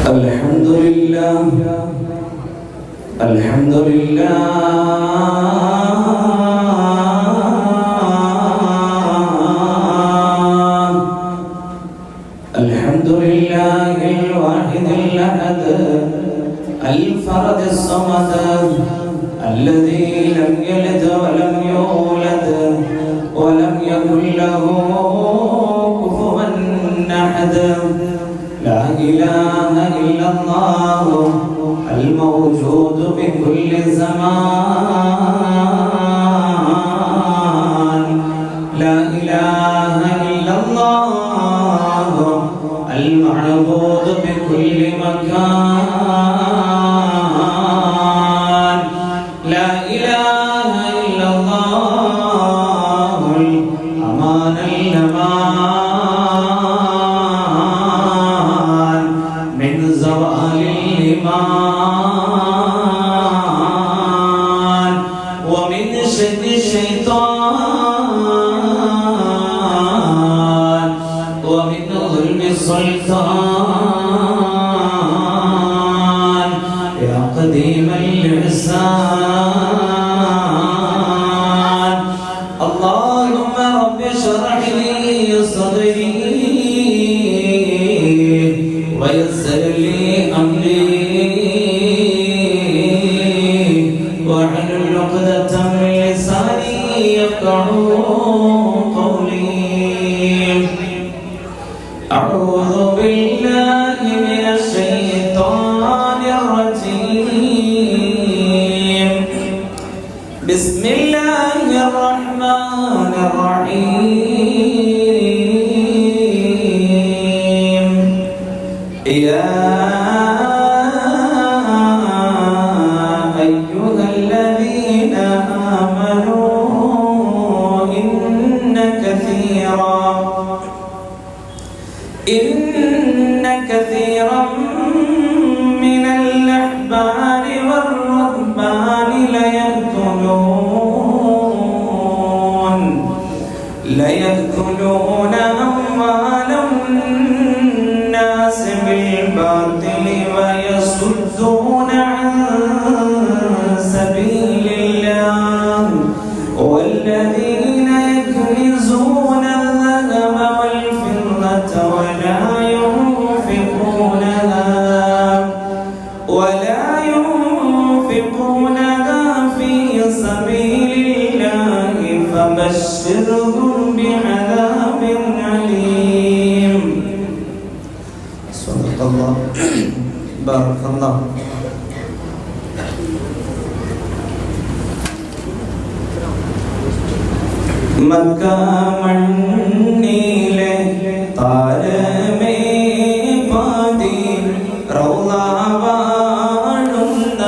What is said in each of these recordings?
الحمد لله الحمد لله الحمد لله الواحد الأحد الفرد الصمد الذي لم يلد ولم يولد ولم يكن له كفوا أحد لا إله إلا الله الموجود بكل زمان لا إله إلا الله المعبود بكل مكان لا إله إلا الله الأمان الأمان من زوال الإيمان ومن شر الشيطان ومن ظلم السلطان يا قديم الإحسان اللهم رب اشرح لي صدري ويسر لي أمري واحلل عقدة من لساني يفقهوا قولي أعوذ بالله من الشيطان الرجيم بسم الله الرحمن الرحيم يا أيها الذين آمنوا إن كثيرا من الأحبار والرهبان ليأكلون أموال الناس بالباطل ويصدون عن سبيل الله والذين يكنزون الذهب والفضة ولا ينفقونها في سبيل الله فبشرهم بعذاب عليم. صدق الله بارك الله. Mecca മണ്ണിലെ താരമേ പാതി റൗള വാഴുന്ന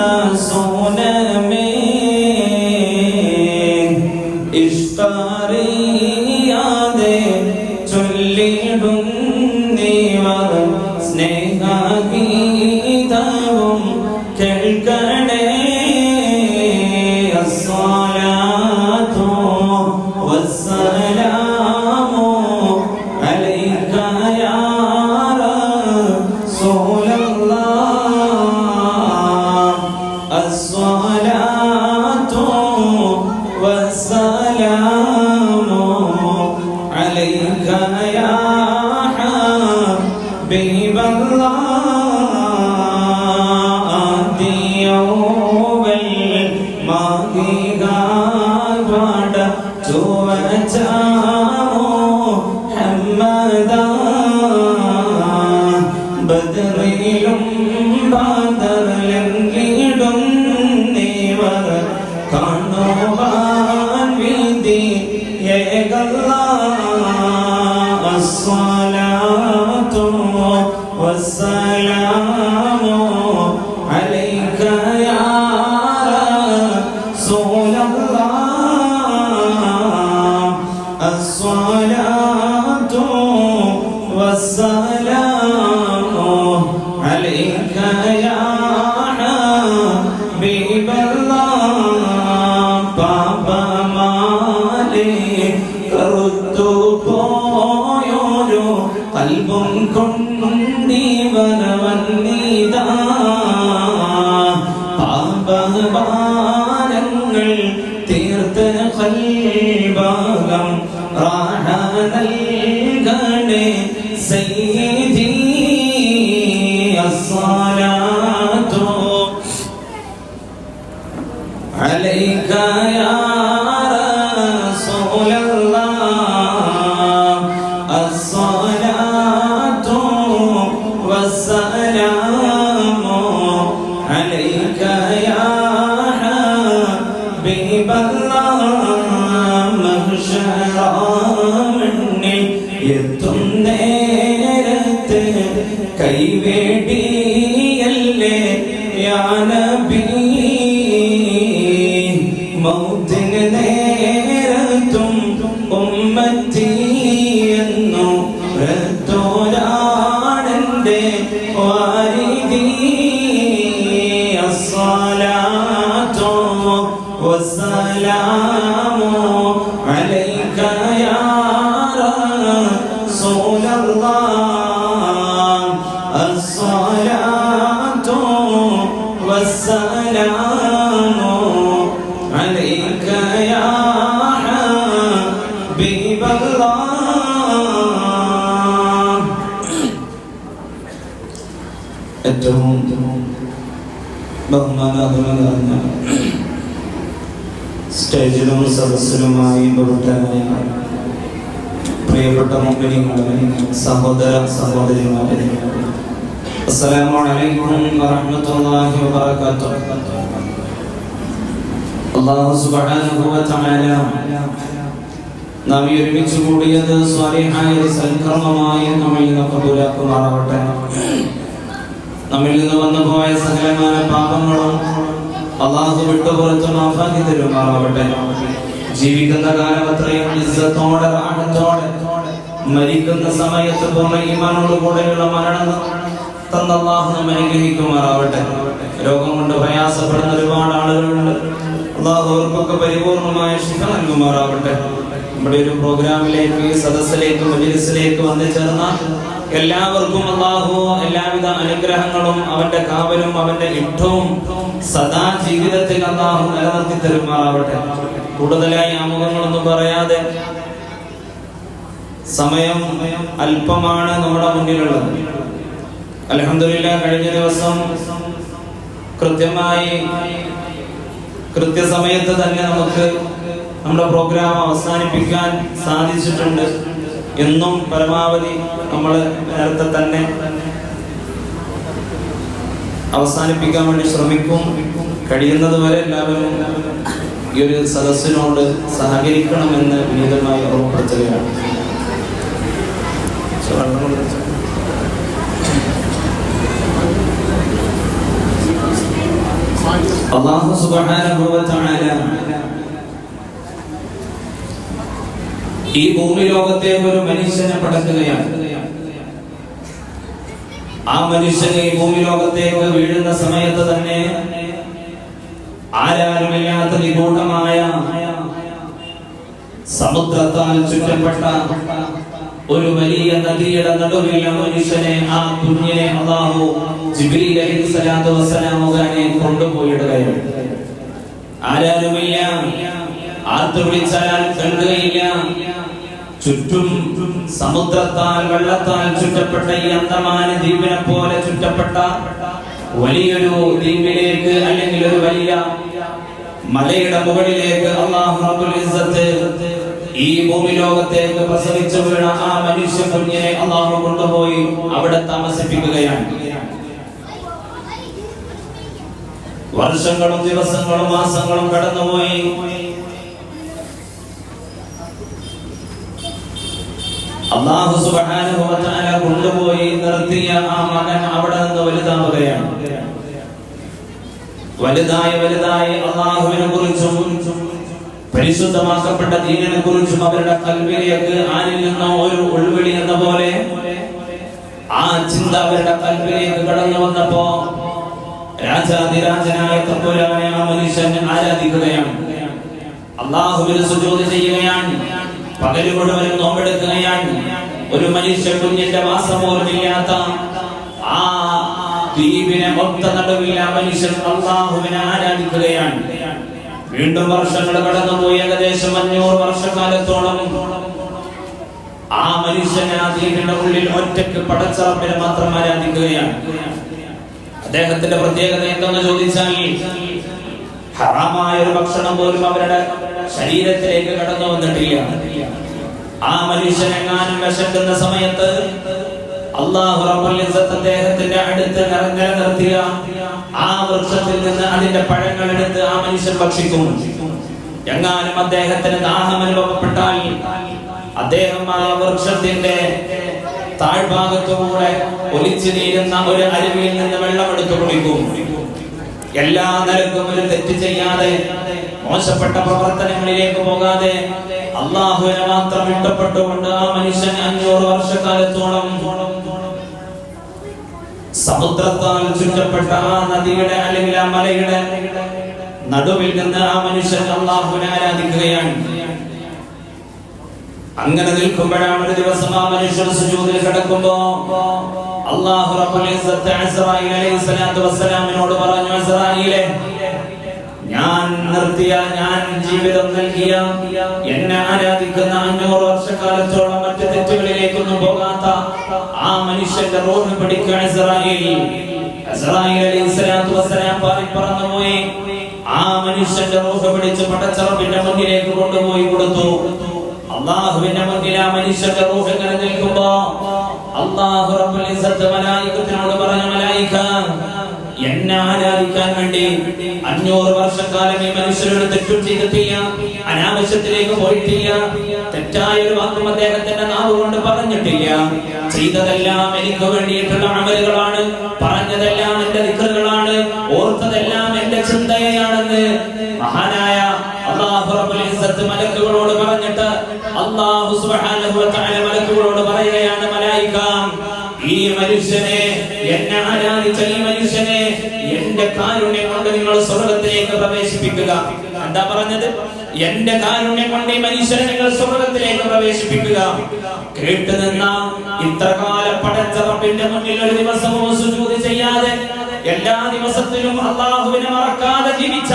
സോനമേ ഇഷ്കറിയാതെ ചൊല്ലിടുന്നീവർ സ്നേഹഗീതവും കേൾക്കണേ അസ്സലാത്തു والسلام عليك يا رسول الله الصلاة والسلام عليك يا حبيب الله يوم الماضي محمدا ബദറിലും ബാദറിലും നീവർ കാണുവാൻ വിധി ഏകല്ലാഹ് അസ്സലാത്തു വസ്സലാമു അലൈക യാ റസൂലല്ലാഹ് الصلاة والسلام عليك يا حبيب الله بابا مالك കറുത്തു പോയൊരു കൽബും കൊണ്ടീവനവന്നീ والسلام عليك يا حبيب الله محشر മണ്ണിൽ എത്തുന്നേരത്ത് കൈവേടിയല്ലേ യാ നബി മൗത്തിന് നേരത്തും ഉമ്മത്തി എന്നു ോരാണെന്റെ വാരിദി അസ്സലാത്തു വസ്സലാമു അലൈക യാ റസൂലല്ലാഹ് അസ്സലാത്തു വസ്സലാമു അലൈക യാ ഹബീബല്ലാഹ്. ഏറ്റവും ബഹുമാനാദരവുള്ള സ്റ്റേജിലും സദസ്സിലുമായി ബഹുമാനായ പ്രിയപ്പെട്ട മുഅ്മിനീങ്ങളെ, സഹോദര സഹോദരിമാരെ, അസ്സലാമു അലൈക്കും വറഹ്മത്തുള്ളാഹി വബറകാതുഹു. അല്ലാഹു സുബ്ഹാനഹു വ തആല നാം ഒരുമിച്ച് കൂടിയത് സ്വാലിഹായ സൽക്കർമ്മമായി നമ്മിൽ നിന്ന് കബൂലാക്കുമാറാവട്ടെ. നമ്മിൽ നിന്ന് വന്നുപോയ സകലമായ പാപങ്ങളും അല്ലാഹു വിട്ടുപുറത്ത് മാഫാക്കി തരുമാറാവട്ടെ. ജീവിക്കുന്ന കാലം അത്രയും ഇസ്സത്തോടെ റാഹത്തോടെ മരിക്കുന്ന സമയത്ത് പൂർണ്ണ ഈമാനോടുകൂടെയുള്ള മരണം തന്ന അല്ലാഹു നമ്മെ അനുഗ്രഹിക്കുമാറാവട്ടെ. രോഗം കൊണ്ട് പ്രയാസപ്പെടുന്ന ഒരുപാട് ആളുകളുണ്ട്. അല്ലാഹു അവർക്കൊക്കെ പരിപൂർണമായ ശിഫ നൽകുമാറാവട്ടെ. നമ്മുടെ ഒരു പ്രോഗ്രാമിലേക്ക്, സദസ്സിലേക്ക്, മജ്‌ലിസിലേക്ക് വന്നു ചേർന്ന എല്ലാവർക്കും അല്ലാഹു എല്ലാവിധ അനുഗ്രഹങ്ങളും അവന്റെ കാവലും അവന്റെ ഇഷ്ടവും സദാ ജീവിതത്തിൽ അല്ലാഹു നിലനിർത്തി തരുമാറാവട്ടെ. കൂടുതലായി ആമുഖങ്ങളൊന്നും പറയാതെ, സമയം അല്പമാണ് നമ്മുടെ മുന്നിലുള്ളത്. അൽഹംദുലില്ലാഹ് കഴിഞ്ഞ ദിവസം കൃത്യസമയത്ത് തന്നെ നമുക്ക് നമ്മുടെ പ്രോഗ്രാം അവസാനിപ്പിക്കാൻ സാധിച്ചിട്ടുണ്ട്. എന്നും പരമാവധി നമ്മൾ നേരത്തെ തന്നെ അവസാനിപ്പിക്കാൻ വേണ്ടി ശ്രമിക്കും. കഴിയുന്നത് വരെ എല്ലാവരും ഈ ഒരു സദസ്സിനോട് സഹകരിക്കണമെന്ന് വിനീതമായി ഓർമ്മപ്പെടുത്തുകയാണ്. അല്ലാഹു സുബ്ഹാനഹു വ തആല ഈ ഭൂമി ലോകത്തേക്ക് ഒരു മനുഷ്യനെ പടക്കുകയാണ്. ആ മനുഷ്യനെ ഈ ഭൂമി ലോകത്തേക്ക് വീഴുന്ന സമയത്ത് തന്നെ ആരാരുമില്ലാത്ത നിഗൂഢമായ സമുദ്രത്താൽ ചുറ്റപ്പെട്ട ഒരു വലിയ നദിയുടെ നടുവിൽ ആ മനുഷ്യനെ, ആ കുഞ്ഞിനെ അല്ലാഹു ജിബ്രീൽ അലൈഹിസ്സലാത്തു വസ്സലാം മുഖേന കൊണ്ടുപോയിടുകയാണ്. ആരാരുമില്ല, ആർത്തു വിളിച്ചാൽ കണ്ടുകയില്ല. ചുറ്റും സമുദ്രത്താൽ വെള്ളത്താൽ ചുറ്റപ്പെട്ട ഈ അന്തമാന ദ്വീപിനെ പോലെ ചുറ്റപ്പെട്ട വലിയൊരു ദ്വീപിലേക്ക്, അല്ലെങ്കിൽ ഒരു വലിയ മലയുടെ മുകളിലേക്ക് അല്ലാഹു റബ്ബുൽ ഇസ്സത്ത് ഈ ഭൂമി ലോകത്തേക്ക് പ്രസവിച്ചു വീണ ആ മനുഷ്യ കുഞ്ഞിനെ അല്ലാഹു കൊണ്ടുപോയി അവിടെ താമസിപ്പിക്കുകയാണ്. വർഷങ്ങളും ദിവസങ്ങളും മാസങ്ങളും കടന്നുപോയി. അല്ലാഹു സുബ്ഹാനഹു വ തആല കൊണ്ടുപോയി നിർത്തിയ ആ മകൻ അവിടെ നിന്ന് വലുതാവുകയാണ്. വലുതായി അല്ലാഹുവിനെ കുറിച്ചും പരിശുദ്ധമാക്കപ്പെട്ട ദീനിനെ കുറിച്ചും അവരുടെ ഖൽബിലേക്ക് ആരിൽ നിന്നോ ഒരു ഉൾവിളി എന്ന പോലെ ആ ചിന്ത അവരുടെ ഖൽബിലേക്ക് കടന്നു വന്നപ്പോ രാജാതിരാജനായ തമ്പുരാനെ ആ മനുഷ്യൻ ആരാധിക്കുകയാണ്. അല്ലാഹുവിന് സുജൂദ് ചെയ്യുകയാണ്. പകല് മുഴുവനും നോമ്പെടുക്കുകയാണ്. ഒരു മനുഷ്യ കുഞ്ഞിന്റെ മാസമോർമില്ലാത്ത ആ ദ്വീപിനെ ഒത്ത നടുവിൽ ആ മനുഷ്യൻ അല്ലാഹുവിനെ ആരാധിക്കുകയാണ്. വീണ്ടും വർഷങ്ങൾ കടന്നുപോയി. ഏകദേശം 500 വർഷക്കാലത്തോളം ആ മനുഷ്യൻ ആ ദ്വീപിന്റെ ഉള്ളിൽ ഒറ്റയ്ക്ക് പടച്ച റബ്ബിനെ മാത്രം ആരാധിക്കുകയാണ്. അദ്ദേഹത്തിന്റെ പ്രത്യേകത എന്തെന്ന് ചോദിച്ചാൽ, ഹറാമായ ഒരു ഭക്ഷണം പോലും അവരുടെ ശരീരത്തിലേക്ക് കടന്നു വന്നിട്ടില്ല. ആ മനുഷ്യനെങ്ങാനും വിശക്കുന്ന സമയത്ത് അല്ലാഹു റബ്ബുൽ ഇസ്സത്ത് അദ്ദേഹത്തിന്റെ അടുത്ത് നിലനിർത്തിയ ആ വൃക്ഷത്തിൽ നിന്ന് അതിന്റെ പഴങ്ങൾ എടുത്ത് ആ മനുഷ്യൻ ഭക്ഷിക്കും. എങ്ങാനും അദ്ദേഹത്തിന് ദാഹം അനുഭവപ്പെട്ടാൽ അദ്ദേഹം ആ വൃക്ഷത്തിന്റെ താഴ്ഭാഗത്തുകൂടെ ഒലിച്ചു നീരുന്ന ഒരു അരുവിയിൽ നിന്ന് വെള്ളമെടുത്ത് കുടിക്കും. എല്ലാ നിലക്കും ഒരു തെറ്റ് ചെയ്യാതെ, മോശപ്പെട്ട പ്രവർത്തനങ്ങളിലേക്ക് പോകാതെ, അള്ളാഹുവിനെ മാത്രം ഇഷ്ടപ്പെട്ടുകൊണ്ട് ആ മനുഷ്യൻ 500 വർഷക്കാലത്തോളം സമുദ്രത്താൽ ചുറ്റപ്പെട്ട ആ നദിയുടെ അല്ലെങ്കിൽ ആ മലയുടെ നടുവിൽ നിന്ന് ആ മനുഷ്യൻ അള്ളാഹുവിനെ ആരാധിക്കുകയാണ്. അങ്ങനെ നിൽക്കുമ്പോഴാണ് ഒരു ദിവസം ആ മനുഷ്യൻ സുജൂദിൽ കിടക്കുമ്പോ അല്ലാഹു റബ്ബുൽ ഇസ്സത്ത് ഇസ്രായീൽ അലൈഹിസ്സലാത്തു വസ്സലാമിനോട് പറഞ്ഞു, ഇസ്രായീലേ, ഞാൻ നിർത്തിയ, ഞാൻ ജീവിതം നൽകിയ, എന്നെ ആരാധിക്കുന്ന 500 വർഷക്കാലത്തോളം മറ്റു തെറ്റുകളിലേക്കൊന്നും പോകാത്ത ആ മനുഷ്യന്റെ റൂഹ് പിടിക്കുക. ഇസ്രായീൽ അലൈഹിസ്സലാത്തു വസ്സലാം പറന്നുപോയി. ആ മനുഷ്യന്റെ റൂഹ് പിടിച്ച് പടച്ചറപ്പിന്റെ മുന്നിലേക്ക് കൊണ്ടുപോയി കൊടുത്തു. അല്ലാഹുവിന്റെ മുന്നിൽ ആ മനുഷ്യന്റെ റൂഹ് ഇങ്ങനെ നിൽക്കുമ്പോ അല്ലാഹു റബ്ബുൽ ഇസ്സത്ത് മലായികത്തിനോട് പറഞ്ഞു, മലായിക, എന്നെ ആരാധിക്കാൻ വേണ്ടി 500 വർഷക്കാലം ഈ മനുഷ്യരോട് തെറ്റും ചെയ്തിട്ടില്ല, അനാവശ്യത്തിലേക്ക് പോയിട്ടില്ല, തെറ്റായ ഒരു വാക്കും അദ്ദേഹത്തിന്റെ നാവ് കൊണ്ട് പറഞ്ഞിട്ടില്ല. ചെയ്തതെല്ലാം എനിക്ക് വേണ്ടിയിട്ടുള്ള അമലുകളാണ്, പറഞ്ഞതെല്ലാം എന്റെ ദിക്റുകളാണ്, ഓർത്തതെല്ലാം എന്റെ ചിന്തയാണെന്ന് മഹാനായ അല്ലാഹു റബ്ബുൽ ഇസ്സത്ത് മലക്കുകളോട് പറഞ്ഞിട്ട് അല്ലാഹു സുബ്ഹാനഹു വ തആല മലക്കുകളോട് പറയുകയാണ്, മലായിക, ഈ മനുഷ്യനെ, എന്നെ ആരാധിച്ച ഈ മനുഷ്യനെ എന്റെ കാരുണ്യം കൊണ്ട് നിങ്ങൾ സ്വർഗ്ഗത്തിലേക്ക് പ്രവേശിപ്പിക്കുക. എന്താ പറഞ്ഞത്? എന്റെ കാരുണ്യം കൊണ്ട് ഈ മനുഷ്യനെ നിങ്ങൾ സ്വർഗ്ഗത്തിലേക്ക് പ്രവേശിപ്പിക്കുക. കേട്ടു നിന്ന ഇത്രകാലം പടച്ച റബ്ബിന്റെ മുന്നിൽ ഒരു ദിവസവും സുജൂദ് ചെയ്യാതെ എല്ലാ ദിവസത്തിലും അല്ലാഹുവിനെ മറക്കാതെ ജീവിച്ച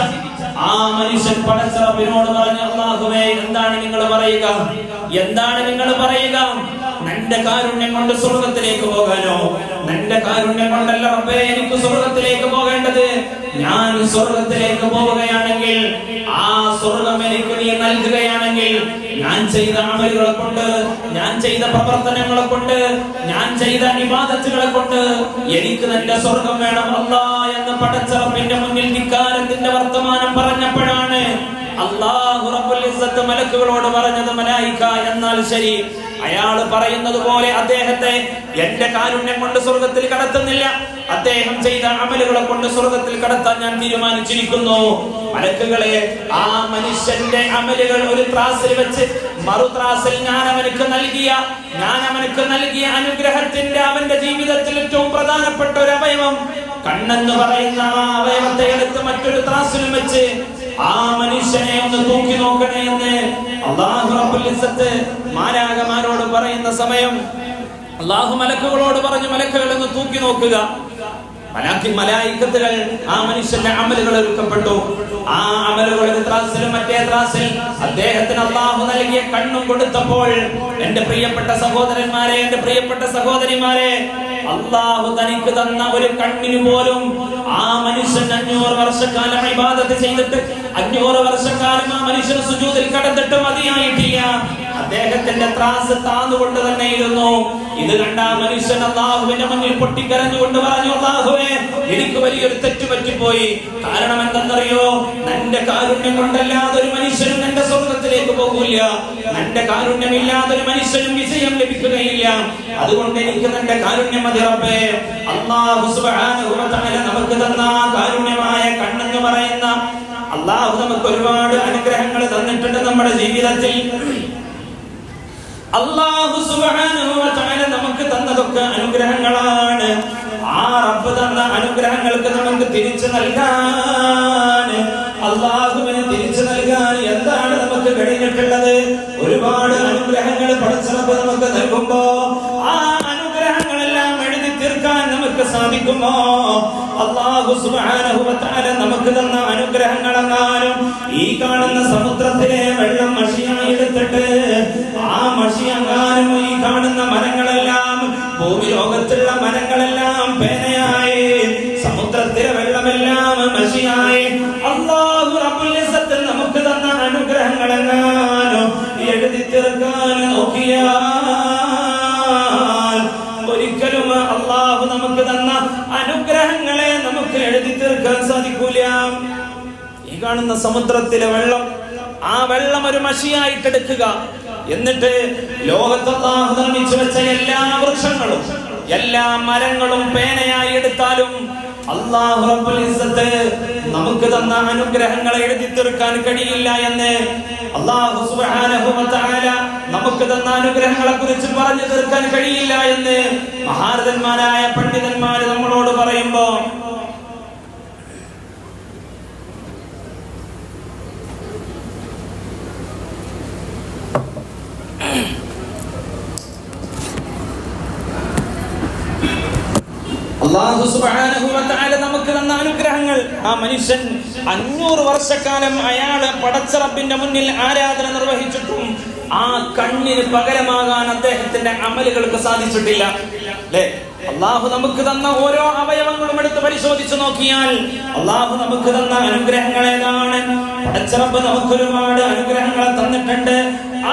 ആ മനുഷ്യൻ പടച്ച റബ്ബിനോട് പറഞ്ഞു, അല്ലാഹുവേ, എന്താണ് നിങ്ങൾ പറയുക? എന്താണ് നിങ്ങൾ പറയുക? നിന്റെ കാരുണ്യം കൊണ്ട് സ്വർഗ്ഗത്തിലേക്ക് പോകാനോ? നിന്റെ കാരുണ്യം കൊണ്ടല്ല റബ്ബേ എനിക്ക് സ്വർഗ്ഗത്തിലേക്ക് പോകേണ്ടത്. ഞാൻ സ്വർഗ്ഗത്തിലേക്ക് പോവുകയാണെങ്കിൽ, ആ സ്വർഗ്ഗം എനിക്ക് നീ നൽകുകയാണെങ്കിൽ, ഞാൻ ചെയ്ത അമലുകളെ കൊണ്ട്, ഞാൻ ചെയ്ത പ്രവർത്തനങ്ങളെ കൊണ്ട്, ഞാൻ ചെയ്ത ഇബാദത്തുകളെ കൊണ്ട് എനിക്ക് നിന്റെ സ്വർഗ്ഗം വേണം അല്ലാഹ് എന്ന് പടച്ച റബ്ബിന്റെ മുന്നിൽ ധിക്കാരത്തിന്റെ വർത്തമാനം പറഞ്ഞപ്പോഴാണ് അല്ലാഹു റബ്ബുൽ ഇസ്സത്ത് മലക്കുകളോട് പറഞ്ഞത്, മലായിക, എന്നാൽ ശരി, അയാൾ പറയുന്നത് പോലെ അദ്ദേഹത്തെ എന്റെ കാരുണ്യം കൊണ്ട് സ്വർഗ്ഗത്തിൽ കടത്തുന്നില്ല, അദ്ദേഹം ചെയ്ത അമലുകളെ കൊണ്ട് സ്വർഗ്ഗത്തിൽ കടത്താൻ ഞാൻ തീരുമാനിച്ചിരിക്കുന്നു. മലക്കുകളെ, ആ മനുഷ്യന്റെ അമലുകൾ ഒരു ത്രാസിൽ വെച്ച് മറു ത്രാസിൽ ഞാൻ അവനക്ക് നൽകിയ അനുഗ്രഹത്തിന്റെ, അവന്റെ ജീവിതത്തിൽ ഏറ്റവും പ്രധാനപ്പെട്ട ഒരു അവയവം കണ്ണെന്ന് പറയുന്ന ആ അവയവത്തെ എടുത്ത് മറ്റൊരു ത്രാസിലും വെച്ച് ആ മനുഷ്യനെ ഒന്ന് തൂക്കി നോക്കണേ എന്ന് അല്ലാഹു റബ്ബുൽ ഇസ്സത്ത് മാലാഖമാരോട് പറയുന്ന സമയം അല്ലാഹു മലക്കുകളോട് പറഞ്ഞു, മലക്കുകൾ ഒന്ന് തൂക്കി നോക്കുക. മലായികത്തുകൾ ആ മനുഷ്യന്റെ അമലുകൾ ഒരുക്കപ്പെട്ടു. ആ അമലുകൾ ഒരു ത്രാസിലും മറ്റേ ത്രാസിൽ അദ്ദേഹത്തിന് അല്ലാഹു നൽകിയ കണ്ണും കൊടുത്തപ്പോൾ, എന്റെ പ്രിയപ്പെട്ട സഹോദരന്മാരെ, എന്റെ പ്രിയപ്പെട്ട സഹോദരിമാരെ, അല്ലാഹു തനിക്ക് തന്ന ഒരു കണ്ണിന് പോലും ആ മനുഷ്യൻ 500 വർഷക്കാലം ഇബാദത്ത് ചെയ്തിട്ട് 500 വർഷക്കാലം ആ മനുഷ്യൻ സുജൂദിൽ കടന്നിട്ട് മതിയായിട്ടില്ല. അദ്ദേഹത്തിന്റെ ത്രാസ് താന്നുകൊണ്ട് തന്നെ ഇരുന്നു. ഇത് കണ്ട മനുഷ്യൻ അല്ലാഹുവിന്റെ മുന്നിൽ പൊട്ടിക്കരഞ്ഞുകൊണ്ട് പറഞ്ഞു, അല്ലാഹുവേ, എനിക്ക് വലിയൊരു തെറ്റ് പറ്റിപ്പോയി. കാരണം എന്തെന്നറിയോ? നിന്റെ കാരുണ്യം കൊണ്ടല്ലാതെ ഒരു മനുഷ്യനും എന്റെ സ്വർഗ്ഗത്തിലേക്ക് പോകില്ല. നിന്റെ കാരുണ്യമില്ലാതെ ഒരു മനുഷ്യനും വിജയം ലഭിക്കുകയില്ല. അതുകൊണ്ട് എനിക്ക് നിന്റെ കാരുണ്യം മതി റബ്ബേ. അല്ലാഹു സുബ്ഹാനഹു വ തആല നമുക്ക് തന്ന കാരുണ്യമായ കണ്ണെന്ന് പറയുന്ന അല്ലാഹു നമുക്ക് ഒരുപാട് അനുഗ്രഹങ്ങൾ തന്നിട്ടുണ്ട് നമ്മുടെ ജീവിതത്തിൽ. അല്ലാഹു സുബ്ഹാനഹു വ തആല നമുക്ക് തന്നതൊക്കെ അനുഗ്രഹങ്ങളാണ്. ആ റബ്ബ് തന്ന അനുഗ്രഹങ്ങൾക്ക് നമുക്ക് തിരിച്ചു നൽകാൻ, അല്ലാഹുവിനെ തിരിച്ചു നൽകാൻ എന്താണ് നമുക്ക് കഴിഞ്ഞിട്ടുള്ളത്? ഒരുപാട് അനുഗ്രഹങ്ങൾ പടച്ച റബ്ബ് നമുക്ക് നൽകുമ്പോ ആ അനുഗ്രഹങ്ങളെല്ലാം എഴുതി തീർക്കാൻ നമുക്ക് സാധിക്കുമോ? അല്ലാഹു സുബ്ഹാനഹു വ തആല നമുക്ക് തന്ന അനുഗ്രഹങ്ങളെങ്ങാനും ഈ കാണുന്ന സമുദ്രത്തിലെ വെള്ളം മഷിയായി എടുത്തിട്ട് ആ മഷിയെങ്ങാനും ഈ കാണുന്ന മരങ്ങളെല്ലാം, ഭൂമി ലോകത്തുള്ള മരങ്ങളെല്ലാം പേനയായി, സമുദ്രത്തിലെ വെള്ളമെല്ലാം മഷിയായി, അല്ലാഹു റബ്ബുൽ ഇസ്സത്ത് നമുക്ക് തന്ന അനുഗ്രഹങ്ങളെങ്ങാനും എഴുതി തീർക്കാൻ നോക്കിയാൽ ഒരിക്കലും എഴുതി തീർക്കാൻ സാധിക്കൂല. ഈ കാണുന്ന സമുദ്രത്തിലെ വെള്ളം, ആ വെള്ളം ഒരു മഷിയായിട്ട് എടുക്കുക, എന്നിട്ട് ലോകത്ത് അല്ലാഹു നിർമ്മിച്ചു വെച്ച എല്ലാ വൃക്ഷങ്ങളും എല്ലാ മരങ്ങളും പേനയായി എടുത്താലും അല്ലാഹു റബ്ബുൽ ഇസ്സത്ത് നമുക്ക് തന്ന അനുഗ്രഹങ്ങളെ എഴുതി തീർക്കാൻ കഴിയില്ല എന്ന് അല്ലാഹു സുബ്ഹാനഹു വ തആല നമുക്ക് തന്ന അനുഗ്രഹങ്ങളെ കുറിച്ച് പറഞ്ഞു തീർക്കാൻ കഴിയില്ല എന്ന് മഹാരഥന്മാരായ പണ്ഡിതന്മാര് നമ്മളോട് പറയുമ്പോ അല്ലാഹു സുബ്ഹാനഹു വ തആല നമുക്ക് തന്ന അനുഗ്രഹങ്ങൾ, ആ മനുഷ്യൻ 500 വർഷക്കാലം അയാള് പടച്ച റബ്ബിന്റെ മുന്നിൽ ആരാധന നിർവഹിച്ചിട്ടും ആ കണ്ണിന് പകരമാകാൻ അദ്ദേഹത്തിന്റെ അമലുകൾക്ക് സാധിച്ചിട്ടില്ല. അല്ലേ? അല്ലാഹു നമുക്ക് തന്ന ഓരോ അവയവങ്ങളും എടുത്ത് പരിശോധിച്ചു നോക്കിയാൽ അല്ലാഹു നമുക്ക് തന്ന അനുഗ്രഹങ്ങൾ ഏതാണ്? പടച്ച റബ്ബ് നമുക്ക് ഒരുപാട് അനുഗ്രഹങ്ങൾ തന്നിട്ടുണ്ട്.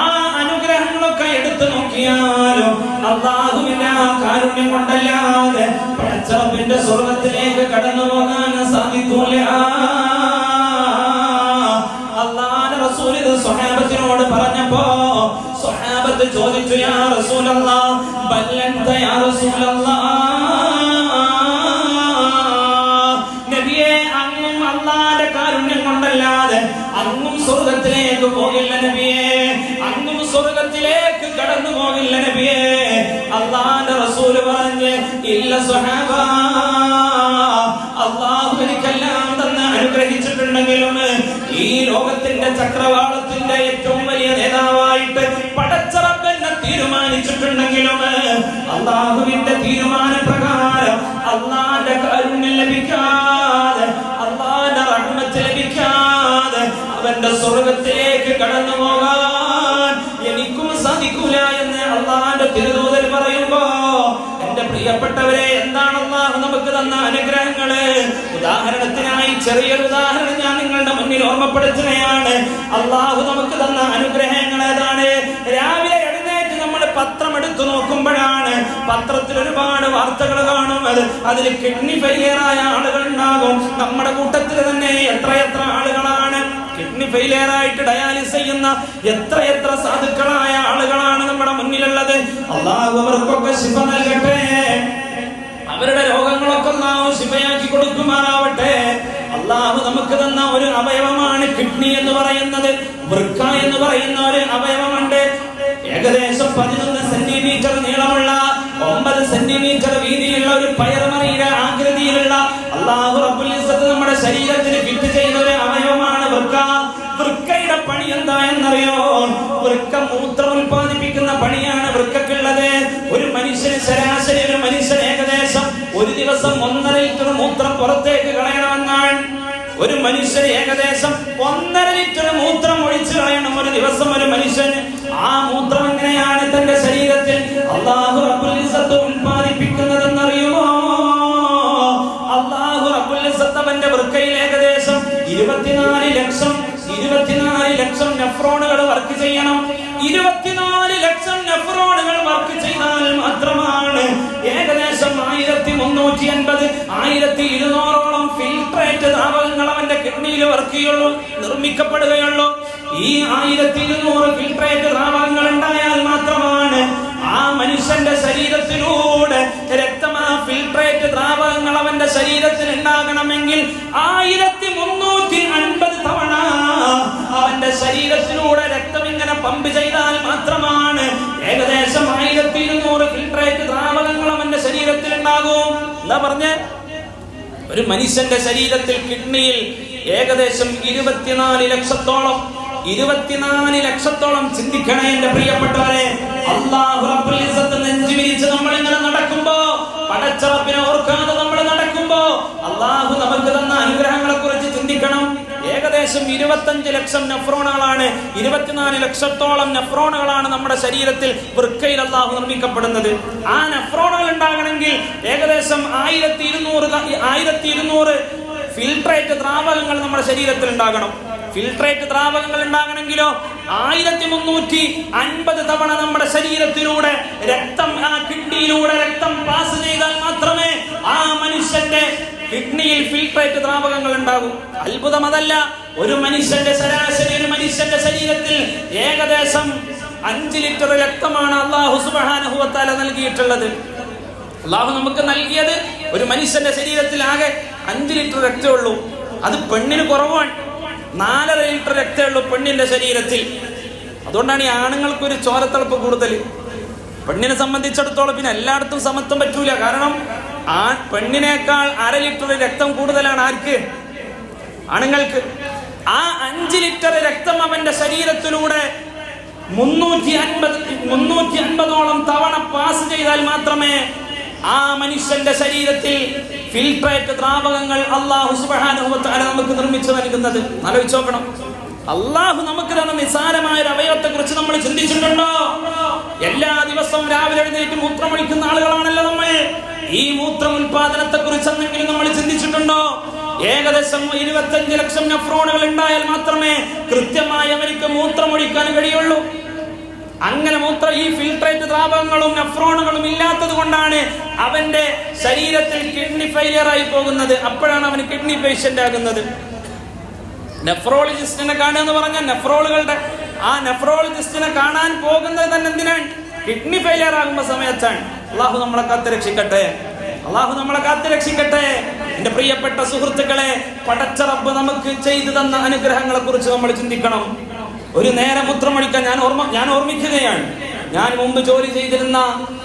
ആ അനുഗ്രഹങ്ങളൊക്കെ എടുത്തു നോക്കിയാലോ അല്ലാഹുവിന്റെ കാരുണ്യം കൊണ്ടല്ലാതെ പടച്ച റബ്ബിന്റെ സ്വർഗ്ഗത്തിലേക്ക് കടന്നു പോകാൻ സാധിക്കൂല. അല്ലാഹുവിന്റെ റസൂൽ ഇത് സ്വഹാബത്തിനോട് പറഞ്ഞപ്പോ സ്വഹാബത്ത് ചോദിച്ചു, യാ റസൂലല്ലാഹ് ബൽ അൻത യാ റസൂലല്ലാഹ്, നബിയേ അങ്ങും അല്ലാഹുവിന്റെ കാരുണ്യം കൊണ്ടല്ലാതെ അങ്ങും സ്വർഗ്ഗത്തിലേക്ക് പോകില്ല നബിയേ, അങ്ങും സ്വർഗ്ഗത്തിലേക്ക് കടന്നു പോകില്ല നബിയേ. അല്ലാഹുവിന്റെ റസൂൽ പറഞ്ഞു, ഇല്ല സ്വഹാബ, അല്ലാഹു എനിക്കെല്ലാം തന്ന് അനുഗ്രഹിച്ചിട്ടുണ്ടെങ്കിലും ഈ ലോകത്തിന്റെ ചക്രവാളത്തിന്റെ ഏറ്റവും വലിയ നേതാവായിട്ട് പടച്ച റബ്ബ് എന്നെ തീരുമാനിച്ചിട്ടുണ്ടെങ്കിലും അല്ലാഹുവിന്റെ തീരുമാന പ്രകാരം അല്ലാഹുവിന്റെ കാരുണ്യം ലഭിക്കാതെ അല്ലാഹുവിന്റെ റഹ്മത്ത് ലഭിക്കാതെ അവന്റെ സ്വർഗ്ഗത്തിലേക്ക് കടന്നു പോകാൻ എനിക്കും സാധിക്കൂല എന്ന് അല്ലാഹുവിന്റെ തിരുദൂതൻ പറയുമ്പോ എന്റെ പ്രിയപ്പെട്ടവരെ, എന്താണ് അല്ലാഹു നമുക്ക് തന്ന അനുഗ്രഹങ്ങള്? ഉദാഹരണത്തിനായി ചെറിയൊരു ഉദാഹരണം ഞാൻ നിങ്ങളുടെ മുന്നിൽ ഓർമ്മപ്പെടുത്തുകയാണ്. അല്ലാഹു നമുക്ക് തന്ന അനുഗ്രഹങ്ങൾ ഏതാണ്? രാവിലെ എഴുന്നേറ്റ് നമ്മൾ പത്രം എടുത്തു നോക്കുമ്പോഴാണ് പത്രത്തിൽ ഒരുപാട് വാർത്തകൾ കാണും. അതിൽ കിഡ്നി ഫെയിലിയർ ആയ ആളുകൾ ഉണ്ടാകും. നമ്മുടെ കൂട്ടത്തിൽ തന്നെ എത്രയെത്ര ആളുകളാണ് കിഡ്നി ഫെയിലിയർ ആയിട്ട് ഡയാലിസിസ് ചെയ്യുന്ന എത്രയെത്ര സാധുക്കളായ ആളുകളാണ് നമ്മുടെ മുന്നിലുള്ളത്. അല്ലാഹു അവർക്കൊക്കെ ശിഫ നൽകട്ടെ, അവരുടെ രോഗങ്ങളൊക്കെ അല്ലാഹു ശിഫയാക്കി കൊടുക്കുമാറാവട്ടെ. അല്ലാഹു നമുക്ക് തന്ന ഒരു അവയവമാണ് കിഡ്നി എന്ന് പറയുന്നത്. വൃക്ക എന്ന് പറയുന്ന ഒരു അവയവമുണ്ട്. ഏകദേശം 11 സെന്റിമീറ്റർ നീളമുള്ള 9 സെന്റിമീറ്റർ വീതിയുള്ള ഒരു പയർമറിയുടെ ആകൃതിയിലുള്ള അല്ലാഹു റബ്ബുൽ ഇസ്സത്ത് നമ്മുടെ ശരീരത്തിന് ഫിറ്റ് ചെയ്ത ഒരു അവയവമാണ് വൃക്ക. വൃക്കയുടെ പണി എന്താ എന്നറിയോ? വൃക്ക മൂത്രം ഉൽപ്പാദിപ്പിക്കുന്ന പണിയാണ് വൃക്കക്കുള്ളത്. ഒരു മനുഷ്യന് ശരാശരി ഒരു മനുഷ്യൻ ഏകദേശം ഒരു ദിവസം 1.5 ലിറ്റർ മൂത്രം പുറത്തേക്ക് കളയണമെന്നാണ്. ഒരു മനുഷ്യന് ഏകദേശം 1.5 ലിറ്റർ മൂത്രം ഒഴിച്ചു കളയണം ഒരു ദിവസം ഒരു മനുഷ്യന്. ആ മൂത്രം എങ്ങനെയാണ് തന്റെ ശരീരത്തിൽ അല്ലാഹു റബ്ബുൽ ഇസ്സത്ത് ഉൽപ്പാദിപ്പിക്കുന്നതെന്നറിയുമോ? അല്ലാഹു റബ്ബുൽ ഇസ്സത്ത് അവന്റെ വൃക്കയിൽ ഏകദേശം 24 ലക്ഷം നെഫ്രോണുകൾ വർക്ക് ചെയ്യണം. 24 ലക്ഷം നെഫ്രോണുകൾ വർക്ക് ചെയ്താൽ മാത്രമാണ് ഏകദേശം 1350 1200ഓളം ഫിൽട്രേറ്റ് ദ്രാവകങ്ങൾ അവന്റെ കിഡ്നിയിൽ വർക്ക് ചെയ്യുള്ളൂ, നിർമ്മിക്കപ്പെടുകയുള്ളൂ. ഈ 1200 ഫിൽട്രേറ്റ് ദ്രാവകങ്ങൾ ഉണ്ടായാൽ മാത്രമാണ് ആ മനുഷ്യന്റെ ശരീരത്തിലൂടെ രക്തം, ആ ഫിൽട്രേറ്റ് ദ്രാവകങ്ങൾ അവന്റെ ശരീരത്തിൽ ഉണ്ടാകണമെങ്കിൽ 1350 തവണ അവന്റെ ശരീരത്തിലൂടെ രക്തം ഇങ്ങനെ പമ്പ് ചെയ്താൽ മാത്രമാണ് ഏകദേശം 1200 ഫിൽട്രേറ്റ് ദ്രാവകങ്ങൾ അവന്റെ ശരീരത്തിൽ ഉണ്ടാകും. എന്താ പറഞ്ഞ? ഒരു മനുഷ്യന്റെ ശരീരത്തിൽ കിഡ്നിയിൽ ഏകദേശം 24 ലക്ഷത്തോളം ചിന്തിക്കണേ എന്റെ പ്രിയപ്പെട്ടവരെ. അല്ലാഹു റബ്ബുൽ ഇസ്സത്ത് നെഞ്ചു വിരിച്ച് നമ്മൾ ഇങ്ങനെ നടക്കുമ്പോ, പടച്ച റബ്ബിനെ ഓർക്കാതെ നമ്മൾ നടക്കുമ്പോ അല്ലാഹു നമുക്ക് തന്ന അനുഗ്രഹങ്ങളെ കുറിച്ച് ചിന്തിക്കണം. ഏകദേശം 25 ലക്ഷം നെഫ്രോണുകളാണ്, 24 ലക്ഷത്തോളം നെഫ്രോണുകളാണ് നമ്മുടെ ശരീരത്തിൽ വൃക്കയിൽ അല്ലാഹു നിർമ്മിക്കപ്പെടുന്നത്. ആ നെഫ്രോണുകൾ ഉണ്ടാകണമെങ്കിൽ ഏകദേശം 1200 ഫിൽട്രേറ്റ് ദ്രാവകങ്ങൾ നമ്മുടെ ശരീരത്തിൽ ഉണ്ടാകണം. ഫിൽട്രേറ്റ് ദ്രാവകങ്ങൾ ഉണ്ടാകണമെങ്കിലോ 1350 തവണ നമ്മുടെ ശരീരത്തിലൂടെ രക്തം, ആ കിഡ്നിയിലൂടെ രക്തം പാസ് ചെയ്താൽ മാത്രമേ ആ മനുഷ്യന്റെ കിഡ്നിയിൽ ഫിൽട്രേറ്റ് ദ്രാവകങ്ങൾ ഉണ്ടാകും. അത്ഭുതം അതല്ല, ഒരു മനുഷ്യന്റെ ശരാശരി ഒരു മനുഷ്യന്റെ ശരീരത്തിൽ ഏകദേശം 5 ലിറ്റർ രക്തമാണ് അല്ലാഹു സുബ്ഹാനഹു വ തആല നൽകിയിട്ടുള്ളത്. അല്ലാഹു നമുക്ക് നൽകിയത് ഒരു മനുഷ്യന്റെ ശരീരത്തിൽ ആകെ 5 ലിറ്റർ രക്തമേ ഉള്ളൂ. അത് പെണ്ണിന് കുറവാണ്. 4.5 ലിറ്റർ രക്തമേ ഉള്ളൂ പെണ്ണിന്റെ ശരീരത്തിൽ. അതുകൊണ്ടാണ് ഈ ആണുങ്ങൾക്ക് ഒരു ചോരത്തിളപ്പ് കൂടുതൽ. പെണ്ണിനെ സംബന്ധിച്ചിടത്തോളം പിന്നെ എല്ലായിടത്തും സമത്വം പറ്റൂല. കാരണം പെണ്ണിനേക്കാൾ 1/2 ലിറ്റർ രക്തം കൂടുതലാണ് ആർക്ക്? ആണുങ്ങൾക്ക്. ആ 5 ലിറ്റർ രക്തം അവന്റെ ശരീരത്തിലൂടെ 350ഓളം തവണ പാസ് ചെയ്താൽ മാത്രമേ ആ മനുഷ്യന്റെ ശരീരത്തിൽ ഫിൽട്രേറ്റ് ദ്രാവകങ്ങൾ അല്ലാഹു സുബ്ഹാനഹു വ തആല നമുക്ക് നിർമ്മിച്ചു നൽകുന്നത്. ആലോചിച്ച് നോക്കണം. അല്ലാഹു നമുക്ക് തന്ന നിസാരമായ ഒരു അവയവത്തെ കുറിച്ച് നമ്മൾ ചിന്തിച്ചിട്ടുണ്ടോ? എല്ലാ ദിവസവും രാവിലെ എഴുന്നേറ്റ് മൂത്രമൊഴിക്കുന്ന ആളുകളാണല്ലോ നമ്മൾ. ഈ മൂത്രം ഉൽപാദനത്തെ കുറിച്ച് എന്തെങ്കിലും നമ്മൾ ചിന്തിച്ചിട്ടുണ്ടോ? ഏകദേശം 25 ലക്ഷം നെഫ്രോണുകൾ ഉണ്ടായാൽ മാത്രമേ കൃത്യമായി അവർക്ക് മൂത്രമൊഴിക്കാൻ കഴിയുള്ളൂ. അങ്ങനെ ഈ ഫിൽട്രേറ്റ് ദ്രാവകങ്ങളും നെഫ്രോണുകളും ഇല്ലാത്തത് കൊണ്ടാണ് അവന്റെ ശരീരത്തിൽ കിഡ്നി ഫെയിലിയർ ആയി പോകുന്നത്. അപ്പോഴാണ് അവന് കിഡ്നി പേഷ്യന്റ് ആകുന്നത്. നെഫ്രോളജിസ്റ്റിനെ കാണുക എന്ന് പറഞ്ഞാൽ നെഫ്രോളജിസ്റ്റിനെ കാണാൻ പോകുന്നത് തന്നെ എന്തിനാണ്? കിഡ്നി ഫെയിലിയർ ആകുമ്പോ സമയത്താണ്. അല്ലാഹു നമ്മളെ കാത്തുരക്ഷിക്കട്ടെ. എന്റെ പ്രിയപ്പെട്ട സുഹൃത്തുക്കളെ, പടച്ച റബ്ബ് നമുക്ക് ചെയ്തു തന്ന അനുഗ്രഹങ്ങളെ കുറിച്ച് നമ്മൾ ചിന്തിക്കണം. ഒരു നേരം മൂത്രമൊഴിക്കാൻ ഞാൻ ഓർമ്മിക്കുകയാണ്. ഞാൻ മുമ്പ് ജോലി ചെയ്തിരുന്ന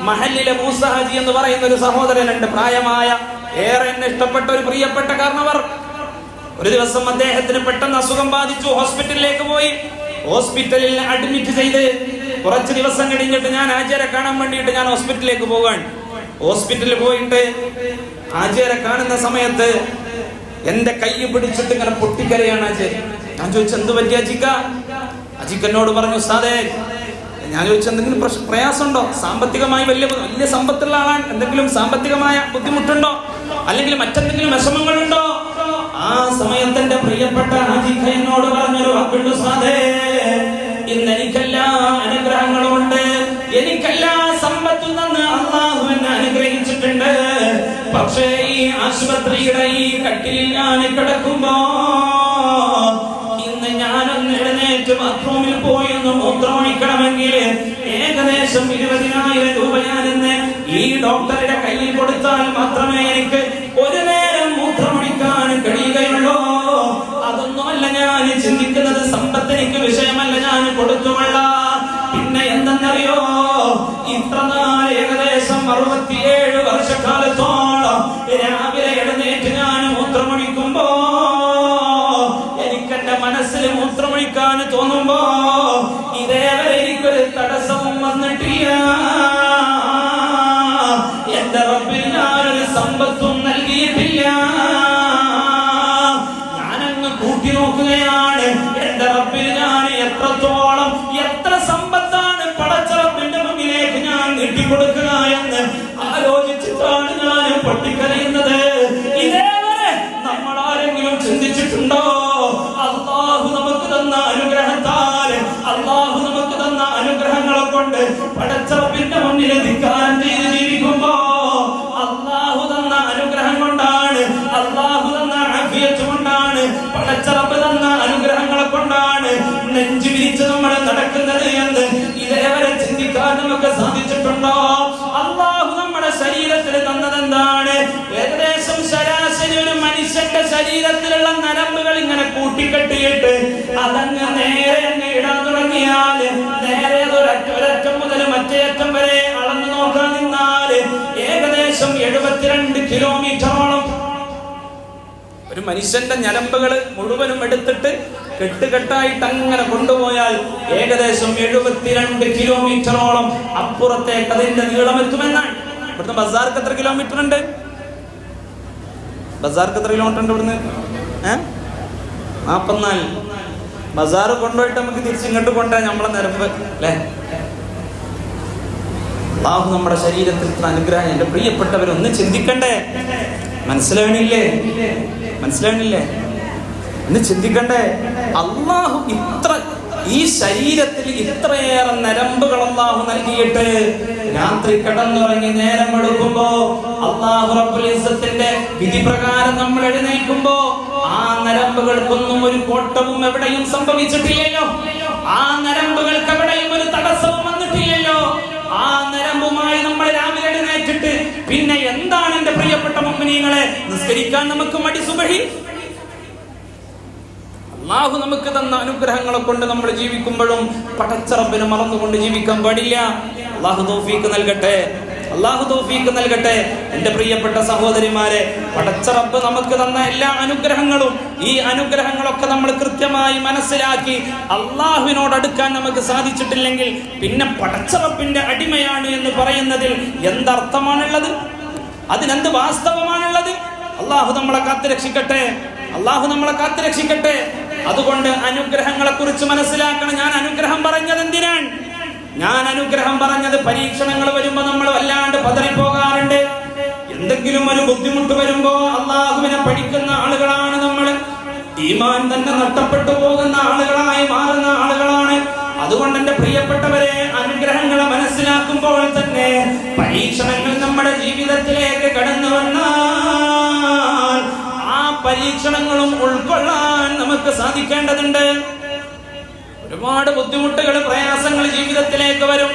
മഹല്ലിലെ മൂസ ഹാജി എന്ന് പറയുന്ന ഒരു സഹോദരനുണ്ട്. പ്രായമായ ഏറെ എന്നെ ഇഷ്ടപ്പെട്ട ഒരു പ്രിയപ്പെട്ട കാരണവർ. ഒരു ദിവസം അദ്ദേഹത്തിന് പെട്ടെന്ന് അസുഖം ബാധിച്ചു. ഹോസ്പിറ്റലിലേക്ക് പോയി. ഹോസ്പിറ്റലിൽ അഡ്മിറ്റ് ചെയ്ത് കുറച്ച് ദിവസം കഴിഞ്ഞിട്ട് ഞാൻ ആചാരെ കാണാൻ വേണ്ടിയിട്ട് ഞാൻ ഹോസ്പിറ്റലിലേക്ക് പോകാൻ. ഹോസ്പിറ്റലിൽ പോയിട്ട് ആചാരെ കാണുന്ന സമയത്ത് എന്റെ കൈ പിടിച്ചിട്ട് ഇങ്ങനെ പൊട്ടിക്കരയാണ് ആചാര്യ. ഞാൻ ചോദിച്ചു, എന്ത് പറ്റിയ അജിക്ക? അജിക്കനോട് പറഞ്ഞു, ഉസ്താദേ, ഞാൻ ചോദിച്ചു എന്തെങ്കിലും പ്രയാസമുണ്ടോ? സാമ്പത്തികമായി വലിയ സമ്പത്തുള്ള ആളാണ്, എന്തെങ്കിലും സാമ്പത്തികമായ ബുദ്ധിമുട്ടുണ്ടോ? അല്ലെങ്കിൽ മറ്റെന്തെങ്കിലും വിഷമങ്ങളുണ്ടോ? ആ സമയത്ത് എന്റെ പ്രിയപ്പെട്ട അജിക്ക എന്നോട് പറഞ്ഞൊരു വാക്കുണ്ട്, ഉസ്താദേ, ഇന്ന് എനിക്കെല്ലാ അനുഗ്രഹങ്ങളും ഉണ്ട്, എനിക്കെല്ലാ സമ്പത്തും തന്ന് അല്ലാഹു എന്നെ അനുഗ്രഹിച്ചിട്ടുണ്ട്. പക്ഷേ ഈ ആശുപത്രിയുടെ ഈ കട്ടിലിൽ ഞാൻ കിടക്കുമ്പോ ഇന്ന് ഞാനൊന്ന് എഴുന്നേറ്റ് ബാത്റൂമിൽ പോയി ഒന്ന് മൂത്രമൊഴിക്കണമെങ്കിൽ ഏകദേശം 20,000 രൂപ ഞാനിന്ന് ഈ ഡോക്ടറുടെ കയ്യിൽ കൊടുത്താൽ മാത്രമേ എനിക്ക് ഒരു നേരം മൂത്രമൊഴിക്കാൻ കഴിയുകയുള്ളൂ. അതൊന്നുമല്ല ഞാൻ ചിന്തിക്കുന്നത്, സമ്പത്ത് എനിക്ക് വിഷയമല്ല, ഞാൻ കൊടുത്തുകൊള്ളാം. പിന്നെ എന്തെന്നറിയോ, ഇത്ര നാൾ ഏകദേശം 67 വർഷക്കാലത്തോളം രാവിലെ എഴുന്നേറ്റ് ഞാൻ മൂത്രമൊഴിക്കുമ്പോ എനിക്കെന്റെ മനസ്സിൽ മൂത്രമൊഴിക്കാൻ തോന്നുമ്പോ ഇതേവരെ എനിക്കൊരു തടസ്സവും വന്നിട്ടില്ല. എന്റെ റബ്ബിൽ ഞാനൊരു സമ്പത്തും നൽകിയിട്ടില്ല. ഞാനങ്ങ് കൂട്ടി നോക്കുകയാണ്, എന്റെ റബ്ബിൽ ഞാൻ എത്രത്തോളം എത്ര സമ്പത്താണ് പടച്ച റബ്ബിന്റെ മുന്നിലേക്ക് ഞാൻ നീട്ടിക്കൊടുക്കുക എന്ന് ആലോചിച്ചിട്ടാണ് ഞാൻ പൊട്ടിക്കരയുന്നത്. ഇതേവരെ നമ്മൾ ആരെങ്കിലും ചിന്തിച്ചിട്ടുണ്ടോ? അല്ലാഹു നമുക്ക് തന്ന അനുഗ്രഹത്താൽ, അല്ലാഹു നമുക്ക് തന്ന അനുഗ്രഹങ്ങളെ കൊണ്ട് പടച്ച റബ്ബിന്റെ മുന്നിൽ ധിക്കാരം ചെയ്ത് ജീവിക്കുമ്പോ അല്ലാഹു തന്ന അനുഗ്രഹം കൊണ്ടാണ്, അല്ലാഹു തന്ന ആഫിയത്ത് കൊണ്ടാണ്, പടച്ച റബ്ബ് തന്ന അനുഗ്രഹങ്ങളെ കൊണ്ടാണ് നെഞ്ചു വിരിച്ച് നമ്മൾ നടക്കുന്നത് എന്ന് ഇതേവരെ ചിന്തിക്കാൻ നമുക്ക് സാധിച്ചിട്ടുണ്ടോ? അല്ലാഹു നമ്മുടെ ശരീരത്തിൽ തന്നതെന്താണ്? ഏകദേശം ശരാശരി ഒരു മനുഷ്യന്റെ ശരീരത്തിലുള്ള നരമ്പുകൾ ഇങ്ങനെ കൂട്ടിക്കെട്ടിയിട്ട് അതങ്ങ് നേരെ അങ്ങ് ഇടാൻ തുടങ്ങിയാൽ, നേരെ ഒരറ്റം മുതൽ മറ്റേ അറ്റം വരെ അളന്നു നോക്കാൻ നിന്നാൽ ഏകദേശം 72 കിലോമീറ്ററോളം ഒരു മനുഷ്യന്റെ ഞരമ്പുകൾ മുഴുവനും എടുത്തിട്ട് കെട്ടുകെട്ടായിട്ട് അങ്ങനെ കൊണ്ടുപോയാൽ ഏകദേശം 72 കിലോമീറ്ററോളം അപ്പുറത്തേക്ക് അതിന്റെ നീളം എത്തുമെന്നാണ്. ഇവിടുന്ന് ബസാർക്ക് എത്ര കിലോമീറ്റർ ഉണ്ട്? ബസാർക്ക് എത്ര കിലോമീറ്റർ ഉണ്ട് ഇവിടുന്ന്? 44. ബസാർ കൊണ്ടുപോയിട്ട് നമുക്ക് തിരിച്ചിങ്ങോട്ട് കൊണ്ടുപോയി നമ്മളെ നിരപ്പ് അല്ലേ? അല്ലാഹു നമ്മുടെ ശരീരത്തിൽ ഇത്ര അനുഗ്രഹം. എന്റെ പ്രിയപ്പെട്ടവരൊന്ന് ചിന്തിക്കണ്ടേ? മനസ്സിലാവണില്ലേ? ഒന്ന് ചിന്തിക്കണ്ടേ? അല്ലാഹു ഈ ശരീരത്തിൽ ഇത്രയേറെ നരമ്പുകൾ അല്ലാഹു നൽകിയിട്ട് രാത്രി കിടന്നുറങ്ങി നേരം എടുക്കുമ്പോ അല്ലാഹു റബ്ബുൽ ഇസ്സത്തിന്റെ വിധി പ്രകാരം നമ്മൾ എഴുന്നേൽക്കുമ്പോ ആ നരമ്പുകൾക്കൊന്നും ഒരു കോട്ടവും എവിടെയും സംഭവിച്ചിട്ടില്ലല്ലോ. ആ നരമ്പുകൾക്ക് എവിടെയും ഒരു തടസ്സവും വന്നിട്ടില്ലല്ലോ. ആ നരമ്പുമായി നമ്മൾ രാവിലെ എഴുന്നേറ്റിട്ട് പിന്നെ എന്താണ് എന്റെ പ്രിയപ്പെട്ട മുഅ്മിനീങ്ങളെ, നിസ്കരിക്കാൻ നമുക്ക് മടി സുബഹി? അല്ലാഹു നമുക്ക് തന്ന അനുഗ്രഹങ്ങളെ കൊണ്ട് നമ്മൾ ജീവിക്കുമ്പോഴും പടച്ച റബ്ബിനെ മറന്നുകൊണ്ട് ജീവിക്കാൻ പാടില്ല. അല്ലാഹു തൗഫീഖ് നൽകട്ടെ, അല്ലാഹു തൗഫീഖ് നൽകട്ടെ. എന്റെ പ്രിയപ്പെട്ട സഹോദരിമാരെ, പടച്ച റബ്ബ് നമുക്ക് തന്ന എല്ലാ അനുഗ്രഹങ്ങളും, ഈ അനുഗ്രഹങ്ങളൊക്കെ നമ്മൾ കൃത്യമായി മനസ്സിലാക്കി അല്ലാഹുവിനോട് അടുക്കാൻ നമുക്ക് സാധിച്ചിട്ടില്ലെങ്കിൽ പിന്നെ പടച്ച റബ്ബിന്റെ അടിമയാണ് എന്ന് പറയുന്നതിൽ എന്തർത്ഥമാണുള്ളത്? അതിനെന്ത് വാസ്തവമാണുള്ളത്? അല്ലാഹു നമ്മളെ കാത്തുരക്ഷിക്കട്ടെ, അല്ലാഹു നമ്മളെ കാത്തുരക്ഷിക്കട്ടെ. അതുകൊണ്ട് അനുഗ്രഹങ്ങളെ കുറിച്ച് മനസ്സിലാക്കണം. ഞാൻ അനുഗ്രഹം പറഞ്ഞത് എന്തിനാണ്? ഞാൻ അനുഗ്രഹം പറഞ്ഞത് പരീക്ഷണങ്ങൾ വരുമ്പോ നമ്മൾ വല്ലാണ്ട് പതറിപ്പോകാറുണ്ട്. എന്തെങ്കിലും ഒരു ബുദ്ധിമുട്ട് വരുമ്പോ അല്ലാഹുവിനെ പഠിക്കുന്ന ആളുകളാണ് നമ്മൾ. ഈമാൻ തന്നെ നഷ്ടപ്പെട്ടു പോകുന്ന ആളുകളായി മാറുന്ന ആളുകളാണ്. അതുകൊണ്ട് എന്റെ പ്രിയപ്പെട്ടവരെ, അനുഗ്രഹങ്ങളെ മനസ്സിലാക്കുമ്പോൾ തന്നെ പരീക്ഷണങ്ങൾ നമ്മുടെ ജീവിതത്തിലേക്ക് കടന്നു വന്നാൽ ആ പരീക്ഷണങ്ങളും ഉൾക്കൊള്ളാൻ നമുക്ക് സാധിക്കേണ്ടതുണ്ട്. ഒരുപാട് ബുദ്ധിമുട്ടുകൾ, പ്രയാസങ്ങൾ ജീവിതത്തിലേക്ക് വരും.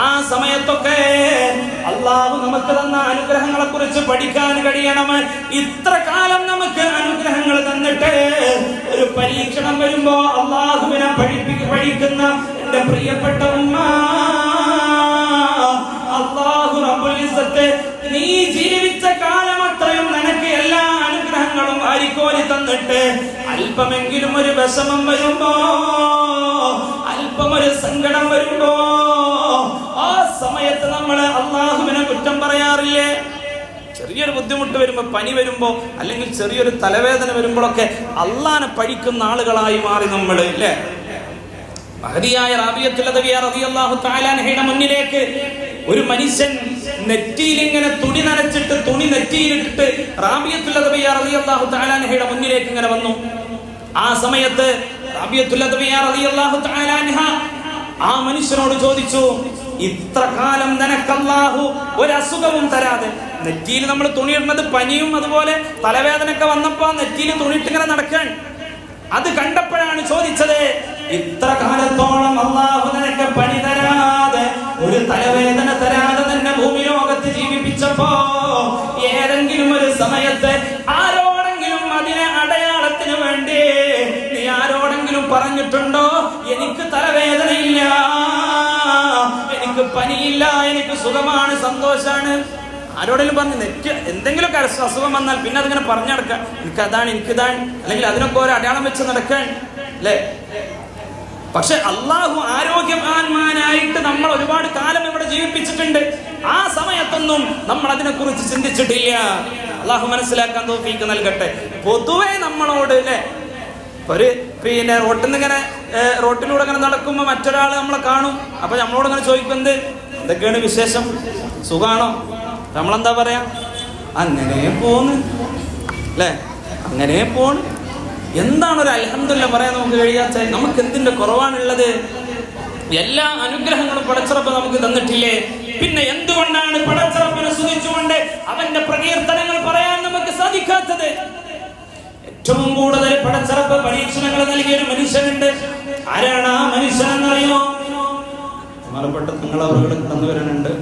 ആ സമയത്തൊക്കെ അല്ലാഹു നമുക്ക് തന്ന അനുഗ്രഹങ്ങളെ കുറിച്ച് പഠിക്കാൻ കഴിയണം. ഇത്ര കാലം നമുക്ക് അനുഗ്രഹങ്ങൾ തന്നിട്ട് ഒരു പരീക്ഷണം വരുമ്പോ അല്ലാഹുവിനെ പഠിക്കുന്ന എന്റെ പ്രിയപ്പെട്ട ഉമ്മ, അല്ലാഹു റബ്ബുൽ ഇസ്സത്ത് നീ ജീവിച്ച കാലം അത്രയും നിനക്ക് എല്ലാ അനുഗ്രഹങ്ങളും വാരിക്കോരി തന്നിട്ട് അല്പമെങ്കിലും ഒരു വിഷമം വരുമ്പോ, അല്പം ഒരു സങ്കടം വരുമ്പോ ആ സമയത്ത് നമ്മൾ അല്ലാഹുവിനെ കുറ്റം പറയാറില്ലേ? ചെറിയൊരു ബുദ്ധിമുട്ട് വരുമ്പോ, പനി വരുമ്പോ, അല്ലെങ്കിൽ ചെറിയൊരു തലവേദന വരുമ്പോഴൊക്കെ അല്ലാഹനെ പഠിക്കുന്ന ആളുകളായി മാറി നമ്മൾ, ഇല്ലേ? മഹദിയായ റാബിയത്തുൽ അദവിയ റളിയല്ലാഹു തആല അൻഹയുടെ മുന്നിലേക്ക് ഒരു മനുഷ്യൻ നെറ്റിയിൽ ഇങ്ങനെ തുണി നനച്ചിട്ട്, തുണി നെറ്റിയിലിട്ടിട്ട് റാബിയത്തുൽ അദവിയ റളിയല്ലാഹു തആല അൻഹയുടെ മുന്നിലേക്ക് ഇങ്ങനെ വന്നു. ആ സമയത്ത് റാബിയത്തുൽ അദവിയ റളിയല്ലാഹു തആല അൻഹ ആ മനുഷ്യനോട് ചോദിച്ചു, ഇത്ര കാലം നിനക്ക് അല്ലാഹു ഒരു അസുഖവും തരാതെ, നെറ്റിയിൽ നമ്മൾ തുണിയിടുന്നത് പനിയും അതുപോലെ തലവേദനയൊക്കെ വന്നപ്പോ നെറ്റിയിൽ തുണിയിട്ടിങ്ങനെ നടക്കാൻ, അത് കണ്ടപ്പോഴാണ് ചോദിച്ചത്, ഇത്ര കാലത്തോളം അല്ലാഹു നിനക്ക് പനി തരാതെ, ഒരു തലവേദന തരാതെ തന്നെ ഭൂമി ലോകത്ത് ജീവിപ്പിച്ചപ്പോ ഏതെങ്കിലും ഒരു സമയത്ത് ആരോടെങ്കിലും അതിനെ അടയാളത്തിന് വേണ്ടി നീ ആരോടെങ്കിലും പറഞ്ഞിട്ടുണ്ടോ എനിക്ക് തലവേദനയില്ല, എനിക്ക് പനിയില്ല, എനിക്ക് സുഖമാണ്, സന്തോഷാണ്? ആരോടെങ്കിലും പറഞ്ഞു നെറ്റ് എന്തെങ്കിലുമൊക്കെ അസുഖം വന്നാൽ പിന്നെ അതിങ്ങനെ പറഞ്ഞു നടക്കാൻ, എനിക്കതാണ്, എനിക്കിതാണ്, അല്ലെങ്കിൽ അതിനൊക്കെ ഒരു അടയാളം വെച്ച് നടക്കാൻ, അല്ലേ? പക്ഷെ അല്ലാഹു ആരോഗ്യവാന്മാരായിട്ട് നമ്മൾ ഒരുപാട് കാലം ഇവിടെ ജീവിപ്പിച്ചിട്ടുണ്ട്. ആ സമയത്തൊന്നും നമ്മൾ അതിനെ കുറിച്ച് ചിന്തിച്ചിട്ടില്ല. അല്ലാഹു മനസ്സിലാക്കാൻ തൗഫീഖ് നൽകട്ടെ. പൊതുവെ നമ്മളോട്, അല്ലേ, ഒരു പിന്നെ റോട്ടിലൂടെ ഇങ്ങനെ നടക്കുമ്പോ മറ്റൊരാൾ നമ്മളെ കാണും. അപ്പൊ നമ്മളോട് ഇങ്ങനെ ചോദിക്കുന്നത്, എന്തൊക്കെയാണ് വിശേഷം, സുഖാണോ? നമ്മളെന്താ പറയാ? അങ്ങനെ പോന്ന്, അല്ലേ, അങ്ങനെ പോണ്. എന്താണ് ഒരു അൽഹംദുലില്ലാഹ് പറയാൻ നമുക്ക് കഴിയാത്ത? നമുക്ക് എന്തിന്റെ കുറവാണുള്ളത്? എല്ലാ അനുഗ്രഹങ്ങളും പടച്ചറപ്പ് നമുക്ക് തന്നിട്ടില്ലേ? പിന്നെ എന്തുകൊണ്ടാണ് പടച്ചറപ്പിനെ സ്തുതിച്ചുകൊണ്ട് അവന്റെ പ്രകീർത്തനങ്ങൾ പറയാൻ നമുക്ക് സാധിക്കാത്തത്? ഏറ്റവും കൂടുതൽ പടച്ചറപ്പ് പരീക്ഷണങ്ങൾ നൽകിയ ഒരു മനുഷ്യനുണ്ട്. ആരാണ് ആ മനുഷ്യൻ എന്നറിയോ? മറപ്പെട്ട നിങ്ങൾ അവരുടെ കടന്നു വരാനുണ്ട്.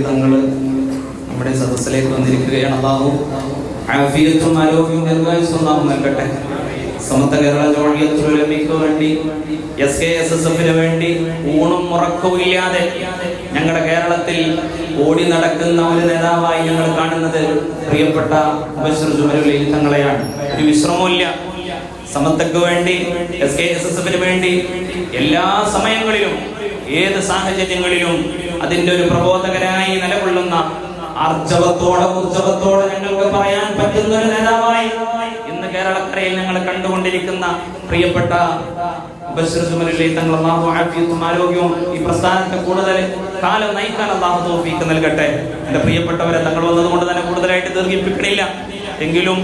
തങ്ങള് നമ്മുടെ സദസ്സിലേക്ക് വന്നിരിക്കുകയാണ്. അല്ലാഹു ആഫിയത്തും ആരോഗ്യവും ദീർഘായുസ്സും നൽകട്ടെ. സമസ്ത കേരള ജമാഅത്തുൽ ഉലമയ്ക്ക് വേണ്ടി, SKSSFന് വേണ്ടി ഊണും ഉറക്കവുമില്ലാതെ ഞങ്ങളുടെ കേരളത്തിൽ ഓടി നടക്കുന്ന ഒരു നേതാവായി ഞങ്ങൾ കാണുന്നത് പ്രിയപ്പെട്ട മുബശ്ശിർ ജുമലുൽ തങ്ങളെയാണ്. ഒരു വിശ്രമമില്ല, സമത്വക്ക് വേണ്ടി, SKSSF-ന് വേണ്ടി എല്ലാ സമയങ്ങളിലും ഏത് സാഹചര്യങ്ങളിലും അതിന്റെ ഒരു പ്രബോധകരായി നിലകൊള്ളുന്ന ഊർജവത്തോടെ ഞങ്ങൾക്ക് പറയാൻ പറ്റുന്ന ഒരു നേതാവായി ഇന്ന് കേരളക്കരയിൽ ഞങ്ങൾ കണ്ടുകൊണ്ടിരിക്കുന്ന പ്രിയപ്പെട്ട തങ്ങൾ അല്ലാഹു ആഫിയത്തും ആരോഗ്യവും ഈ പ്രസ്ഥാനത്തെ കൂടുതൽ കാലം നയിക്കാൻ അല്ലാഹു തൗഫീഖ് നൽകട്ടെ. എന്റെ പ്രിയപ്പെട്ടവരെ, തങ്ങൾ വന്നതുകൊണ്ട് തന്നെ കൂടുതലായിട്ട് ദീർഘിപ്പിക്കണില്ല. എങ്കിലും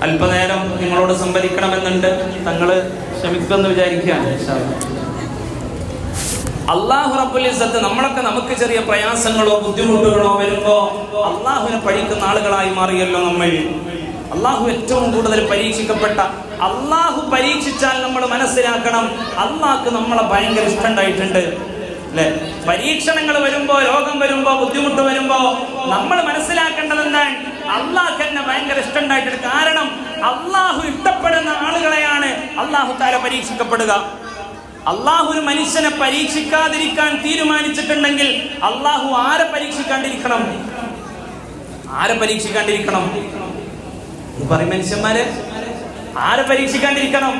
അല്പനേരം നിങ്ങളോട് സംവദിക്കണമെന്നുണ്ട്. തങ്ങൾ ക്ഷമിക്കുമെന്ന് വിചാരിക്കുകയാണ്. അല്ലാഹു റബ്ബുൽ ഇസ്സത്ത് നമുക്ക് ചെറിയ പ്രയാസങ്ങളോ ബുദ്ധിമുട്ടുകളോ വരുമ്പോ അല്ലാഹുവിനെ പഠിക്കുന്ന ആളുകളായി മാറിയല്ലോ നമ്മൾ. അല്ലാഹു ഏറ്റവും കൂടുതൽ പരീക്ഷിക്കപ്പെട്ട, അല്ലാഹു പരീക്ഷിച്ചാൽ നമ്മൾ മനസ്സിലാക്കണം അല്ലാഹ്ക്ക് നമ്മളെ ഭയങ്കര ഇഷ്ടമുണ്ടായിട്ടുണ്ട് അല്ലെ. പരീക്ഷണങ്ങൾ വരുമ്പോ, രോഗം വരുമ്പോ, ബുദ്ധിമുട്ട് വരുമ്പോ നമ്മൾ മനസ്സിലാക്കേണ്ടത് എന്താണ്? അല്ലാഹ്ക്ക് എന്നെ ഭയങ്കര ഇഷ്ടമുണ്ടായിട്ടുണ്ട്. കാരണം അല്ലാഹു ഇഷ്ടപ്പെടുന്ന ആളുകളെയാണ് അല്ലാഹു തആല പരീക്ഷിക്കപ്പെടുക. അല്ലാഹു ഒരു മനുഷ്യനെ പരീക്ഷിക്കാതിരിക്കാൻ തീരുമാനിച്ചിട്ടുണ്ടെങ്കിൽ അല്ലാഹു ആരെ പരീക്ഷിക്കാണ്ടിരിക്കണം? പറയും മനുഷ്യന്മാരെ, ആരെ പരീക്ഷിക്കാണ്ടിരിക്കണം?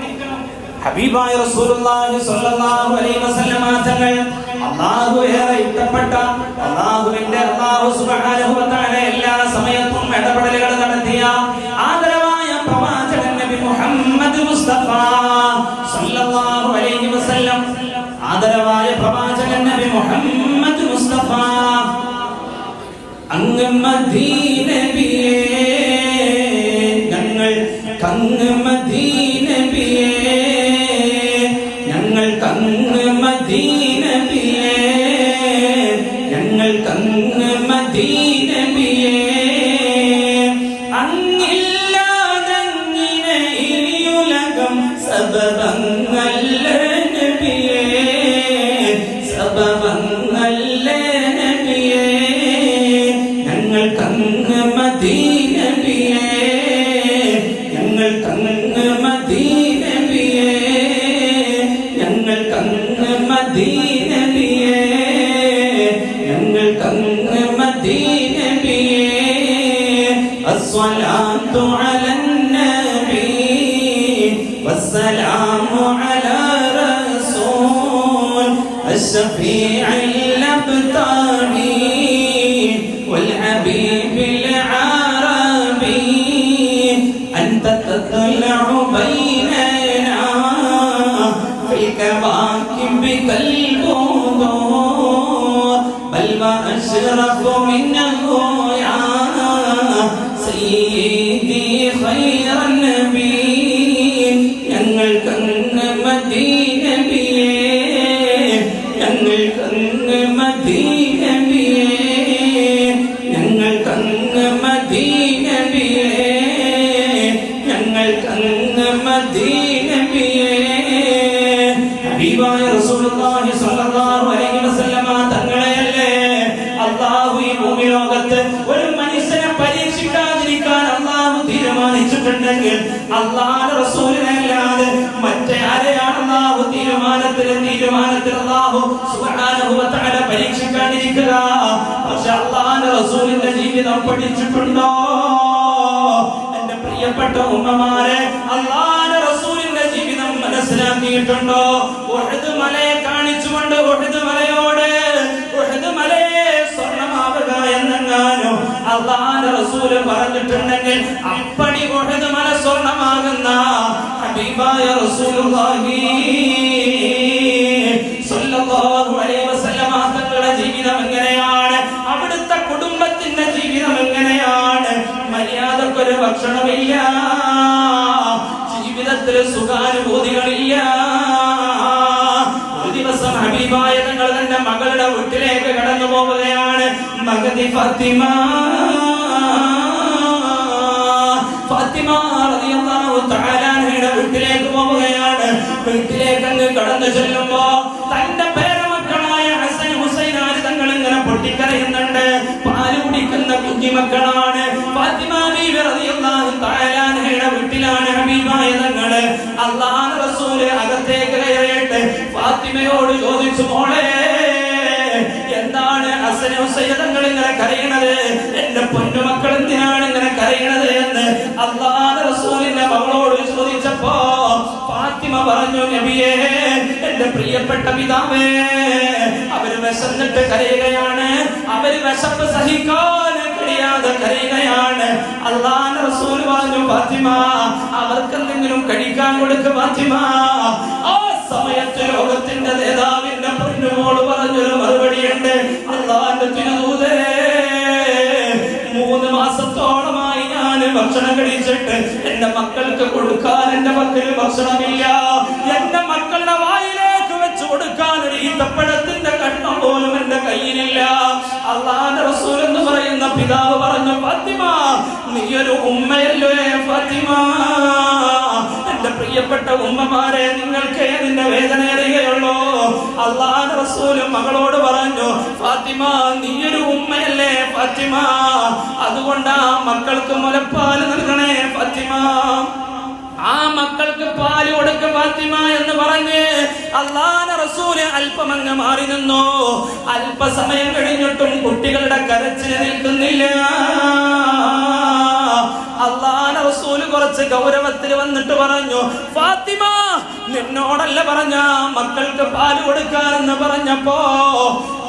ഹബീബായ റസൂലുള്ളാഹി സ്വല്ലല്ലാഹു അലൈഹി വസല്ലം തങ്ങൾ അല്ലാഹു ഏറെ ഇഷ്ടപ്പെട്ട, അല്ലാഹു സുബ്ഹാനഹു വ തആല എല്ലാ സമയത്തും ഇടപെടലുകൾ നടത്തിയ ആദരവായ പ്രവാചകൻ നബി മുഹമ്മദ് മുസ്തഫ സ്വല്ലല്ലാഹു അലൈഹി വസല്ലം, ആദരവായ പ്രവാചകൻ നബി മുഹമ്മദ് മുസ്തഫ അങ്ങ് മദീനബിയേ, കങ്ങ് മദീനബിയേ, ഞങ്ങൾ കങ്ങ് മദീനബിയേ, ഞങ്ങൾ കങ്ങ് മദീനബിയേ, അങ്ങില്ലാതങ്ങിനെ ഇനിയുലകം സബബങ്ങല്ല നബിയേ, സബബങ്ങല്ല നബിയേ, ഞങ്ങൾ കങ്ങ് മദീനബിയേ, ഞങ്ങൾ കങ്ങ് മദീനബിയേ, ഞങ്ങൾ കങ്ങ് മദീനബിയേ, ഞങ്ങൾ കങ്ങ് മദീനബിയേ. അസ്സലാത്തു അലൻ നബി വസ്സലാമു അലാ റസൂൽ അശ്ശഫീഇൽ അബ്താനി വൽ ഹബീബിൽ ആറബി أنت تطلع بيننا في الكواكب كالبدور بل وأشرف منه يا سيدي خير النبي ഞങ്ങൾ കങ്ങ് മദീനബിയേ, ഞങ്ങൾ കങ്ങ് മദീനബിയേ, ഞങ്ങൾ കങ്ങ് മദീനബിയേ, ഞങ്ങൾ കങ്ങ് മദീനബിയേ. ഹബീബായ റസൂലുള്ളാഹി സ്വല്ലല്ലാഹു അലൈഹി വസല്ലമ തങ്ങളെയല്ലേ അല്ലാഹു ഈ ഭൂമി ലോകത്ത് ഒരു മനുഷ്യനെ പരീക്ഷിക്കാതിരിക്കാൻ അല്ലാഹു തീരുമാനിച്ചിട്ടുണ്ടെങ്കിൽ അല്ലാഹുവിന്റെ റസൂലിനെ അല്ലാതെ മറ്റാരെയാണ് അല്ലാഹു തീരുമാനത്തിൽ അല്ലാഹു സുബ്ഹാനഹു വ തആല പരീക്ഷിക്കാതിരിക്കുക? പക്ഷെ അല്ലാഹുവിന്റെ റസൂലിന്റെ ജീവിതം പഠിച്ചിട്ടുണ്ടോ? പ്രിയപ്പെട്ട ഉമ്മമാരെ, അല്ലാഹുവിന്റെ റസൂലിന്റെ ജീവിതം മനസ്സിലാക്കിയിട്ടുണ്ടോ? ഉഹദ് മലയെ കാണിച്ചുകൊണ്ട് ഉഹദ് മലയോട് ഉഹദ് മലയെ സ്വർണ്ണമാവുക എന്നെങ്ങാനും അല്ലാഹുവിന്റെ റസൂല് പറഞ്ഞിട്ടുണ്ടെങ്കിൽ അപ്പടി ഉഹദ് മല സ്വർണ്ണമാകുന്ന ഹബീബായ റസൂലുള്ളാഹി സ്വല്ലല്ലാഹു അലൈഹി വസല്ലം തങ്ങളുടെ ജീവിതം എങ്ങനെയാണ്? അവിടുത്തെ കുടുംബത്തിന്റെ ജീവിതം എങ്ങനെയാണ്? മര്യാദക്കൊരു ഭക്ഷണമില്ല, ജീവിതത്തിൽ സുഖാനുഭൂതികളില്ല. ഒരു ദിവസം ഹബീബായ തങ്ങൾ തന്റെ മകളുടെ വീട്ടിലേക്ക് കടന്നു പോവുകയാണ്. മഹദി ഫാത്തിമ റളിയല്ലാഹു തആല അൻഹയുടെ വീട്ടിലേക്ക് പോവുകയാണ്. വീട്ടിലേക്ക് അങ്ങ് കടന്നു ചെല്ലുമ്പോ തന്റെ പേരമക്കളായ ഹസൻ ഹുസൈൻ തങ്ങൾ ഇങ്ങനെ പൊട്ടിക്കരയുന്നുണ്ട്. പാല് കുടിക്കുന്ന കുഞ്ഞിമക്കളാണ്. ഫാത്തിമ ബീവി റളിയല്ലാഹു തആല അൻഹയുടെ വീട്ടിലാണ് ഹബീബായ തങ്ങൾ. അല്ലാഹുവിന്റെ റസൂല് അകത്തേക്ക് കയറിയിട്ട് ഫാത്തിമയോട് ചോദിച്ചു, മോളെ എന്താണ് ഹസൻ ഹുസൈൻ തങ്ങൾ ഇങ്ങനെ കരയണത്? എന്റെ പൊന്നുമക്കൾ എന്തിനാണ് ഇങ്ങനെ കരയണത് എന്ന് അല്ലാഹുവിന്റെ റസൂലിന്റെ മകളോട് ചോദിച്ചപ്പോ പറഞ്ഞു, നബിയേ, എന്റെ പ്രിയപ്പെട്ട പിതാവേ, അവര് വിശന്നിട്ട് കരയുകയാണ്, അവര് വിശപ്പ് സഹിക്കാൻ കഴിയാതെ കരയുകയാണ്. അല്ലാഹുവിന്റെ റസൂൽ പറഞ്ഞു, ഫാത്തിമ, അവർക്ക് എന്തെങ്കിലും കഴിക്കാൻ കൊടുക്ക് ഫാത്തിമ. ആ സമയത്ത് ലോകത്തിന്റെ നേതാവിന്റെ പൊന്നുമോള് പറഞ്ഞൊരു മറുപടിയുണ്ട്, അല്ലാഹുവിന്റെ തിരുദൂതേ, 3 മാസത്തോളമായി ഞാൻ ഭക്ഷണം കഴിച്ചിട്ട് എന്റെ മക്കൾക്ക് കൊടുക്കാൻ എന്റെ മക്കൾ ഭക്ഷണമില്ല. എന്റെ മക്കളുടെ വായിലേക്ക് വെച്ച് കൊടുക്കാൻ ഒരു ഈത്തപ്പഴത്തിന്റെ കഷ്ണം പോലും എന്റെ കയ്യിലില്ല. അല്ലാഹുവിന്റെ റസൂൽ എന്ന് പറയുന്ന പിതാവ് പറഞ്ഞു, ഫാത്തിമ, നീയൊരു ഉമ്മയല്ലേ ഫാത്തിമ? എന്റെ പ്രിയപ്പെട്ട ഉമ്മമാരെ, നിങ്ങൾക്ക് അതിന്റെ വേദന അറിയുകയുള്ളൂ. അല്ലാഹുവിന്റെ റസൂൽ മകളോട് പറഞ്ഞു, ഫാത്തിമ, നീയൊരു ഉമ്മയല്ലേ ഫാത്തിമ? അതുകൊണ്ട് ആ മക്കൾക്ക് മുലപ്പാൽ നൽകണേ ഫാത്തിമ, ആ മക്കൾക്ക് പാല് കൊടുക്ക ഫാത്തിമ എന്ന് പറഞ്ഞ് അല്ലാഹുവിന്റെ റസൂൽ അല്പമങ്ങ് മാറി നിന്നു. അല്പസമയം കഴിഞ്ഞിട്ടും കുട്ടികളുടെ കരച്ചിൽ നിൽക്കുന്നില്ല. അല്ലാഹുവിന്റെ റസൂൽ കുറച്ച് ഗൗരവത്തിൽ വന്നിട്ട് പറഞ്ഞു, ഫാത്തിമ, നിന്നോടല്ല പറഞ്ഞ മക്കൾക്ക് പാല് കൊടുക്കാനെന്ന് പറഞ്ഞപ്പോ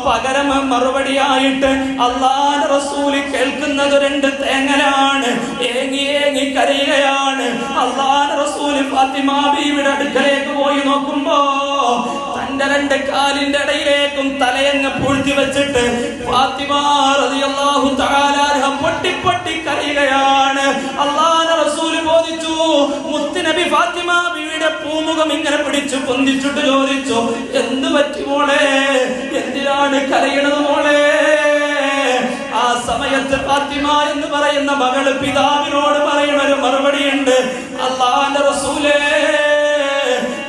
പകരം മറുപടിയായിട്ട് അല്ലാഹുവിന്റെ റസൂൽ കേൾക്കുന്നത് 2 തേങ്ങലാണ്. ഏങ്ങി ഏങ്ങി കരയുകയാണ്. അല്ലാഹുവിന്റെ റസൂൽ ഫാത്തിമ ബീവിയുടെ അടുക്കലേക്ക് പോയി നോക്കുമ്പോ തന്റെ 2 കാലിന്റെ ഇടയിലേക്കും തലയങ്ങ് പൂഴ്ത്തി വെച്ചിട്ട് ഫാത്തിമ റളിയല്ലാഹു തആല അൻഹ പൊട്ടി പൊട്ടി കരയുകയാണ്. അല്ലാഹുവിന്റെ റസൂൽ ബോധിച്ചു. മുത്തുനബി ഫാത്തിമ ബീവിയുടെ പൂമുഖം ഇങ്ങനെ പിടിച്ചു പൊന്തിച്ചിട്ട് ചോദിച്ചു, എന്ത് പറ്റി മോളെ, എന്തിനാണ് കരയണത് മോളെ? ആ സമയത്ത് ഫാത്തിമ എന്ന് പറയുന്ന മകള് പിതാവിനോട് പറയുന്ന ഒരു മറുപടിയുണ്ട്, അല്ലാഹുവിന്റെ റസൂലേ,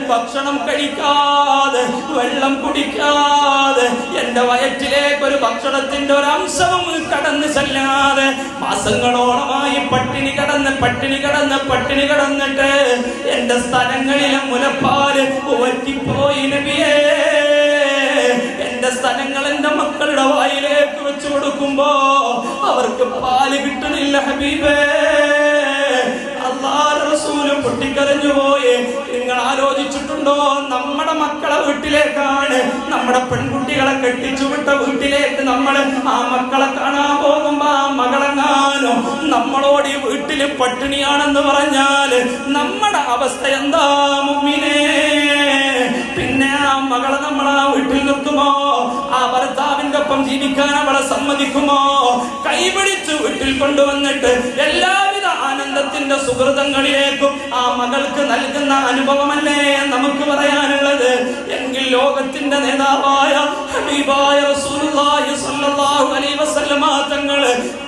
ഭക്ഷണം കഴിക്കാതെ വെള്ളം കുടിക്കാതെ എന്റെ വയറ്റിലേക്ക് ഒരു ഭക്ഷണത്തിന്റെ ഒരു അംശവും കടന്നു ചെല്ലാതെ മാസങ്ങളോളമായി പട്ടിണി കിടന്നിട്ട് എന്റെ സ്ഥലങ്ങളിലെ മുലപ്പാല് വറ്റിപ്പോയി നബിയേ. എന്റെ സ്ഥലങ്ങൾ എന്റെ മക്കളുടെ വായിലേക്ക് വെച്ചു കൊടുക്കുമ്പോ അവർക്ക് പാല് കിട്ടണില്ല ഹബീബേ. അല്ലാഹുവിന്റെ റസൂൽ പൊട്ടിക്കരഞ്ഞു പോയി. നിങ്ങൾ ആലോചിച്ചിട്ടുണ്ടോ, നമ്മുടെ മക്കളെ വീട്ടിലേക്കാണ്, നമ്മുടെ പെൺകുട്ടികളെ കെട്ടിച്ചു വിട്ട വീട്ടിലേക്ക് നമ്മൾ ആ മക്കളെ കാണാൻ പോകുമ്പോ ആ മകളെങ്ങാനോ നമ്മളോട് ഈ വീട്ടില് പട്ടിണിയാണെന്ന് പറഞ്ഞാല് നമ്മുടെ അവസ്ഥ എന്താ മുഅ്മിനേ? പിന്നെ ആ മകളെ നമ്മൾ ആ വീട്ടിൽ നിർത്തുമോ? ആ ഭർത്താവിന്റെ ഒപ്പം ജീവിക്കാൻ അവളെ സമ്മതിക്കുമോ? കൈപിടിച്ച് വീട്ടിൽ കൊണ്ടുവന്നിട്ട് എല്ലാവിധ ആനന്ദത്തിന്റെ സുഹൃതങ്ങളിലേക്കും ആ മകൾക്ക് നൽകുന്ന അനുഭവമല്ലേ നമുക്ക് പറയാനുള്ളത്? എങ്കിൽ ലോകത്തിന്റെ നേതാവായ ഹബീബായ റസൂലുള്ളാഹി സ്വല്ലല്ലാഹു അലൈഹി വസല്ലമ തങ്ങൾ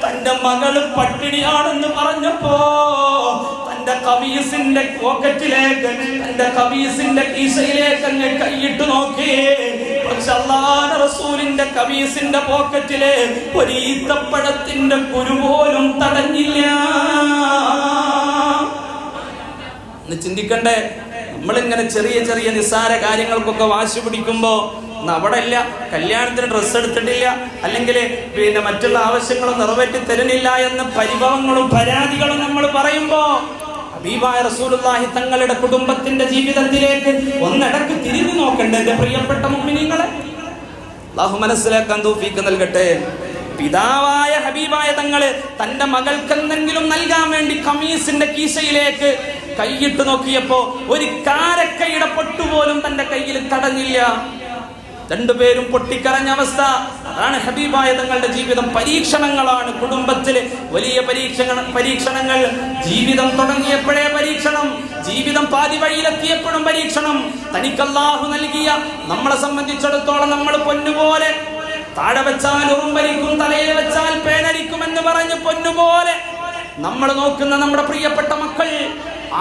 തന്റെ മകള് പട്ടിണിയാണെന്ന് പറഞ്ഞപ്പോ തന്റെ കമീസിന്റെ പോക്കറ്റിലേക്ക്, തന്റെ കമീസിന്റെ കീശയിലേക്ക് അങ്ങ് കൈയിട്ട് നോക്കി. പക്ഷെ അല്ലാഹുവിന്റെ റസൂലിന്റെ കമീസിന്റെ പോക്കറ്റിലെ ഒരു ഈത്തപ്പഴത്തിന്റെ കുരു പോലും തടഞ്ഞില്ല. ചിന്തിക്കണ്ടേ, നമ്മളിങ്ങനെ ചെറിയ ചെറിയ നിസ്സാര കാര്യങ്ങൾക്കൊക്കെ വാശി പിടിക്കുമ്പോ അവിടെ ഇല്ല, കല്യാണത്തിന് ഡ്രസ്സ് എടുത്തിട്ടില്ല, അല്ലെങ്കിൽ പിന്നെ മറ്റുള്ള ആവശ്യങ്ങളും നിറവേറ്റി തരുന്നില്ല എന്ന പരിഭവങ്ങളും പരാതികളും നമ്മൾ പറയുമ്പോ ഹബീബായ റസൂലുള്ളാഹി തങ്ങളുടെ കുടുംബത്തിന്റെ ജീവിതത്തിലേക്ക് ഒന്നിടക്ക് തിരിഞ്ഞു നോക്കണ്ടേ എന്റെ പ്രിയപ്പെട്ട മുഅ്മിനീങ്ങളെ? അല്ലാഹു മനസ്സിലാക്കാൻ തൗഫീഖ് നൽകട്ടെ. പിതാവായ ഹബീബായ തങ്ങള് തന്റെ മകൾക്ക് എന്തെങ്കിലും നൽകാൻ വേണ്ടി കമീസിന്റെ കീശയിലേക്ക് കൈയിട്ട് നോക്കിയപ്പോ ഒരു കാരക്കയുടെ പൊട്ടുപോലും തന്റെ കയ്യിൽ തടഞ്ഞില്ല. 2 പേരും പൊട്ടിക്കരഞ്ഞ അവസ്ഥ. അതാണ് ഹബീബായ തങ്ങളുടെ ജീവിതം. പരീക്ഷണങ്ങളാണ് കുടുംബത്തില്, വലിയ പരീക്ഷണങ്ങൾ. ജീവിതം തുടങ്ങിയപ്പോഴേ പരീക്ഷണം, ജീവിതം പാതി വഴിയിലെത്തിയപ്പോഴും പരീക്ഷണം. തനിക്ക് അല്ലാഹു നൽകിയ നമ്മളെ സംബന്ധിച്ചിടത്തോളം നമ്മൾ പൊന്നുപോലെ താഴെ വെച്ചാൽ ഉറുമ്പരിക്കും, തലയിൽ വെച്ചാൽ പേനരിക്കും എന്ന് പറഞ്ഞ് പൊന്നുപോലെ നമ്മൾ നോക്കുന്ന നമ്മുടെ പ്രിയപ്പെട്ട മക്കൾ,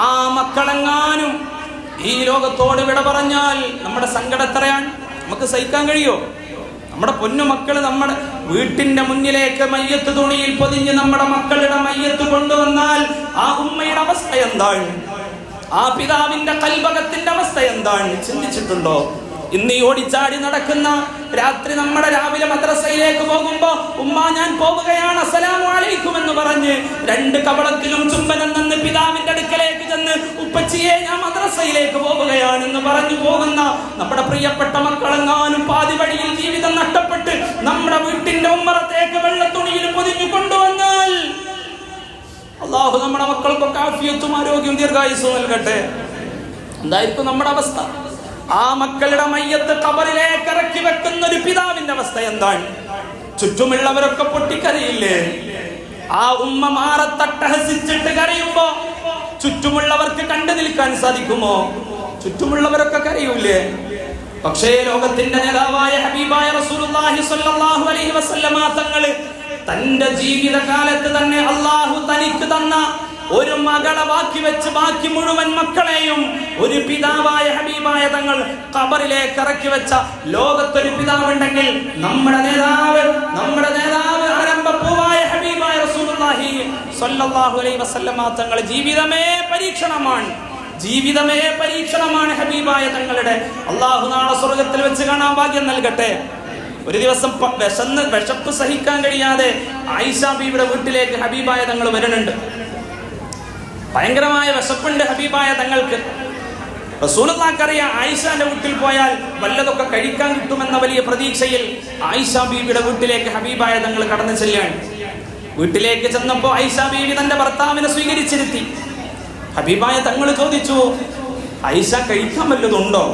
ആ മക്കളെങ്ങാനും ഈ ലോകത്തോട് വിട പറഞ്ഞാൽ നമ്മുടെ സങ്കടം എത്രയാണ്? നമുക്ക് സഹിക്കാൻ കഴിയോ? നമ്മുടെ പൊന്നു മക്കള് നമ്മുടെ വീട്ടിന്റെ മുന്നിലേക്ക് മയ്യത്ത് തുണിയിൽ പൊതിഞ്ഞ് നമ്മുടെ മക്കളുടെ മയ്യത്ത് കൊണ്ടുവന്നാൽ ആ ഉമ്മയുടെ അവസ്ഥ എന്താണ്? ആ പിതാവിന്റെ കൽബകത്തിന്റെ അവസ്ഥ എന്താണ്? ചിന്തിച്ചിട്ടുണ്ടോ? ഇന്ന് ഈ ഓടിച്ചാടി നടക്കുന്ന രാത്രി നമ്മുടെ രാവിലെ മദ്രസയിലേക്ക് പോകുമ്പോ ഉമ്മ ഞാൻ പോവുകയാണ് അസ്സലാമു അലൈക്കും എന്ന് പറഞ്ഞ് 2 കവളത്തിലും ചുംബനം നിന്ന് പിതാവിന്റെ അടുക്കലേക്ക് ചെന്ന് ഉപ്പച്ചിയെ ഞാൻ മദ്രസയിലേക്ക് പോവുകയാണെന്ന് പറഞ്ഞു പോകുന്ന നമ്മുടെ പ്രിയപ്പെട്ട മക്കളെങ്ങാനും പാതി വഴിയിൽ ജീവിതം നഷ്ടപ്പെട്ട് നമ്മുടെ വീട്ടിന്റെ ഉമ്മറത്തേക്ക് വെള്ളത്തുണിയിൽ പൊതിഞ്ഞു കൊണ്ടുവന്നാൽ അല്ലാഹു നമ്മുടെ മക്കൾക്കൊക്കെ ആഫിയത്തും ആരോഗ്യവും ദീർഘായുസ്സും നൽകട്ടെ. എന്തായിരിക്കും നമ്മുടെ അവസ്ഥ? ആ മക്കളുടെ മയ്യത്ത് ഖബറിലേക്ക് ഇറക്കി വെക്കുന്ന ഒരു പിതാവിന്റെ അവസ്ഥ എന്താണ്? ചുറ്റുമുള്ളവരൊക്കെ പൊട്ടിക്കരയില്ലേ? ആ ഉമ്മ മാറത്തട്ടഹസിച്ചിട്ട് കരയുമ്പോ ചുറ്റുമുള്ളവർക്ക് കണ്ടു നിൽക്കാൻ സാധിക്കുമോ? ചുറ്റുമുള്ളവരൊക്കെ കരയൂലേ? പക്ഷേ ലോകത്തിന്റെ നേതാവായ ഹബീബായ റസൂലുള്ളാഹി സ്വല്ലല്ലാഹു അലൈഹി വസല്ലമ തങ്ങള് തന്റെ ജീവിതകാലത്ത് തന്നെ അല്ലാഹു തനിക്ക് തന്ന ഒരു മകളെ ബാക്കി വെച്ച് ബാക്കി മുഴുവൻ മക്കളെയും ഒരു പിതാവായ ഹബീബായ തങ്ങൾ ഖബറിലേക്ക് ഇറക്കി വെച്ച ലോകത്തൊരു പിതാവുണ്ടെങ്കിൽ നമ്മുടെ നേതാവ് ആരംഭപ്പൂവായ ഹബീബായ റസൂലുള്ളാഹി സ്വല്ലല്ലാഹു അലൈഹി വസല്ലമ തങ്ങൾ. ജീവിതമേ പരീക്ഷണമാണ് ഹബീബായ തങ്ങളുടെ. അല്ലാഹു നാളെ സ്വർഗ്ഗത്തിൽ വെച്ച് കാണാൻ ഭാഗ്യം നൽകട്ടെ. ഒരു ദിവസം വിശപ്പ് സഹിക്കാൻ കഴിയാതെ ആയിഷ ബീവിയുടെ വീട്ടിലേക്ക് ഹബീബായ തങ്ങൾ വരുന്നുണ്ട്. ഭയങ്കരമായ വിശപ്പുണ്ട് ഹബീബായ തങ്ങൾക്ക്. റസൂലുള്ളാഹിക്കറിയാം ആയിഷാന്റെ വീട്ടിൽ പോയാൽ വല്ലതൊക്കെ കഴിക്കാൻ കിട്ടുമെന്ന വലിയ പ്രതീക്ഷയിൽ ആയിഷ ബീവിയുടെ വീട്ടിലേക്ക് ഹബീബായ തങ്ങൾ കടന്നു ചെല്ലുകയാണ്. വീട്ടിലേക്ക് ചെന്നപ്പോൾ ആയിഷ ബീവി തന്റെ ഭർത്താവിനെ സ്വീകരിച്ചിരുത്തി. ഹബീബായ തങ്ങൾ ചോദിച്ചു, ആയിഷ കഴിക്കാൻ വല്ലതുണ്ടോ?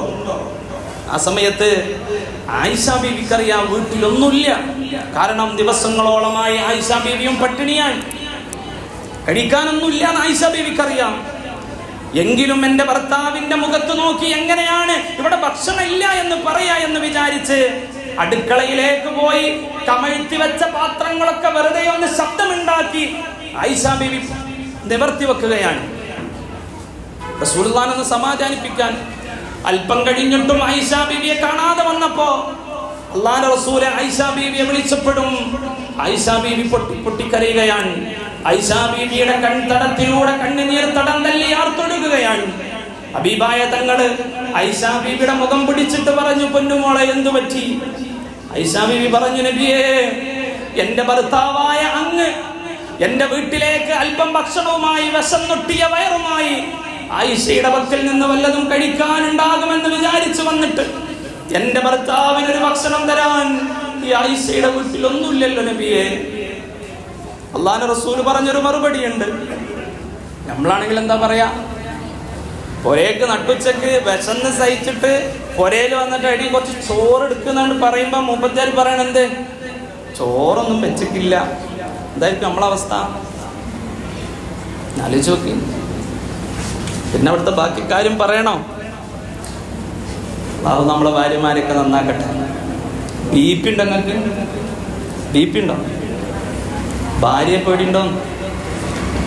ആ സമയത്ത് ആയിഷ ബീവിക്കറിയാം വീട്ടിലൊന്നുമില്ല. കാരണം ദിവസങ്ങളോളമായി ആയിഷ ബീവിയും പട്ടിണിയാണ്, കഴിക്കാനൊന്നുമില്ല എന്ന് ആയിഷ ബീവിക്കറിയാം. എങ്കിലും എന്റെ ഭർത്താവിന്റെ മുഖത്ത് നോക്കി എങ്ങനെയാണ് ഇവിടെ ഭക്ഷണം ഇല്ല എന്ന് പറയാ എന്ന് വിചാരിച്ച് അടുക്കളയിലേക്ക് പോയി കമഴ്ത്തി വെച്ച പാത്രങ്ങളൊക്കെ വെറുതെ ഒന്ന് ശബ്ദമുണ്ടാക്കി ആയിഷ ബീവി നിവർത്തി വെക്കുകയാണ്. റസൂലുള്ളാഹിനെ ഒന്ന് സമാധാനിപ്പിക്കാൻ. അല്പം കഴിഞ്ഞിട്ടും ആയിഷ ബീവിയെ കാണാതെ വന്നപ്പോ അല്ലാഹുവിന്റെ റസൂൽ ആയിഷ ബീവിയെ വിളിച്ചപ്പോഴും ആയിഷ ബീവി പൊട്ടിക്കരയുകയാണ്. ആയിഷ ബീവിയുടെ കൺതടത്തിലൂടെ കണ്ണുനീർ തടം തല്ലി ആർത്തൊടുകയാണ്. ഹബീബായ തങ്ങള് ആയിഷ ബീവിയുടെ മുഖം പിടിച്ചിട്ട് പറഞ്ഞു, പൊന്നുമോളെ എന്തു പറ്റി? ആയിഷ ബീവി പറഞ്ഞു, നബിയേ, എന്റെ ഭർത്താവായ അങ്ങ് എന്റെ വീട്ടിലേക്ക് അല്പം ഭക്ഷണവുമായി വിശന്നൊട്ടിയ വയറുമായി ആയിഷയുടെ പക്കൽ നിന്ന് വല്ലതും കഴിക്കാനുണ്ടാകുമെന്ന് വിചാരിച്ചു വന്നിട്ട് എന്റെ ഭർത്താവിനൊരു ഭക്ഷണം തരാൻ ഈ ആയിഷയുടെ വീട്ടിൽ ഒന്നുമില്ലല്ലോ നബിയേ. അല്ലാഹുവിന്റെ റസൂൽ പറഞ്ഞൊരു മറുപടിയുണ്ട്. നമ്മളാണെങ്കിൽ എന്താ പറയാ? പൊരേക്ക് നട്ടുച്ചക്ക് വിശന്ന് സഹിച്ചിട്ട് പൊരയിൽ വന്നിട്ട് അടി കുറച്ച് ചോറ് എടുക്കുന്നാണ് പറയുമ്പോ മുപ്പത്തിയാൽ പറയണെന്ത്? ചോറൊന്നും വെച്ചിട്ടില്ല. എന്തായിരിക്കും നമ്മളവസ്ഥ? ആലോചിച്ച് നോക്കി. പിന്നെ അവിടുത്തെ ബാക്കി കാര്യം പറയണോ? അത് നമ്മളെ ഭാര്യമാരൊക്കെ നന്നാക്കട്ടെ. ബി.പി ഉണ്ടോ നിങ്ങൾക്ക്? ബി.പി ഉണ്ടോ? ഭാര്യയെ പേടിയുണ്ടോ?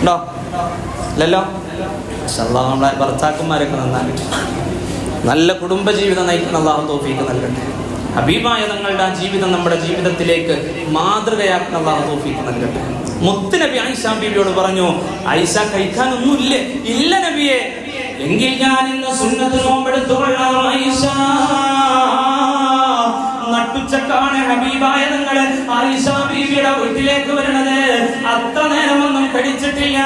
ഉണ്ടോ? ഇല്ലല്ലോ. അല്ലാഹു നമ്മളെ ഭർത്താക്കന്മാരൊക്കെ നന്നാക്കട്ടെ. നല്ല കുടുംബജീവിതം നയിക്കുന്ന അല്ലാഹു തൗഫീഖ് നൽകട്ടെ. ഹബീബായ തങ്ങളുടെ ആ ജീവിതം നമ്മുടെ ജീവിതത്തിലേക്ക് മാതൃകയാക്കുന്ന അല്ലാഹു തൗഫീഖ് നൽകട്ടെ. മുത്ത് നബി ആയിഷ ബീവിയോട് പറഞ്ഞു, ആയിഷ കഴിക്കാനൊന്നുമില്ലേ? ഇല്ല നബിയെ. എങ്കിൽ ഞാൻ ഇന്ന് സുന്നത്ത് നോമ്പെടുത്തുകൊള്ളാം ആയിഷ. നട്ടുച്ചക്കാണ് ഹബീബായ തങ്ങള് ആയിഷ ബീവിയുടെ വീട്ടിലേക്ക് വരുന്നത്. അത്ര നേരമൊന്നും കഴിച്ചിട്ടില്ല.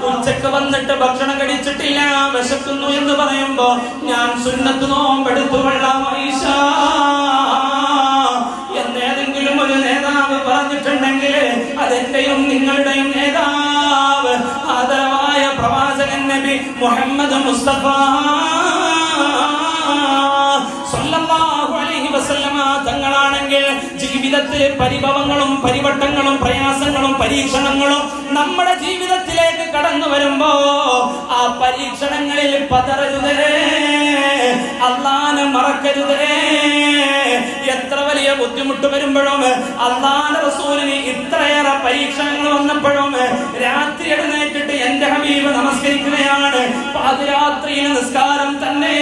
ഉച്ചക്ക് വന്നിട്ട് ഭക്ഷണം കഴിച്ചിട്ടില്ല. വിശക്കുന്നു എന്ന് പറയുമ്പോ ഞാൻ സുന്നത്ത് നോമ്പെടുത്തുകൊള്ളാം ആയിഷ എന്നേതെങ്കിലും ഒരു നേതാവ് പറഞ്ഞിട്ടുണ്ടെങ്കിൽ അതെന്റെയും നിങ്ങളുടെയും നേതാവ് ആദരവായ പ്രവാചകൻ നബി മുഹമ്മദ് മുസ്തഫ സല്ലല്ലാഹു അലൈഹി വസല്ലമ തങ്ങളാണെങ്കിൽ ജീവിതത്തിൽ പരിഭവങ്ങളും പരിവട്ടങ്ങളും പ്രയാസങ്ങളും പരീക്ഷണങ്ങളും നമ്മുടെ ജീവിതത്തിലേക്ക് കടന്നു വരുമ്പോ ആ പരീക്ഷണങ്ങളിൽ പതറരുതേ, അല്ലാഹുവിനെ മറക്കരുതേ. എത്ര വലിയ ബുദ്ധിമുട്ട് വരുമ്പോഴും അല്ലാഹുവിന്റെ റസൂലിന് ഇത്രയേറെ പരീക്ഷണങ്ങൾ വന്നപ്പോഴും രാത്രി എഴുന്നേറ്റിട്ട് എന്റെ ഹബീബ് നമസ്കരിക്കുകയാണ്. പാതിരാത്രിയിൽ നിസ്കാരം തന്നെ.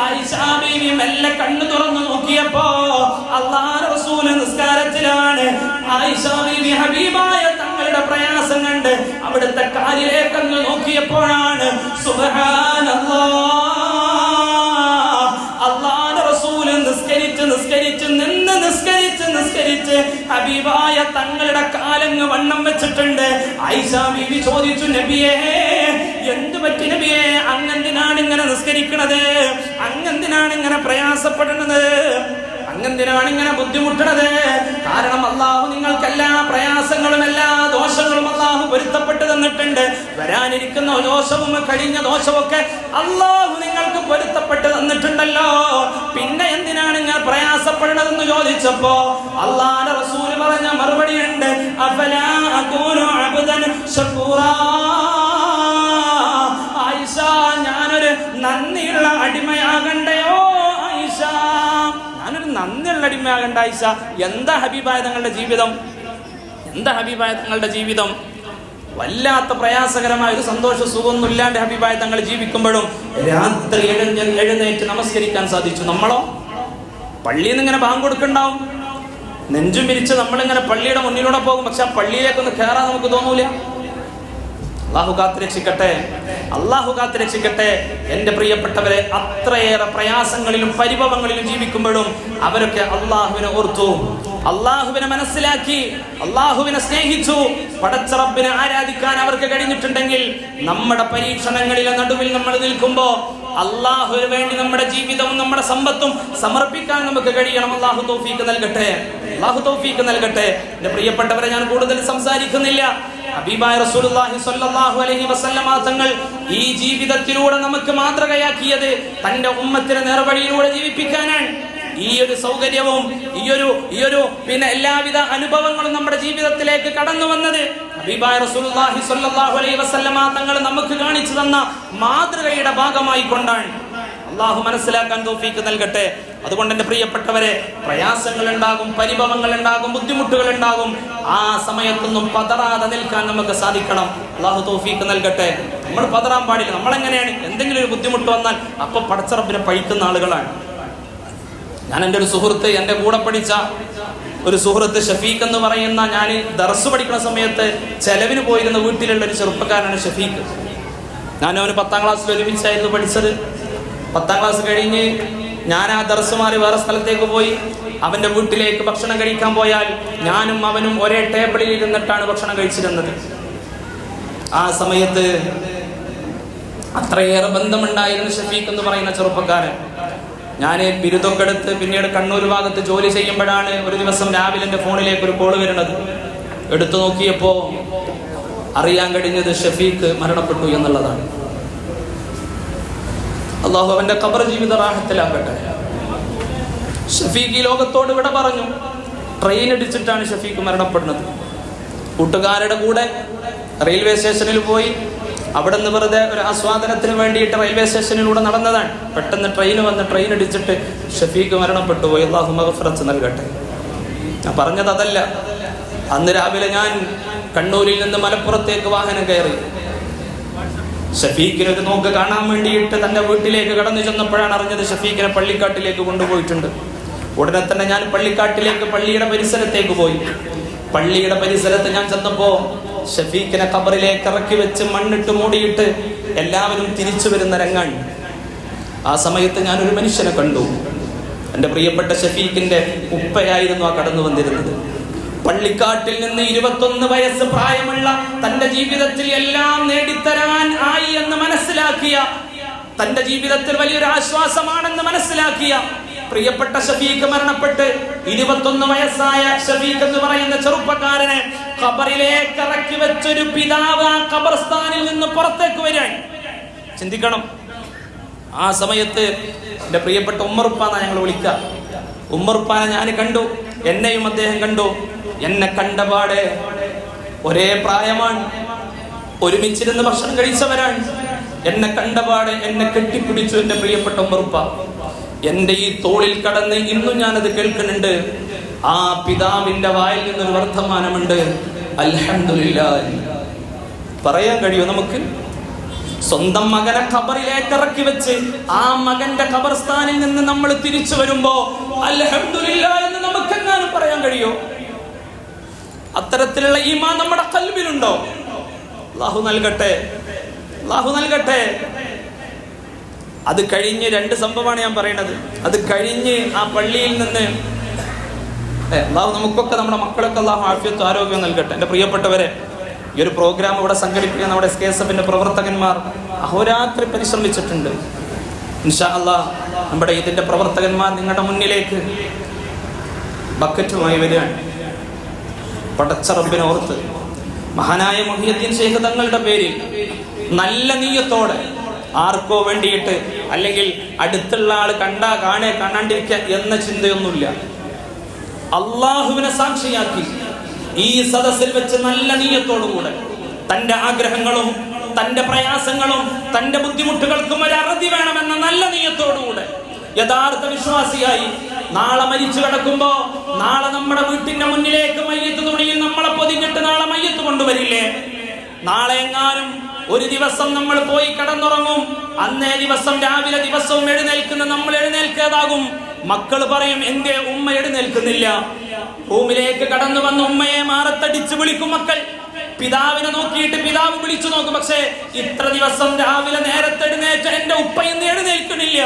ആയിഷ ബീവി മെല്ലെ കണ്ണു തുറന്നു നോക്കിയപ്പോ അല്ലാഹുവിന്റെ റസൂൽ നിസ്കാരത്തിലാണ്. ആയിഷ ബീവി ഹബീബായ തങ്ങളുടെ പ്രയാസം കണ്ട് അവിടുത്തെ കാലിലേക്ക് അങ്ങ് നോക്കിയപ്പോഴാണ് സുബ്ഹാനല്ലാഹ്, അല്ലാഹുവിന്റെ റസൂൽ നിസ്കരിച്ച് ഹബീബായ തങ്ങളുടെ കാലങ്ങ് വണ്ണം വെച്ചിട്ടുണ്ട്. ആയിഷ ബീവി ചോദിച്ചു, നബിയേ, എന്തു പറ്റി നബിയെ? അങ്ങെന്തിനാണ് ഇങ്ങനെ നിസ്കരിക്കണത്? അങ്ങെന്തിനാണ് ഇങ്ങനെ പ്രയാസപ്പെടുന്നത്? അങ്ങെന്തിനാണ് ഇങ്ങനെ ബുദ്ധിമുട്ടണത്? കാരണം അള്ളാഹു നിങ്ങൾക്ക് എല്ലാ പ്രയാസങ്ങളും എല്ലാ ദോഷങ്ങളും അള്ളാഹു പൊരുത്തപ്പെട്ട് തന്നിട്ടുണ്ട്. വരാനിരിക്കുന്ന ദോഷവും കഴിഞ്ഞ ദോഷമൊക്കെ അള്ളാഹു നിങ്ങൾക്ക് പൊരുത്തപ്പെട്ട് തന്നിട്ടുണ്ടല്ലോ. പിന്നെ എന്തിനാണ് ഇങ്ങനെ പ്രയാസപ്പെടുന്നതെന്ന് ചോദിച്ചപ്പോ അള്ളാഹുവിന്റെ റസൂൽ പറഞ്ഞ മറുപടിയുണ്ട്, അഫലാ അകൂനു അബ്ദൻ ശകൂറാ. ആയിഷ, ഞാനൊരു നന്ദിയുള്ള അടിമയാകണ്ടയോ? ആയിഷ, ഞാനൊരു നന്ദിയുള്ള അടിമയാകണ്ട ആയിഷ. എന്താ ഹബീബായ തങ്ങളുടെ ജീവിതം? എന്താ ഹബീബായ തങ്ങളുടെ ജീവിതം? വല്ലാത്ത പ്രയാസകരമായ ഒരു സന്തോഷ സുഖമൊന്നും ഇല്ലാണ്ട് ഹബീബായ തങ്ങൾ ജീവിക്കുമ്പോഴും രാത്രി എഴുന്നേറ്റ് നമസ്കരിക്കാൻ സാധിച്ചു. നമ്മളോ പള്ളിയിൽ നിന്ന് ഇങ്ങനെ ബാങ്ക് കൊടുക്കണ്ടാവും, നെഞ്ചും പിരിച്ച് നമ്മളിങ്ങനെ പള്ളിയുടെ മുന്നിലൂടെ പോകും. പക്ഷെ ആ പള്ളിയിലേക്കൊന്ന് കയറാൻ നമുക്ക് തോന്നൂല. അള്ളാഹു കാത്തുരക്ഷിക്കട്ടെ, അള്ളാഹു കാത്തുരക്ഷിക്കട്ടെ. എന്റെ പ്രിയപ്പെട്ടവരെ, അത്രയേറെ പ്രയാസങ്ങളിലും പരിഭവങ്ങളിലും ജീവിക്കുമ്പോഴും അവരൊക്കെ അള്ളാഹുവിനെ ഓർത്തു, അള്ളാഹുവിനെ മനസ്സിലാക്കി, അള്ളാഹുവിനെ സ്നേഹിച്ചു. പടച്ച റബ്ബിനെ ആരാധിക്കാൻ അവർക്ക് കഴിഞ്ഞിട്ടുണ്ടെങ്കിൽ നമ്മുടെ പരീക്ഷണങ്ങളിലെ നടുവിൽ നമ്മൾ നിൽക്കുമ്പോ അള്ളാഹുവിന് വേണ്ടി നമ്മുടെ ജീവിതവും നമ്മുടെ സമ്പത്തും സമർപ്പിക്കാൻ നമുക്ക് കഴിയണം. അള്ളാഹു തൗഫീഖ് നൽകട്ടെ, അള്ളാഹു തൗഫീഖ് നൽകട്ടെ. എന്റെ പ്രിയപ്പെട്ടവരെ, ഞാൻ കൂടുതൽ സംസാരിക്കുന്നില്ല. ഹബീബായ റസൂലുള്ളാഹി സ്വല്ലല്ലാഹു അലൈഹി വസല്ലമ തങ്ങൾ ഈ ജീവിതത്തിലൂടെ നമുക്ക് മാതൃകയാക്കിയത് തന്റെ ഉമ്മത്തിനെ നേർവഴിയിലൂടെ ജീവിപ്പിക്കാനാണ്. ഈ ഒരു സൗകര്യവും ഈ ഒരു പിന്നെ എല്ലാവിധ അനുഭവങ്ങളും നമ്മുടെ ജീവിതത്തിലേക്ക് കടന്നു വന്നത് ഹബീബായ റസൂലുള്ളാഹി സ്വല്ലല്ലാഹു അലൈഹി വസല്ലമ തങ്ങൾ നമുക്ക് കാണിച്ചു തന്ന മാതൃകയുടെ ഭാഗമായി കൊണ്ടാണ്. അള്ളാഹു മനസ്സിലാക്കാൻ തൗഫീഖ് നൽകട്ടെ. അതുകൊണ്ട് എന്റെ പ്രിയപ്പെട്ടവരെ, പ്രയാസങ്ങൾ ഉണ്ടാകും, പരിഭവങ്ങൾ ഉണ്ടാകും, ബുദ്ധിമുട്ടുകൾ ഉണ്ടാകും. ആ സമയത്തൊന്നും പതറാതെ നിൽക്കാൻ നമുക്ക് സാധിക്കണം. അള്ളാഹു തൗഫീഖ് നൽകട്ടെ. നമ്മൾ പതറാൻ പാടില്ല. നമ്മളെങ്ങനെയാണ്? എന്തെങ്കിലും ഒരു ബുദ്ധിമുട്ട് വന്നാൽ അപ്പൊ പടച്ച റബ്ബിനെ പഴിക്കുന്ന ആളുകളാണ്. ഞാൻ എൻ്റെ ഒരു സുഹൃത്ത്, എൻ്റെ കൂടെ പഠിച്ച ഒരു സുഹൃത്ത് ഷഫീഖ് എന്ന് പറയുന്ന, ഞാൻ ദർസ് പഠിക്കുന്ന സമയത്ത് ചെലവിന് പോയിരുന്ന വീട്ടിലുള്ള ഒരു ചെറുപ്പക്കാരനാണ് ഷഫീഖ്. ഞാൻ അവന് 10ാം ക്ലാസ്സിൽ ഒരുമിച്ചായിരുന്നു പഠിച്ചത്. 10ാം ക്ലാസ് കഴിഞ്ഞ് ഞാൻ ആ ദർസ് മാറി വേറെ സ്ഥലത്തേക്ക് പോയി. അവൻ്റെ വീട്ടിലേക്ക് ഭക്ഷണം കഴിക്കാൻ പോയാൽ ഞാനും അവനും ഒരേ ടേബിളിൽ ഇരുന്നിട്ടാണ് ഭക്ഷണം കഴിച്ചിരുന്നത്. ആ സമയത്ത് അത്രയേറെ ബന്ധമുണ്ടായിരുന്നു ഷഫീഖ് എന്ന് പറയുന്ന ചെറുപ്പക്കാരൻ. ഞാൻ ബിരുദമൊക്കെ എടുത്ത് പിന്നീട് കണ്ണൂർ ഭാഗത്ത് ജോലി ചെയ്യുമ്പോഴാണ് ഒരു ദിവസം രാവിലെ എൻ്റെ ഫോണിലേക്ക് ഒരു കോള് വരുന്നത്. എടുത്തു നോക്കിയപ്പോൾ അറിയാൻ കഴിഞ്ഞത് ഷഫീഖ് മരണപ്പെട്ടു എന്നുള്ളതാണ്. അള്ളാഹു അവന്റെ ഖബർ ജീവിത റാഹത്തിലാക്കട്ടെ. ഷഫീഖ് ഈ ലോകത്തോട് വിട പറഞ്ഞു. ട്രെയിൻ ഇടിച്ചിട്ടാണ് ഷഫീഖ് മരണപ്പെടുന്നത്. കൂട്ടുകാരുടെ കൂടെ റെയിൽവേ സ്റ്റേഷനിൽ പോയി. അവിടെ നിന്ന് വെറുതെ ഒരു ആസ്വാദനത്തിന് വേണ്ടിയിട്ട് റെയിൽവേ സ്റ്റേഷനിലൂടെ നടന്നതാണ്. പെട്ടെന്ന് ട്രെയിൻ വന്ന് ട്രെയിൻ ഇടിച്ചിട്ട് ഷഫീഖ് മരണപ്പെട്ടു പോയി. അള്ളാഹു മഗ്ഫിറത്ത് നൽകട്ടെ. ഞാൻ പറഞ്ഞത് അതല്ല. അന്ന് രാവിലെ ഞാൻ കണ്ണൂരിൽ നിന്ന് മലപ്പുറത്തേക്ക് വാഹനം കയറി. ഷഫീഖിനെ ഒരു നോക്ക് കാണാൻ വേണ്ടിയിട്ട് തന്റെ വീട്ടിലേക്ക് കടന്നു ചെന്നപ്പോഴാണ് അറിഞ്ഞത് ഷഫീഖിനെ പള്ളിക്കാട്ടിലേക്ക് കൊണ്ടുപോയിട്ടുണ്ട്. ഉടനെ തന്നെ ഞാൻ പള്ളിക്കാട്ടിലേക്ക്, പള്ളിയുടെ പരിസരത്തേക്ക് പോയി. പള്ളിയുടെ പരിസരത്ത് ഞാൻ ചെന്നപ്പോ ഷഫീഖിനെ ഖബറിലേക്ക് ഇറക്കി വെച്ച് മണ്ണിട്ട് മൂടിയിട്ട് എല്ലാവരും തിരിച്ചു വരുന്ന രംഗാണ്. ആ സമയത്ത് ഞാനൊരു മനുഷ്യനെ കണ്ടു. എൻ്റെ പ്രിയപ്പെട്ട ഷഫീഖിന്റെ ഉപ്പയായിരുന്നു ആ കടന്നു വന്നിരുന്നത്. പള്ളിക്കാട്ടിൽ നിന്ന് 21 വയസ്സ് പ്രായമുള്ള, തന്റെ ജീവിതത്തിൽ എല്ലാം നേടിത്തരാൻ ആയി എന്ന് മനസ്സിലാക്കിയ, തന്റെ ജീവിതത്തിൽ വലിയൊരു ആശ്വാസമാണെന്ന് മനസ്സിലാക്കിയ പ്രിയപ്പെട്ട ഷഫീഖ് മരണപ്പെട്ട് 21 വയസ്സായ ഷഫീഖ് എന്ന് പറയുന്ന ചെറുപ്പക്കാരനെ ഖബറിലേക്ക് ഇറക്കി വെച്ചൊരു പിതാവ് ആ ഖബർസ്ഥാനിൽ നിന്ന് പുറത്തേക്ക് വരാൻ. ചിന്തിക്കണം. ആ സമയത്ത് എൻ്റെ പ്രിയപ്പെട്ട ഉമ്മറുപ്പാനെ ഞങ്ങൾ വിളിക്കുക. ഉമ്മറുപ്പാനെ ഞാൻ കണ്ടു, എന്നെയും അദ്ദേഹം കണ്ടു. എന്നെ കണ്ടപാടെ ഒരേ പ്രായമാണ്, ഒരുമിച്ചിരുന്ന് ഭക്ഷണം കഴിച്ചവരാണ്. എന്നെ കണ്ടപാടെ എന്നെ കെട്ടിപ്പിടിച്ചു എൻ്റെ പ്രിയപ്പെട്ട ഉമ്മറുപ്പ. എൻ്റെ ഈ തോളിൽ കടന്ന് ഇന്നും ഞാനത് കേൾക്കുന്നുണ്ട്. ആ പിതാവിന്റെ വായിൽ നിന്നൊരു വർത്തമാനമുണ്ട്, അൽഹംദുലില്ലാഹ്. പറയാൻ കഴിയോ നമുക്ക്? സ്വന്തം മകനെ ഖബറിലേക്ക് ഇറക്കി വെച്ച് ആ മകന്റെ ഖബർസ്ഥാനിൽ നിന്ന് നമ്മൾ തിരിച്ചു വരുമ്പോ അൽഹംദുലില്ലാഹ് എന്ന് നമുക്കെങ്ങാനും പറയാൻ കഴിയോ? അത്തരത്തിലുള്ള ഈമാൻ നമ്മുടെ ഖൽബിലുണ്ടോ? അല്ലാഹു നൽകട്ടെ, അല്ലാഹു നൽകട്ടെ. അത് കഴിഞ്ഞ് 2 സംഭവമാണ് ഞാൻ പറയുന്നത്. അത് കഴിഞ്ഞ് ആ പള്ളിയിൽ നിന്ന് അല്ലാഹു നമുക്കൊക്കെ, നമ്മുടെ മക്കളൊക്കെ അല്ലാഹു ആഫിയത്തും ആരോഗ്യവും നൽകട്ടെ. എൻ്റെ പ്രിയപ്പെട്ടവരെ, ഈ ഒരു പ്രോഗ്രാം ഇവിടെ സംഘടിപ്പിക്കാൻ നമ്മുടെ SKSF-ന്റെ പ്രവർത്തകന്മാർ അഹോരാത്രി പരിശ്രമിച്ചിട്ടുണ്ട്. ഇൻഷാ അല്ലാഹ് നമ്മുടെ ഇതിന്റെ പ്രവർത്തകന്മാർ നിങ്ങളുടെ മുന്നിലേക്ക് ബക്കറ്റുമായി വരികയാണ്. പടച്ച റബ്ബിനെ ഓർത്ത് മഹാനായ മുഹിയുദ്ദീൻ ശൈഖ് തങ്ങളുടെ പേരിൽ നല്ല നീയത്തോടെ, ആർക്കോ വേണ്ടിയിട്ട് അല്ലെങ്കിൽ അടുത്തുള്ള ആൾ കാണാണ്ടിരിക്കുക എന്ന ചിന്തയൊന്നുമില്ല, അള്ളാഹുവിനെ സാക്ഷിയാക്കി ഈ സദസ്സിൽ വെച്ച് നല്ല നീയത്തോടുകൂടെ തന്റെ ആഗ്രഹങ്ങളും തന്റെ പ്രയാസങ്ങളും തന്റെ ബുദ്ധിമുട്ടുകൾക്കും ഒരു അറുതി വേണമെന്ന നല്ല നീയത്തോടുകൂടെ യഥാർത്ഥ വിശ്വാസിയായി നാളെ മരിച്ചു കിടക്കുമ്പോ നാളെ നമ്മുടെ വീട്ടിന്റെ മുന്നിലേക്ക് മയ്യത്ത് തുണിയിൽ നമ്മളെ പൊതിഞ്ഞിട്ട് നാളെ മയ്യത്ത് കൊണ്ടുവരില്ലേ? നാളെ എങ്ങാനും ഒരു ദിവസം നമ്മൾ പോയി കിടന്നുറങ്ങും, അന്നേ ദിവസം രാവിലെ ദിവസവും എഴുന്നേൽക്കുന്ന നമ്മൾ എഴുന്നേൽക്കാതാകും. മക്കൾ പറയും, എന്തേ ഉമ്മ എഴുന്നേൽക്കുന്നില്ല? റൂമിലേക്ക് കടന്നു വന്ന് ഉമ്മയെ മാറത്തടിച്ച് വിളിക്കും മക്കൾ. പിതാവിനെ നോക്കിയിട്ട് പിതാവ് വിളിച്ചു നോക്കും, പക്ഷേ ഇത്ര ദിവസം രാവിലെ നേരത്തെ എഴുന്നേറ്റ എന്റെ ഉപ്പ ഇന്ന് എഴുന്നേൽക്കണില്ല.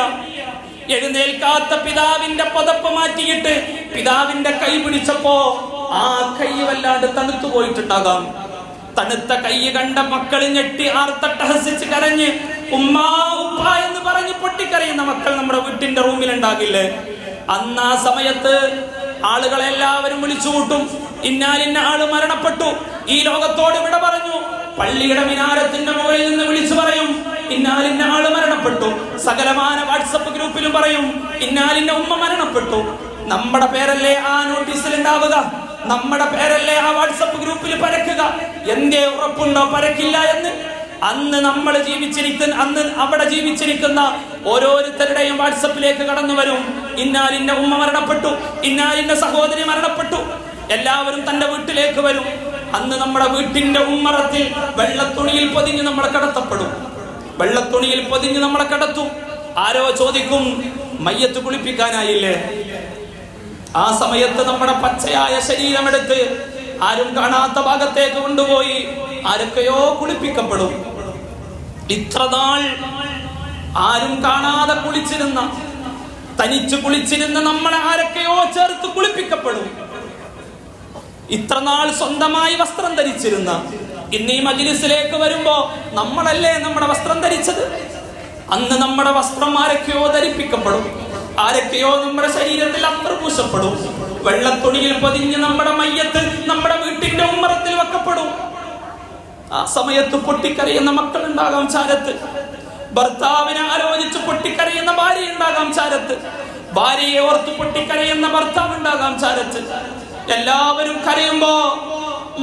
എഴുന്നേൽക്കാത്ത പിതാവിന്റെ പുതപ്പ് മാറ്റിയിട്ട് പിതാവിന്റെ കൈ പിടിച്ചപ്പോ ആ കൈ വല്ലാണ്ട് തണുത്തു പോയിട്ടുണ്ടാകാം. തണുത്ത കൈ കണ്ട മക്കൾ ഞെട്ടി ആർത്തട്ടഹസിച്ച് കരഞ്ഞ് ഉമ്മ ഉപ്പ എന്ന് പറഞ്ഞ് പൊട്ടിക്കരയുന്ന മക്കൾ നമ്മുടെ വീട്ടിന്റെ റൂമിലുണ്ടാകില്ലേ? അന്ന് ആ സമയത്ത് ആളുകളെല്ലാവരും വിളിച്ചു കൂട്ടും, ഇന്നാലിന്ന ആള് മരണപ്പെട്ടു, ഈ ലോകത്തോട് ഇവിടെ പറഞ്ഞു. പള്ളിയുടെ മിനാരത്തിന്റെ മുകളിൽ നിന്ന് വിളിച്ചു പറയും, ഇന്നാലിന്ന ആള് മരണപ്പെട്ടു. സകലമാന വാട്സപ്പ് ഗ്രൂപ്പിലും പറയും, ഇന്നാലിന്ന ഉമ്മ മരണപ്പെട്ടു. നമ്മുടെ പേരല്ലേ ആ നോട്ടീസിൽ ഉണ്ടാവുക, നമ്മുടെ പേരല്ലേ ആ വാട്സപ്പ് ഗ്രൂപ്പിൽ പരക്കുക. എന്തേ ഉറപ്പുണ്ടോ പരക്കില്ല എന്ന്? അന്ന് നമ്മൾ അന്ന് അവിടെ ജീവിച്ചിരിക്കുന്ന ഓരോരുത്തരുടെയും വാട്സപ്പിലേക്ക് കടന്നു വരും, ഇന്നാലിന്ന ഉമ്മ മരണപ്പെട്ടു, ഇന്നാലിന്ന സഹോദരി മരണപ്പെട്ടു. എല്ലാവരും തന്റെ വീട്ടിലേക്ക് വരും. അന്ന് നമ്മുടെ വീട്ടിന്റെ ഉമ്മറത്തിൽ വെള്ളത്തുണിയിൽ പൊതിഞ്ഞ് നമ്മളെ കടത്തപ്പെടും. വെള്ളത്തുണിയിൽ പൊതിഞ്ഞ് നമ്മളെ കടത്തും. ആരോ ചോദിക്കും, മയ്യത്ത് കുളിപ്പിക്കാനായില്ലേ? ആ സമയത്ത് നമ്മുടെ പച്ചയായ ശരീരമെടുത്ത് ആരും കാണാത്ത ഭാഗത്തേക്ക് കൊണ്ടുപോയി ആരൊക്കെയോ കുളിപ്പിക്കപ്പെടും. ഇത്ര നാൾ ആരും കാണാതെ കുളിച്ചിരുന്ന, തനിച്ച് കുളിച്ചിരുന്ന നമ്മളെ ആരൊക്കെയോ ചേർത്ത് കുളിപ്പിക്കപ്പെടും. ഇത്ര നാൾ സ്വന്തമായി വസ്ത്രം ധരിച്ചിരുന്ന ഇന്ന് ഈ മജ്‌ലിസിലേക്ക് വരുമ്പോ നമ്മളല്ലേ നമ്മുടെ വസ്ത്രം ധരിച്ചത്? അന്ന് നമ്മുടെ വസ്ത്രം ആരൊക്കെയോ ധരിപ്പിക്കപ്പെടും. ആരൊക്കെയോ നമ്മുടെ ശരീരത്തിൽ അന്തർപൂശപ്പെടും. വെള്ളത്തുണിയിൽ പൊതിഞ്ഞ് നമ്മുടെ മയ്യത്ത് നമ്മുടെ വീട്ടിന്റെ ഉമ്മറത്തിൽ വെക്കപ്പെടും. ആ സമയത്ത് പൊട്ടിക്കരയുന്ന മക്കൾ ഉണ്ടാകാം ചാരത്ത്, ഭർത്താവിനെ ആലോചിച്ച് പൊട്ടിക്കരയുന്ന ഭാര്യ ഉണ്ടാകാം ചാരത്ത്, ഭാര്യയെ ഓർത്ത് പൊട്ടിക്കരയുന്ന ഭർത്താവ് ഉണ്ടാകാം ചാരത്ത്. എല്ലാവരും കരയുമ്പോ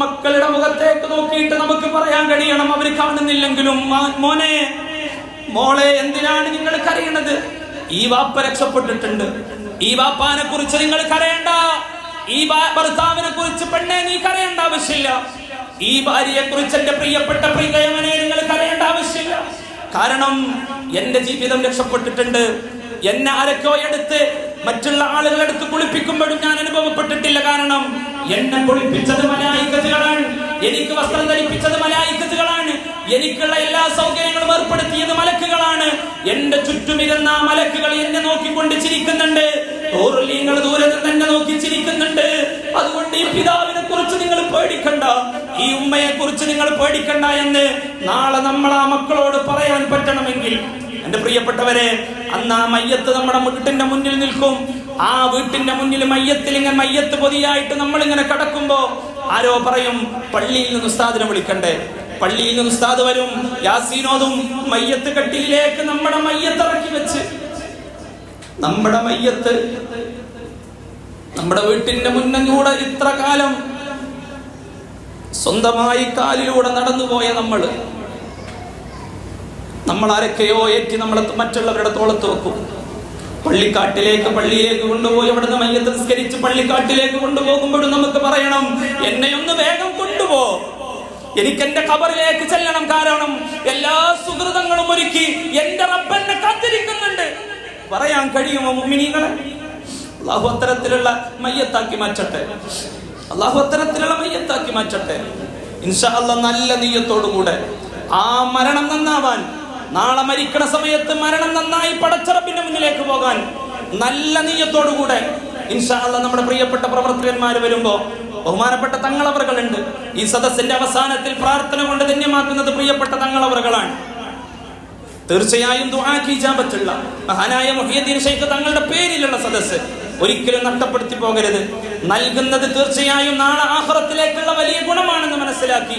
മക്കളുടെ മുഖത്തേക്ക് നോക്കിയിട്ട് നമുക്ക് പറയാൻ കഴിയണം, അവർ കാണുന്നില്ലെങ്കിലും, മോനെ മോളെ എന്തിനാണ് നിങ്ങൾ കരയണത്? ഈ വാപ്പ രക്ഷപ്പെട്ടിട്ടുണ്ട്, ഈ വാപ്പാനെ കുറിച്ച് നിങ്ങൾ കരയണ്ട. ഈ ഭർത്താവിനെ കുറിച്ച് പെണ്ണെ നീ കരയേണ്ട ആവശ്യമില്ല. ഈ ഭാര്യയെ കുറിച്ച് എന്റെ പ്രിയപ്പെട്ട പ്രിയതമനെ നിങ്ങൾ കരയേണ്ട ആവശ്യമില്ല. കാരണം എന്റെ ജീവിതം രക്ഷപ്പെട്ടിട്ടുണ്ട്. എന്നെ ആരൊക്കെ എടുത്ത് മറ്റുള്ള ആളുകളെടുത്ത് കുളിപ്പിക്കുമ്പോഴും ഞാൻ അനുഭവപ്പെട്ടിട്ടില്ല. കാരണം എന്നെ കുളിപ്പിച്ചത് മലായിക്കത്തുകളാണ്, എനിക്ക് വസ്ത്രം ധരിപ്പിച്ചത് മലായിക്കത്തുകളാണ്, എനിക്കുള്ള എല്ലാ സൗകര്യങ്ങളും ഏർപ്പെടുത്തിയത് മലക്കുകളാണ്. എന്റെ ചുറ്റുമിരുന്ന മലക്കുകൾ എന്നെ നോക്കിക്കൊണ്ട് ചിരിക്കുന്നുണ്ട്. നിങ്ങൾ ദൂരെ നിന്ന് എന്നെ നോക്കി ചിരിക്കുന്നുണ്ട്. അതുകൊണ്ട് ഈ പിതാവിനെ കുറിച്ച് നിങ്ങൾ പേടിക്കണ്ട, ഈ ഉമ്മയെ കുറിച്ച് നിങ്ങൾ പേടിക്കണ്ട എന്ന് നാളെ നമ്മൾ ആ മക്കളോട് പറയാൻ പറ്റണമെങ്കിൽ, എന്റെ പ്രിയപ്പെട്ടവരെ, അന്ന് ആ മയ്യത്ത് നമ്മുടെ വീട്ടിന്റെ മുന്നിൽ നിൽക്കും. ആ വീട്ടിന്റെ മുന്നിൽ മയ്യത്തിൽ ഇങ്ങനെ മയ്യത്ത് പൊതിയായിട്ട് നമ്മൾ ഇങ്ങനെ കിടക്കുമ്പോ ആരോ പറയും, പള്ളിയിൽ നിന്ന് ഉസ്താദിനെ വിളിക്കണ്ടേ? പള്ളിയിൽ നിന്ന് ഉസ്താദ് വരും, യാസീനോതും. മയ്യത്ത് കട്ടിലേക്ക് നമ്മുടെ മയ്യത്ത് ഇറക്കി വെച്ച്, നമ്മുടെ മയ്യത്ത് നമ്മുടെ വീട്ടിന്റെ മുന്നിലൂടെ ഇത്ര കാലം സ്വന്തമായി കാലിലൂടെ നടന്നുപോയ നമ്മൾ ആരൊക്കെയോ ഏറ്റി നമ്മളെ മറ്റുള്ളവരുടെ തോളത്ത് വെക്കും. പള്ളിയിലേക്ക് കൊണ്ടുപോയി അവിടുന്ന് മയ്യത്ത് നിസ്കരിച്ച് പള്ളിക്കാട്ടിലേക്ക് കൊണ്ടുപോകുമ്പോഴും നമുക്ക് പറയണം, എന്നെയൊന്ന് വേഗം കൊണ്ടുപോ, എനിക്ക് എന്റെ ഖബറിലേക്ക് ചെല്ലണം. കാരണം എല്ലാ സുഹൃതങ്ങളും ഒരുക്കി എന്റെ റബ്ബെന്നെ കാത്തിരിക്കുന്നുണ്ട്. പറയാൻ കഴിയുമോ മുഅ്മിനീങ്ങളെ? അല്ലാഹു അത്തരത്തിലുള്ള മയ്യത്താക്കി മാറ്റട്ടെ, അല്ലാഹു അത്തരത്തിലുള്ള മയ്യത്താക്കി മാറ്റട്ടെ. ഇൻഷാ അല്ലാഹ് നല്ല നിയ്യത്തോടുകൂടെ ആ മരണം നന്നാവാൻ, നാളെ മരിക്കണ സമയത്ത് മരണം നന്നായി പടച്ച റബ്ബിന്റെ മുന്നിലേക്ക് പോകാൻ നല്ല നിയ്യത്തോടുകൂടെ ഇൻഷാ അല്ലാഹ് നമ്മുടെ പ്രിയപ്പെട്ട പ്രവർത്തകന്മാർ വരുമ്പോ ബഹുമാനപ്പെട്ട തങ്ങളവറുകളുണ്ട്. ഈ സദസ്സിന്റെ അവസാനത്തിൽ പ്രാർത്ഥന കൊണ്ട് ധന്യമാക്കുന്നത് പ്രിയപ്പെട്ട തങ്ങളവറുകളാണ്. തീർച്ചയായും ദുആക്ക് ഇജാബത്തുള്ള മഹാനായ മുഹിയുദ്ദീൻ ശൈഖ് തങ്ങളുടെ പേരിലുള്ള സദസ്സ് ഒരിക്കലും നഷ്ടപ്പെടുത്തി പോകരുത്. നൽകുന്നത് തീർച്ചയായും നാളെ ആഖിറത്തിലേക്കുള്ള വലിയ ഗുണമാണെന്ന് മനസ്സിലാക്കി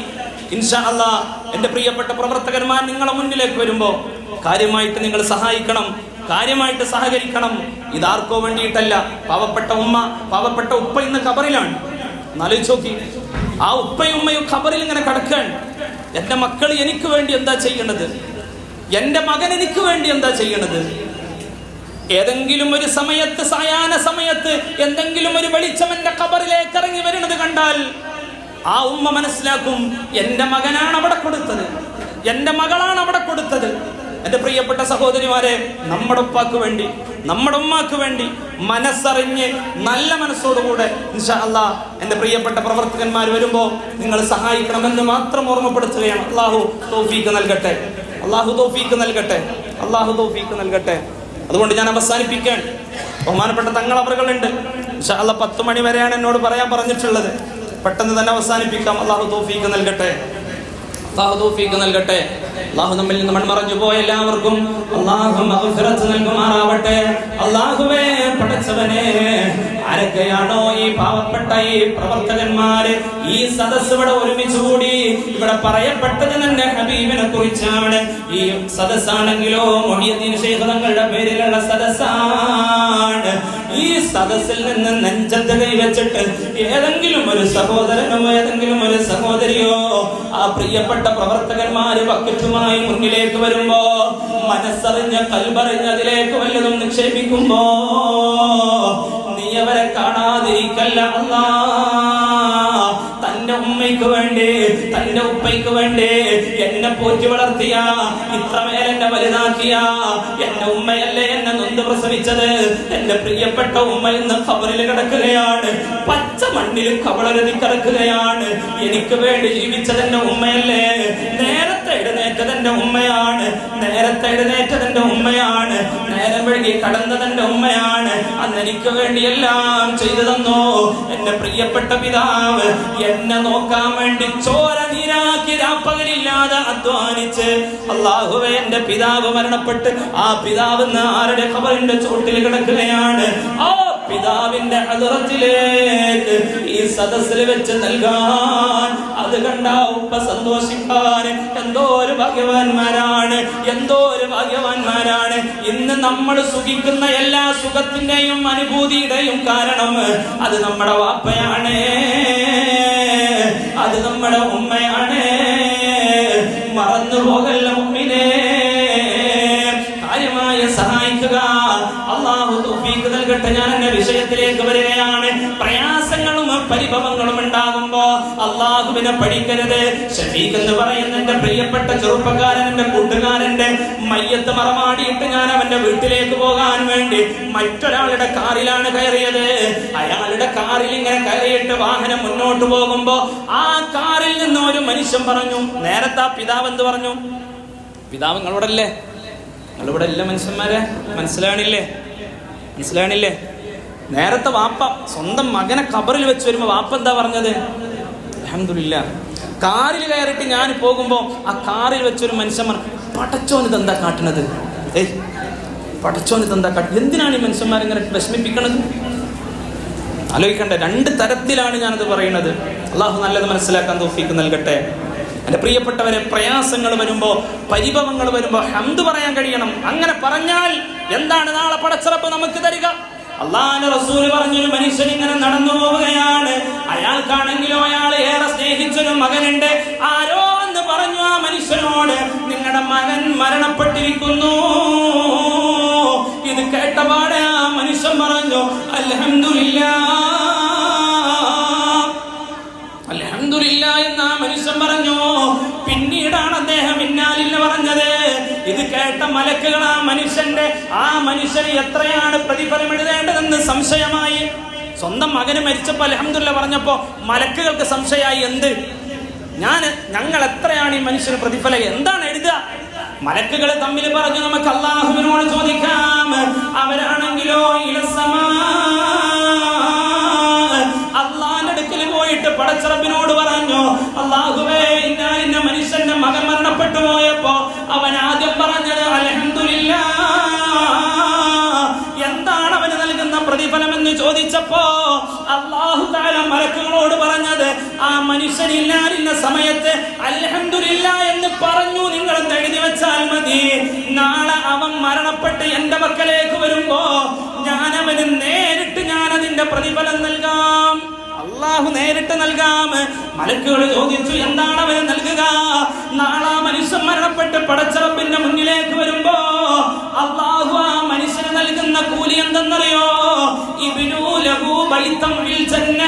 ഇൻഷാ അല്ലാഹ് എന്റെ പ്രിയപ്പെട്ട പ്രവർത്തകന്മാർ നിങ്ങളുടെ മുന്നിലേക്ക് വരുമ്പോൾ കാര്യമായിട്ട് നിങ്ങൾ സഹായിക്കണം, കാര്യമായിട്ട് സഹകരിക്കണം. ഇതാർക്കോ വേണ്ടിയിട്ടല്ല. പാവപ്പെട്ട ഉമ്മ, പാവപ്പെട്ട ഉപ്പ ഇന്ന് ഖബറിലാണ്. ആലോചിച്ച് നോക്കി, ആ ഉപ്പയും ഉമ്മയും ഖബറിൽ ഇങ്ങനെ കിടക്കുകയാണ്. എന്റെ മക്കൾ എനിക്ക് വേണ്ടി എന്താ ചെയ്യണത്? എന്റെ മകൻ എനിക്ക് വേണ്ടി എന്താ ചെയ്യണത്? ഏതെങ്കിലും ഒരു സമയത്ത്, സായാഹ്ന സമയത്ത് എന്തെങ്കിലും ഒരു വെളിച്ചം എന്റെ ഖബറിലേക്ക് ഇറങ്ങി വരുന്നത് കണ്ടാൽ ആ ഉമ്മ മനസ്സിലാക്കും, എന്റെ മകനാണ് അവിടെ കൊടുത്തത്, എന്റെ മകളാണ് അവിടെ കൊടുത്തത്. എന്റെ പ്രിയപ്പെട്ട സഹോദരിമാരെ, നമ്മുടെ ഉപ്പാക്ക് വേണ്ടി, നമ്മുടെ ഉമ്മാക്ക് വേണ്ടി മനസ്സറിഞ്ഞ് നല്ല മനസ്സോടുകൂടെ ഇൻഷാ അല്ലാഹ് എന്റെ പ്രിയപ്പെട്ട പ്രവർത്തകന്മാർ വരുമ്പോൾ നിങ്ങൾ സഹായിക്കണമെന്ന് മാത്രം ഓർമ്മപ്പെടുത്തുകയാണ്. അല്ലാഹു തൗഫീഖ് നൽകട്ടെ, അല്ലാഹു തൗഫീഖ് നൽകട്ടെ, അല്ലാഹു തൗഫീഖ് നൽകട്ടെ. അതുകൊണ്ട് ഞാൻ അവസാനിപ്പിക്കാൻ, ബഹുമാനപ്പെട്ട തങ്ങളവറുകളുണ്ട്. ഇൻഷാ അല്ലാഹ് 10 മണി വരെയാണ് എന്നോട് പറയാൻ പറഞ്ഞിട്ടുള്ളത്. പെട്ടെന്ന് തന്നെ അവസാനിപ്പിക്കാം. അല്ലാഹു തൗഫീഖ് നൽകട്ടെ, അല്ലാഹു തൗഫീഖ് നൽകട്ടെ. അല്ലാഹു നമ്മിൽ നിന്ന് മൺമറഞ്ഞു പോയ എല്ലാവർക്കും അല്ലാഹു മഗ്ഫിറത്ത് നൽകുമാറാവട്ടെ. അല്ലാഹുവേ, പടച്ചവനെ, ആരൊക്കെയാണോ ഈ പാവപ്പെട്ട ഈ പ്രവർത്തകന്മാര് ഈ സദസ്സ് ഇവിടെ ഒരുമിച്ച് കൂടി ഇവിടെ പറയപ്പെട്ടത് തന്നെ ഹബീബിനെ കുറിച്ചാണ്. ഈ സദസ്സാണെങ്കിലോ മുഹിയുദ്ദീൻ ശൈഖ് തങ്ങളുടെ പേരിലുള്ള സദസ്സാണ്. ഈ സദസ്സിൽ നിന്ന് നെഞ്ചത്ത് കൈവച്ചിട്ട് ഏതെങ്കിലും ഒരു സഹോദരനോ ഏതെങ്കിലും ഒരു സഹോദരിയോ ആ പ്രിയപ്പെട്ട പ്രവർത്തകന്മാര് ബക്കറ്റുമായി മുന്നിലേക്ക് വരുമ്പോ മനസ്സറിഞ്ഞ കൽബറിഞ്ഞ അതിലേക്ക് വല്ലതും നിക്ഷേപിക്കുമ്പോ നീ അവരെ കാണാതിരിക്കല്ല അല്ലാഹ്. തന്റെ ഉമ്മയ്ക്ക് വേണ്ടി, തന്റെ ഉപ്പയ്ക്ക് വേണ്ടി എന്നെ പോറ്റി വളർത്തിയ, ഇത്രമേൽ എന്നെ വലുതാക്കിയ എന്റെ ഉമ്മയല്ലേ എന്നെ നൊന്ത് പ്രസവിച്ചത്? എന്റെ പ്രിയപ്പെട്ട ഉമ്മ ഇന്ന് ഖബറിൽ കിടക്കുകയാണ്, പച്ച മണ്ണിൽ കബളരുതി കിടക്കുകയാണ്. എനിക്ക് വേണ്ടി ജീവിച്ചത് എന്റെ ഉമ്മയല്ലേ? നേരത്തെ എഴുന്നേറ്റത് എന്റെ ഉമ്മയാണ്, നേരത്തെ എഴുന്നേറ്റത് എന്റെ ഉമ്മയാണ്, നേരം വഴുകി കടന്നത് എന്റെ ഉമ്മയാണ്. അന്ന് എനിക്ക് വേണ്ടി എല്ലാം ചെയ്തു തന്നു എന്റെ പ്രിയപ്പെട്ട പിതാവ്. എന്നെ നോക്കാൻ വേണ്ടി ചോര നീരാക്കി രാപ്പകലില്ലാതെ അധ്വാനിച്ച് അല്ലാഹുവേ, എന്റെ പിതാവ് മരണപ്പെട്ട് ആ പിതാവ് ആരുടെ ഖബറിന്റെ ചോട്ടിൽ കിടക്കുകയാണ്. ആ പിതാവിന്റെ ഹദറത്തിലേക്ക് ഈ സദസ്സിൽ വെച്ച് നൽകാൻ, അത് കണ്ട ഉപ്പ സന്തോഷിക്കാൻ എന്തോ ഒരു ഭാഗ്യവാന്മാരാണ്, എന്തോ ഒരു ഭാഗ്യവാന്മാരാണ്. ഇന്ന് നമ്മൾ സുഖിക്കുന്ന എല്ലാ സുഖത്തിന്റെയും അനുഭൂതിയുടെയും കാരണം അത് നമ്മുടെ വാപ്പയാണ്, അത് നമ്മുടെ ഉമ്മയാണ്. മറന്നു പോകല്ല മുഅ്മിനേ, കാര്യമായി സഹായിക്കുക. അല്ലാഹു തൗഫീഖ് നൽകട്ടെ. ഞാൻ എന്റെ വിഷയത്തിലേക്ക് വരികയാണ്. പ്രയാസങ്ങളും പരിഭവങ്ങളും ഉണ്ടാകുമ്പോ അല്ലാഹുവിനെ പഠിക്കരുത്. ഷഫീഖ് എന്ന് പറയുന്ന എന്റെ പ്രിയപ്പെട്ട ചെറുപ്പക്കാരൻ, എന്റെ കൂട്ടുകാരന്റെ മയ്യത്ത് മറമാടിയിട്ട് ഞാൻ അവന്റെ വീട്ടിലേക്ക് പോകാൻ വേണ്ടി മറ്റൊരാളുടെ കാറിലാണ് കയറിയത്. അയാളുടെ കാറിൽ ഇങ്ങനെ കയറിയിട്ട് വാഹനം മുന്നോട്ട് പോകുമ്പോ ആ കാറിൽ നിന്ന് ഒരു മനുഷ്യൻ പറഞ്ഞു, നേരത്തെ ആ പിതാവ് എന്ത് പറഞ്ഞു? പിതാവ് നിങ്ങളോടല്ലേ? നിങ്ങളിവിടെ എല്ലാ മനുഷ്യന്മാരെ മനസ്സിലാണില്ലേ? മനസ്സിലാണില്ലേ? നേരത്തെ വാപ്പ സ്വന്തം മകനെ ഖബറിൽ വെച്ച് വരുമ്പോ വാപ്പ എന്താ പറഞ്ഞത്? അൽഹംദുലില്ലാഹ്. കാറിൽ കയറിയിട്ട് ഞാൻ പോകുമ്പോ ആ കാറിൽ വെച്ചൊരു മനുഷ്യൻ പറഞ്ഞു, പടച്ചോന് ഇതെന്താ കാട്ടുന്നത്? പടച്ചോന് ഇതെന്താ കാട്ടുന്നത്? എന്തിനാണ് ഈ മനുഷ്യന്മാരിങ്ങനെ വിഷമിപ്പിക്കണത്? ആലോചിക്കണ്ടേ? 2 തരത്തിലാണ് ഞാനത് പറയുന്നത്. അള്ളാഹു നല്ലത് മനസ്സിലാക്കാൻ തൗഫീഖ് നൽകട്ടെ. എന്റെ പ്രിയപ്പെട്ടവരെ, പ്രയാസങ്ങൾ വരുമ്പോ, പരിഭവങ്ങൾ വരുമ്പോ ഹംദ് പറയാൻ കഴിയണം. അങ്ങനെ പറഞ്ഞാൽ എന്താണ് നാളെ പടച്ചറപ്പ് നമുക്ക് തരിക? അല്ലാഹുവിന്റെ റസൂൽ പറഞ്ഞൊരു മനുഷ്യൻ ഇങ്ങനെ നടന്നു പോവുകയാണ്. അയാൾക്കാണെങ്കിലോ അയാൾ ഏറെ സ്നേഹിച്ചൊരു മകനുണ്ട്. ആരോ എന്ന് പറഞ്ഞു ആ മനുഷ്യനോട്, നിങ്ങളുടെ മകൻ മരണപ്പെട്ടിരിക്കുന്നു. ഇത് കേട്ടപാടെ ആ മനുഷ്യൻ പറഞ്ഞു, അൽഹംദുലില്ലാഹ്, അൽഹംദുലില്ലാഹ് എന്ന് ആ മനുഷ്യൻ പറഞ്ഞു. പിന്നീടാണ് അദ്ദേഹം ഇന്നാലില്ല പറഞ്ഞത്. ഇത് കേട്ട മലക്കുകൾ ആ മനുഷ്യന് എത്രയാണ് പ്രതിഫലം എഴുതേണ്ടതെന്ന് സംശയമായി. സ്വന്തം മകന് മരിച്ചപ്പോ അൽഹംദുലില്ലാഹ് പറഞ്ഞപ്പോ മലക്കുകൾക്ക് സംശയമായി. എന്ത്? ഞങ്ങൾ എത്രയാണ് ഈ മനുഷ്യന് പ്രതിഫലം, എന്താണ് എഴുതുക? മലക്കുകൾ തമ്മിൽ പറഞ്ഞു, നമുക്ക് അല്ലാഹുവിനോട് ചോദിക്കാം. അവരാണെങ്കിലോ അള്ളാന്റെ അടുക്കൽ പോയിട്ട് ചോദിച്ചപ്പോ അല്ലാഹു തആല മലക്കുകളോട് പറഞ്ഞത്, ആ മനുഷ്യനില്ലാതിരുന്ന സമയത്ത് അൽഹംദുലില്ലാഹ് എന്ന് പറഞ്ഞു നിങ്ങൾ എഴുതി വെച്ചാൽ മതി. നാളെ അവൻ മരണപ്പെട്ട് എന്റെ മക്കളിലേക്ക് വരുമ്പോ ഞാനവന് നേരിട്ട് ഞാനതിന്റെ പ്രതിഫലം നൽകാം. അല്ലാഹു നേരിട്ട് നൽകാം. മലക്കുകൾ ചോദിച്ചു, എന്താണ് അവന് നൽകുക? നാളെ മനുഷ്യൻ മരണപ്പെട്ട് പടച്ച റബ്ബിന്റെ മുന്നിലേക്ക് വരുമ്പോ അല്ലാഹു ആ മനുഷ്യന് നൽകുന്ന കൂലി എന്തെന്നറിയോ? ഇബ്നു ലഹു ബൈതൻ ഫിൽ ജന്ന.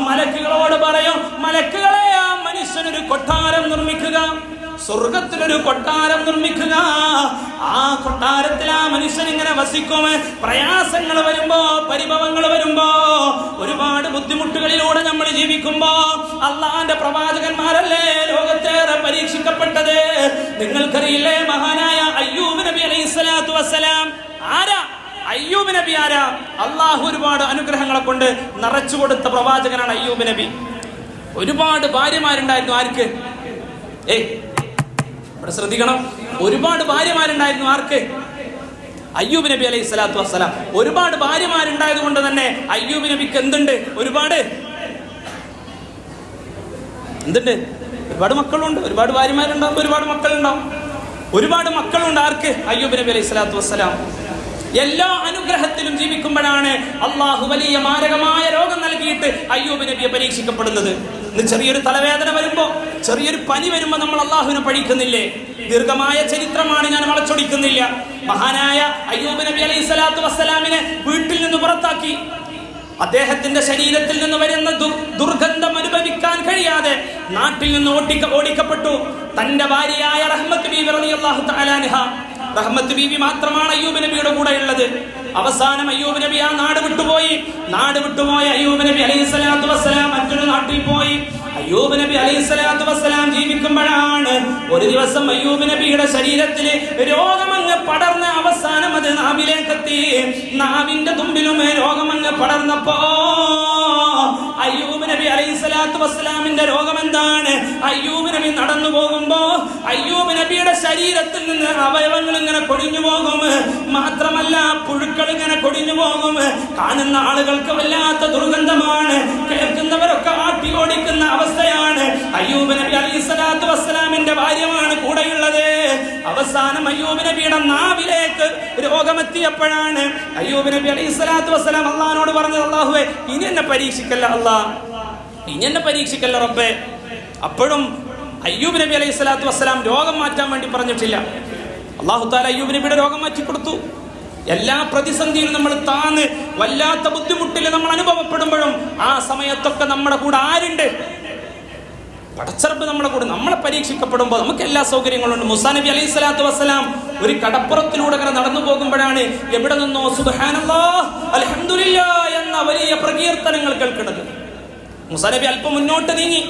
മലക്കുകളോട് പറയും, മലക്കുകളെ ആ മനുഷ്യനൊരു കൊട്ടാരം നിർമ്മിക്കുക, സ്വർഗത്തിലൊരു കൊട്ടാരം നിർമ്മിക്കുക. ആ കൊട്ടാരത്തിൽ ആ മനുഷ്യൻ ഇങ്ങനെ വസിക്കും. പ്രയാസങ്ങൾ വരുമ്പോ, പരിഭവങ്ങൾ വരുമ്പോ, ഒരുപാട് ബുദ്ധിമുട്ടുകളിലൂടെ നമ്മൾ ജീവിക്കുമ്പോ അള്ളാന്റെ പ്രവാചകന്മാരല്ലേ ലോകത്തേറെ പരീക്ഷിക്കപ്പെട്ടത്. നിങ്ങൾക്കറിയില്ലേ മഹാനായ അയ്യൂബ് നബി അലൈഹിസ്സലാത്തു വസ്സലാം? ആരാ അയ്യൂബ് നബി? ആരാ? അള്ളാഹു ഒരുപാട് അനുഗ്രഹങ്ങളെ കൊണ്ട് നിറച്ചു കൊടുത്ത പ്രവാചകനാണ് അയ്യൂബ് നബി. ഒരുപാട് ഭാര്യമാരുണ്ടായിരുന്നു. ആർക്ക്? ഇവിടെ ശ്രദ്ധിക്കണം. ഒരുപാട് ഭാര്യമാരുണ്ടായിരുന്നു. ആർക്ക്? അയ്യൂബ് നബി അലൈഹി സ്വലാത്തു വസ്സലാം. ഒരുപാട് ഭാര്യമാരുണ്ടായത് കൊണ്ട് തന്നെ അയ്യൂബ് നബിക്ക് എന്തുണ്ട്? ഒരുപാട് മക്കളുണ്ട്. ഒരുപാട് ഭാര്യമാരുണ്ടാവും, ഒരുപാട് മക്കളുണ്ടാവും. ഒരുപാട് മക്കളുണ്ട്. ആർക്ക്? അയ്യൂബ് നബി അലൈഹി സ്വലാത്തു വസ്സലാം. എല്ലാ അനുഗ്രഹത്തിലും ജീവിക്കുമ്പോഴാണ് അള്ളാഹു വലിയ മാരകമായ രോഗം നൽകിയിട്ട് അയ്യൂബ് നബിയെ പരീക്ഷിക്കപ്പെടുന്നത്. ഇന്ന് ചെറിയൊരു തലവേദന വരുമ്പോ, ചെറിയൊരു പനി വരുമ്പോ നമ്മൾ അള്ളാഹുവിനെ പഴിക്കുന്നില്ലേ? ദീർഘമായ ചരിത്രമാണ്, ഞാൻ വളച്ചൊടിക്കുന്നില്ല. മഹാനായ അയ്യൂബ് നബി അലൈഹി സ്വലാത്തു വസ്സലാമിനെ വീട്ടിൽ നിന്ന് പുറത്താക്കി. അദ്ദേഹത്തിന്റെ ശരീരത്തിൽ നിന്ന് വരുന്ന ദുർഗന്ധം അനുഭവിക്കാൻ കഴിയാതെ നാട്ടിൽ നിന്ന് ഓടിക്കപ്പെട്ടു. തന്റെ ഭാര്യയായ റഹ്മത്ത് ബീവി റളിയല്ലാഹു തആല അൻഹ, റഹ്മത്ത് ബീവി മാത്രമാണ് അയ്യൂബ് നബിയുടെ കൂടെ ഉള്ളത്. അവസാനം അയ്യൂബ് നബി ആ നാട് വിട്ടുപോയി. അയ്യൂബ് നബി അലൈഹി സ്വലാത്തു വസ്സലാം മറ്റൊരു നാട്ടിൽ പോയി. അയ്യൂബ് നബി അലൈഹി സ്വലാത്തു വസ്സലാം ജീവിക്കുമ്പോഴാണ് ഒരു ദിവസം അയ്യൂബ് നബിയുടെ ശരീരത്തിൽ രോഗമങ്ങ് പടർന്ന് അവസാനം അത് നാവിലേക്കെത്തി. നാവിന്റെ തുമ്പിലും രോഗമങ്ങ് പടർന്നപ്പോ അയ്യൂബ് നബി അലൈഹി സ്വലാത്തു വസ്സലാമിന്റെ രോഗം എന്താണ്? അയ്യൂബ് നബി നടന്നു പോകുമ്പോ അയ്യൂബ് നബിയുടെ ശരീരത്തിൽ നിന്ന് അവയവങ്ങൾ ഇങ്ങനെ കൊടിഞ്ഞു പോകും. മാത്രമല്ല പുഴുക്കൾ ഇങ്ങനെ കൊടിഞ്ഞു പോകും. കാണുന്ന ആളുകൾക്ക് വല്ലാത്ത ദുർഗന്ധമാണ്. കേൾക്കുന്നവരൊക്കെ ആട്ടി ഓടിക്കുന്ന അവസ്ഥയാണ്. അയ്യൂബ് നബി അലൈഹി സ്വലാത്തു വസ്സലാമിന്റെ ഭാര്യമാണ് കൂടെയുള്ളത്. അവസാനം അയ്യൂബ് നബിയുടെ നാവിലേക്ക് രോഗമെത്തിയപ്പോഴാണ് അയ്യൂബ് നബി അലൈഹി സ്വലാത്തു വസ്സലാം അള്ളാഹിനോട് പറഞ്ഞത്, അള്ളാഹുവേ ഇനി എന്നെ പരീക്ഷിക്കല്ല അള്ളാ, ഇനി എന്നെ പരീക്ഷിക്കല്ല റബ്ബേ. അപ്പോഴും അയ്യൂബ് നബി അലൈഹി സ്വലാത്തു വസ്സലാം രോഗം മാറ്റാൻ വേണ്ടി പറഞ്ഞിട്ടില്ല. അല്ലാഹു തആല അയ്യൂബ് നബിയുടെ രോഗം മാറ്റി കൊടുത്തു. എല്ലാ പ്രതിസന്ധിയിലും നമ്മൾ താന്ന് വല്ലാത്ത ബുദ്ധിമുട്ടിൽ നമ്മൾ അനുഭവപ്പെടുമ്പോഴും ആ സമയത്തൊക്കെ നമ്മുടെ കൂടെ ആരുണ്ട്? പടച്ചറബ് നമ്മുടെ കൂടെ. നമ്മളെ പരീക്ഷിക്കപ്പെടുമ്പോൾ നമുക്ക് എല്ലാ സൗകര്യങ്ങളുണ്ട്. മൂസാ നബി അലൈഹി സ്വലാത്തു വസ്സലാം ഒരു കടപ്പുറത്തിലൂടെ അങ്ങനെ നടന്നു പോകുമ്പോഴാണ് എവിടെ നിന്നോ സുബ്ഹാനല്ലാഹ് അൽഹംദുലില്ലാഹ് എന്ന വലിയ പ്രകീർത്തനങ്ങൾ കേൾക്കുന്നത്. മൂസാ നബി അല്പം മുന്നോട്ട് നീങ്ങി.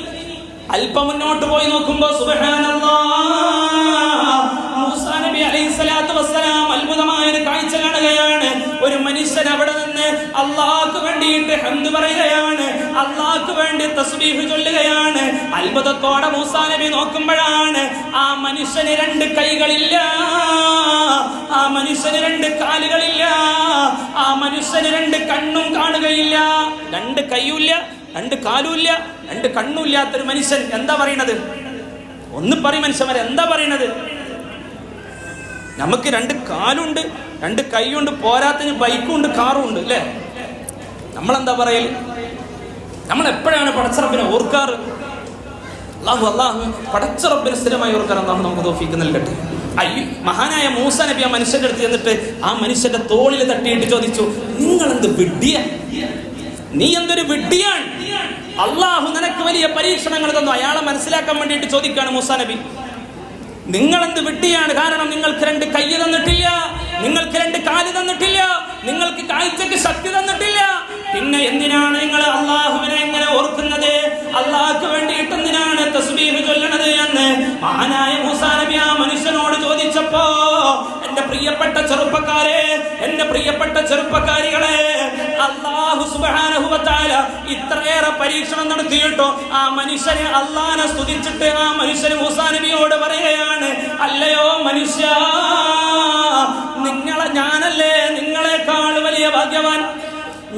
അല്പം മുന്നോട്ട് പോയി നോക്കുമ്പോ സുബ്ഹാനല്ലാഹ് മൂസാ നബി അലൈഹി സ്വലാത്തു വസ്സലാം അത്ഭുതമായ ഒരു കാഴ്ച കാണുകയാണ്. ഒരു മനുഷ്യൻ അവിടെ നിന്ന് അള്ളാഹ്ക്ക് വേണ്ടിയിട്ട് ഹംദ് പറയുകയാണ്, അള്ളാഹ്ക്ക് വേണ്ടി തസ്ബീഹ് ചൊല്ലുകയാണ്. അത്ഭുതത്തോടെ മൂസാ നബി നോക്കുമ്പോഴാണ് ആ മനുഷ്യന് 2 കൈകളില്ല, ആ മനുഷ്യന് 2 കാലുകളില്ല, ആ മനുഷ്യന് 2 കണ്ണും കാണുകയില്ല. 2 കൈയുമില്ല, 2 കാലുമില്ല, 2 കണ്ണുമില്ലാത്തൊരു മനുഷ്യൻ. എന്താ പറയണത്? ഒന്ന് പറയും മനുഷ്യന്മാരെ, എന്താ പറയണത്? നമുക്ക് 2 കാലുണ്ട്, 2 കൈയുണ്ട്, പോരാത്തിന് ബൈക്കും ഉണ്ട്, കാറും ഉണ്ട് അല്ലേ? നമ്മളെന്താ പറയൽ? നമ്മൾ എപ്പോഴാണ് പടച്ചറബിനെ ഓർക്കാറ്? അള്ളാഹു പടച്ചറബിനെ സ്ഥിരമായി ഓർക്കാൻ അള്ളാഹു നമുക്ക് തൗഫീഖ് നൽകട്ടെ. മഹാനായ മൂസാ നബി ആ മനുഷ്യന്റെ അടുത്ത് ചെന്നിട്ട് ആ മനുഷ്യന്റെ തോളിൽ തട്ടിയിട്ട് ചോദിച്ചു, നിങ്ങൾ എന്ത് വിഡ്ഢിയ, നീ എന്തൊരു വിഡ്ഢിയാണ്? അള്ളാഹു നിനക്ക് വലിയ പരീക്ഷണങ്ങൾ തന്നു. അയാളെ മനസ്സിലാക്കാൻ വേണ്ടിയിട്ട് ചോദിക്കുകയാണ് മൂസാ നബി, നിങ്ങളെന്ത് വിഡ്ഢിയാണ്? കാരണം നിങ്ങൾക്ക് 2 കൈ തന്നിട്ടില്ല, നിങ്ങൾക്ക് 2 കാല് തന്നിട്ടില്ല, നിങ്ങൾക്ക് കാഴ്ചക്ക് ശക്തി തന്നിട്ടില്ല. പിന്നെ എന്തിനാണ് നിങ്ങൾ അള്ളാഹുവിനെ എങ്ങനെ ഓർക്കുന്നത്? അള്ളാഹ്ക്ക് വേണ്ടിയിട്ട് എന്തിനാണ് തസ്ബീഹ് ചൊല്ലണത് എന്ന് മഹാനായ മൂസാ നബി ആ മനുഷ്യനോട് ചോദിച്ചപ്പോ, എന്റെ പ്രിയപ്പെട്ട ചെറുപ്പക്കാരെ, എന്റെ പ്രിയപ്പെട്ട ചെറുപ്പക്കാരികളെ, അല്ലാഹു സുബ്ഹാനഹു വ തആല ഇത്രയേറെ പരീക്ഷണം നടത്തിയിട്ടോ ആ മനുഷ്യനെ അള്ളാഹനെ സ്തുതിച്ചിട്ട് ആ മനുഷ്യന് മൂസാ നബിയോട് പറയുകയാണ്, അല്ലയോ മനുഷ്യ, ഞാനല്ലേ നിങ്ങളെക്കാൾ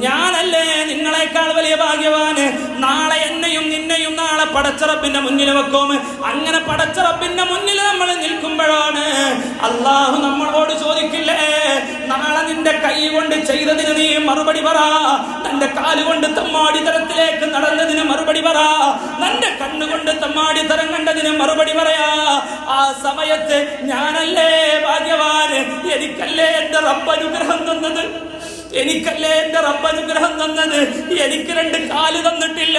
ഞാനല്ലേ നിങ്ങളെക്കാൾ വലിയ ഭാഗ്യവാന്? നാളെ എന്നെയും നിന്നെയും നാളെ പടച്ചറപ്പിന്റെ മുന്നിൽ വെക്കും. അങ്ങനെ പടച്ചറപ്പിന്റെ മുന്നിൽ നമ്മൾ നിൽക്കുമ്പോഴാണ് അള്ളാഹു നമ്മളോട് ചോദിക്കില്ലേ, നാളെ നിന്റെ കൈ കൊണ്ട് ചെയ്തതിന് നീ മറുപടി പറ, നിന്റെ കാലുകൊണ്ട് തമ്മാടിത്തരത്തിലേക്ക് നടന്നതിന് മറുപടി പറ, നിന്റെ കണ്ണുകൊണ്ട് തമ്മാടിത്തരം കണ്ടതിന് മറുപടി പറയാ. ആ സമയത്ത് ഞാനല്ലേ ഭാഗ്യവാന്? എനിക്കല്ലേ എന്റെ റബ്ബ് അനുഗ്രഹം തന്നത്? എനിക്കല്ലേ എന്റെ റബ്ബ് അനുഗ്രഹം തന്നത്? എനിക്ക് 2 കാല് തന്നിട്ടില്ല.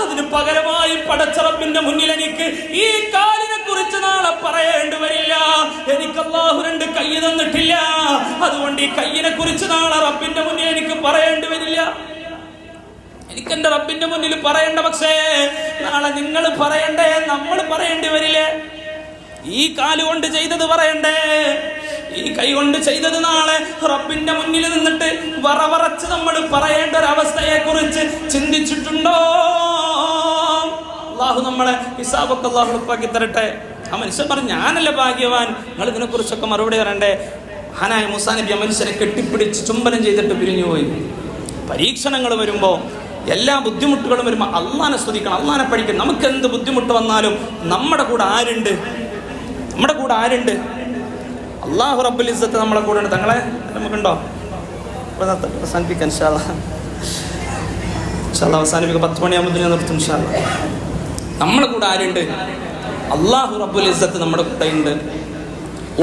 അതിന് പകരമായി പടച്ചറപ്പിന്റെ മുന്നിൽ എനിക്ക് ഈ കാലിനെ കുറിച്ച് നാളെ പറയേണ്ടി വരില്ല. എനിക്ക് അല്ലാഹു 2 കൈ തന്നിട്ടില്ല. അതുകൊണ്ട് ഈ കൈയിനെ കുറിച്ച് നാളെ റബ്ബിന്റെ മുന്നിൽ എനിക്ക് പറയേണ്ടി വരില്ല. എനിക്ക് എന്റെ റബ്ബിന്റെ മുന്നിൽ പറയേണ്ട, പക്ഷേ നാളെ നിങ്ങൾ പറയണ്ടേ, നമ്മൾ പറയേണ്ടി വരില്ലേ? ഈ കാലുകൊണ്ട് ചെയ്തത് പറയണ്ടേ, ഈ കൈ കൊണ്ട് ചെയ്തത് നാളെ റബ്ബിന്റെ മുന്നിൽ നിന്നിട്ട് വറവറച്ച് നമ്മൾ പറയേണ്ട ഒരവസ്ഥയെ കുറിച്ച് ചിന്തിച്ചിട്ടുണ്ടോ? അല്ലാഹു നമ്മളെ ഹിസാബൊക്കെ അല്ലാഹു ഉറപ്പാക്കി തരട്ടെ. ആ മനുഷ്യൻ പറഞ്ഞു, ഞാനല്ല ഭാഗ്യവാൻ, നിങ്ങൾ ഇതിനെ കുറിച്ചൊക്കെ മറുപടി പറയണ്ടേ. മഹാനായ മൂസാ നബി ആ മനുഷ്യനെ കെട്ടിപ്പിടിച്ച് ചുംബനം ചെയ്തിട്ട് പിരിഞ്ഞുപോയി. പരീക്ഷണങ്ങൾ വരുമ്പോ, എല്ലാ ബുദ്ധിമുട്ടുകളും വരുമ്പോൾ അള്ളാനെ സ്തുതിക്കണം, അള്ളാനെ പഠിക്കണം. നമുക്ക് എന്ത് ബുദ്ധിമുട്ട് വന്നാലും നമ്മുടെ കൂടെ ആരുണ്ട്? നമ്മുടെ കൂടെ ആരുണ്ട്? അല്ലാഹു റബ്ബുൽ ഇസ്സത്ത് നമ്മളെ കൂടെ ഉണ്ട്. തങ്ങളെ നമുക്കുണ്ടോ? അവസാനിപ്പിക്കാം ഇൻഷാ അല്ലാഹ്. അവസാനിപ്പിക്കുക 10 മണിയാകുമ്പോൾ ഞാൻ നിർത്തും ഇൻഷാ അല്ലാഹ്. നമ്മളെ കൂടെ ആരുണ്ട്? അല്ലാഹു റബ്ബുൽ ഇസ്സത്ത് നമ്മുടെ കൂടെ ഉണ്ട്.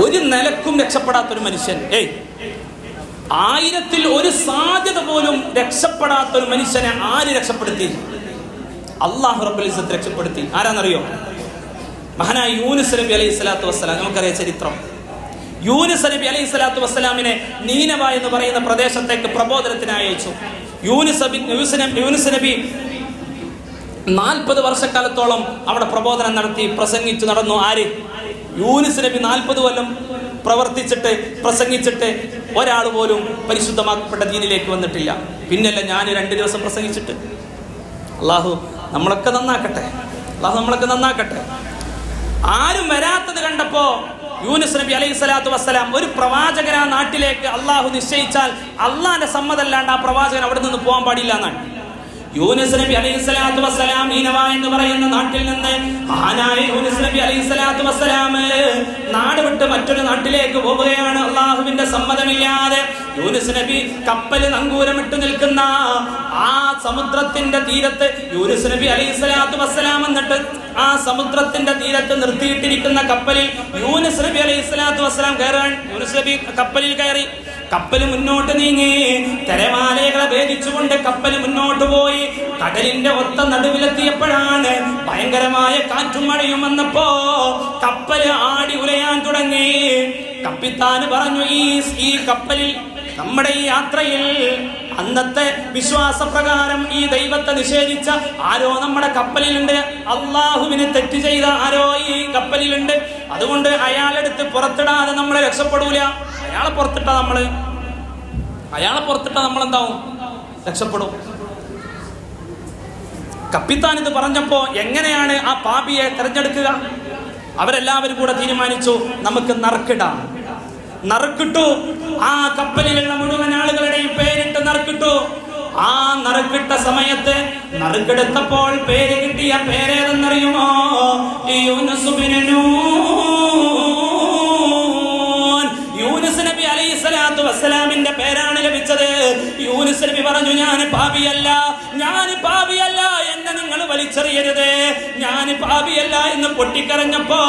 ഒരു നിലക്കും രക്ഷപ്പെടാത്തൊരു മനുഷ്യൻ, 1000-ൽ 1 സാധ്യത പോലും രക്ഷപ്പെടാത്തൊരു മനുഷ്യനെ ആര് രക്ഷപ്പെടുത്തി? അല്ലാഹു റബ്ബുൽ ഇസ്സത്ത് രക്ഷപ്പെടുത്തി. ആരാന്നറിയോ? മഹാനായ യൂനുസ് നബി അലൈഹി സ്വലാത്തു വസ്സലാം. നമുക്കറിയാം ചരിത്രം. യൂനുസ് നബി അലൈഹി സ്വലാത്തു വസ്സലാമിനെ നീനവ എന്ന് പറയുന്ന പ്രദേശത്തേക്ക് പ്രബോധനത്തിനായി അയച്ചു. യൂനുസ് നബി 40 വർഷക്കാലത്തോളം അവിടെ പ്രബോധനം നടത്തി, പ്രസംഗിച്ചു നടന്നു. ആര്? യൂനുസ് നബി 40 കൊല്ലം പ്രവർത്തിച്ചിട്ട് പ്രസംഗിച്ചിട്ട് ഒരാൾ പോലും പരിശുദ്ധമാക്കപ്പെട്ട ദീനിലേക്ക് വന്നിട്ടില്ല. പിന്നല്ല ഞാൻ 2 ദിവസം പ്രസംഗിച്ചിട്ട്. അല്ലാഹു നമ്മളൊക്കെ നന്നാക്കട്ടെ, അല്ലാഹു നമ്മളൊക്കെ നന്നാക്കട്ടെ. ആരും വരാത്തത് കണ്ടപ്പോ യൂനുസ് നബി അലൈഹി സ്വലാത്തു വസ്സലാം, ഒരു പ്രവാചകൻ ആ നാട്ടിലേക്ക് അള്ളാഹു നിശ്ചയിച്ചാൽ അള്ളാന്റെ സമ്മതമല്ലാണ്ട് ആ പ്രവാചകൻ അവിടെ നിന്ന് പോകാൻ പാടില്ല എന്നാണ്. യൂനുസ് നബി അലൈഹി സ്വലാത്തു വസ്സലാം നീനവ എന്ന് പറയുന്ന നാട്ടിൽ നിന്ന് മഹാനായ യൂനുസ് നബി അലൈഹി സ്വലാത്തു വസ്സലാം നാട് വിട്ട് മറ്റൊരു നാട്ടിലേക്ക് പോവുകയാണ് അള്ളാഹുവിന്റെ സമ്മതമില്ലാതെ. യൂനുസ് നബി കപ്പൽ നങ്കൂരമിട്ട് നിൽക്കുന്ന ആ സമുദ്രത്തിന്റെ തീരത്ത് യൂനുസ് നബി അലൈഹി സ്വലാത്തു വസ്സലാം എന്നിട്ട് ആ സമുദ്രത്തിന്റെ തീരത്ത് നിർത്തിയിട്ടിരിക്കുന്ന കപ്പലിൽ യൂനുസ് നബി അലൈഹി സ്വലാത്തു വസ്സലാം കയറാൻ യൂനുസ് നബി കപ്പലിൽ കയറി. കപ്പൽ മുന്നോട്ട് നീങ്ങി, തിരമാലകളെ ഭേദിച്ചുകൊണ്ട് കപ്പൽ മുന്നോട്ട് പോയി. കടലിന്റെ ഒത്ത നടുവിലെത്തിയപ്പോഴാണ് ഭയങ്കരമായ കാറ്റും മഴയും വന്നപ്പോ കപ്പൽ ആടി ഉലയാൻ തുടങ്ങി. കപ്പിത്താന് പറഞ്ഞു, ഈ കപ്പലിൽ നമ്മുടെ ഈ യാത്രയിൽ അന്നത്തെ വിശ്വാസപ്രകാരം ഈ ദൈവത്തെ നിഷേധിച്ച ആരോ നമ്മുടെ കപ്പലിലുണ്ട്, അള്ളാഹുവിനെ തെറ്റ് ചെയ്ത ആരോ ഈ കപ്പലിലുണ്ട്. അതുകൊണ്ട് അയാളെടുത്ത് പുറത്തിടാതെ നമ്മളെ രക്ഷപ്പെടൂല. അയാളെ പുറത്തിട്ടാ നമ്മളെന്താവും? രക്ഷപ്പെടും. കപ്പിത്താൻ ഇത് പറഞ്ഞപ്പോ എങ്ങനെയാണ് ആ പാപിയെ തെരഞ്ഞെടുക്കുക? അവരെല്ലാവരും കൂടെ തീരുമാനിച്ചു, നമുക്ക് നറുക്കിട്ടു. ആ കപ്പലിലുള്ള മുഴുവൻ ആളുകളുടെയും പേരിട്ട് നറുക്കിട്ടു. ആ നറുക്കിട്ട സമയത്ത് നറുക്കെടുത്തപ്പോൾ പേര് കിട്ടിയ പേരേതെന്നറിയുമോ? യൂനുസ് നബി അലൈഹി സ്വലാത്തു വസ്സലാമിന്റെ പേരാണ് ലഭിച്ചത്. യൂനുസ് നബി പറഞ്ഞു, ഞാൻ പാപിയല്ല, എന്നെ നിങ്ങൾ വലിച്ചെറിയരുത്, ഞാൻ പാപിയല്ല എന്ന് പൊട്ടിക്കരഞ്ഞപ്പോ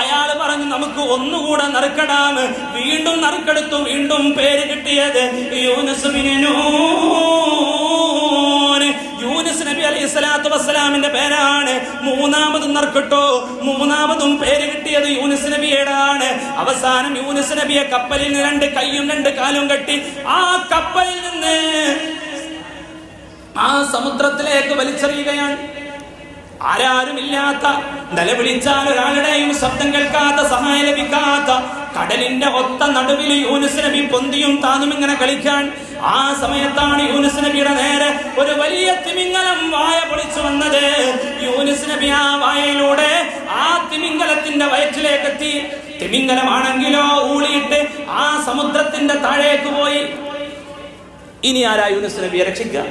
അയാൾ പറഞ്ഞു, നമുക്ക് ഒന്നുകൂടെ നറുക്കിടാം. വീണ്ടും നറുക്കെടുത്തു. വീണ്ടും പേര് കിട്ടിയത് യൂനുസ് നബി അലൈഹി സ്വലാത്തു വസ്സലാമിന്റെ പേരാണ്. മൂന്നാമതും നറുക്കിട്ടു. മൂന്നാമതും പേര് കിട്ടിയത് യൂനുസ് നബിയുടെയാണ്. അവസാനം യൂനുസ് നബിയെ കപ്പലിൽ നിന്ന് 2 കൈയും 2 കാലും കെട്ടി ആ കപ്പലിൽ നിന്ന് ആ സമുദ്രത്തിലേക്ക് വലിച്ചെറിയുകയാണ്. ആരാരുമില്ലാത്ത, നിലവിളിച്ചാൽ ഒരാളുടെയും ശബ്ദം കേൾക്കാത്ത, സഹായം ലഭിക്കാത്ത കടലിന്റെ ഒത്ത നടുവിൽ യൂനുസ് നബി പൊന്തിയും താന്നും ഇങ്ങനെ കളിക്കാൻ. ആ സമയത്താണ് യൂനുസ് നബിയുടെ നേരെ ഒരു വലിയ തിമിംഗലം വായ പൊളിച്ചു വന്നത്. യൂനുസ് നബി ആ വായയിലൂടെ ആ തിമിംഗലത്തിന്റെ വയറ്റിലേക്ക് എത്തി. തിമിംഗലമാണെങ്കിലോ ഊളിയിട്ട് ആ സമുദ്രത്തിന്റെ താഴേക്ക് പോയി. ഇനി ആരാ യൂനുസ് നബിയെ രക്ഷിക്കുക?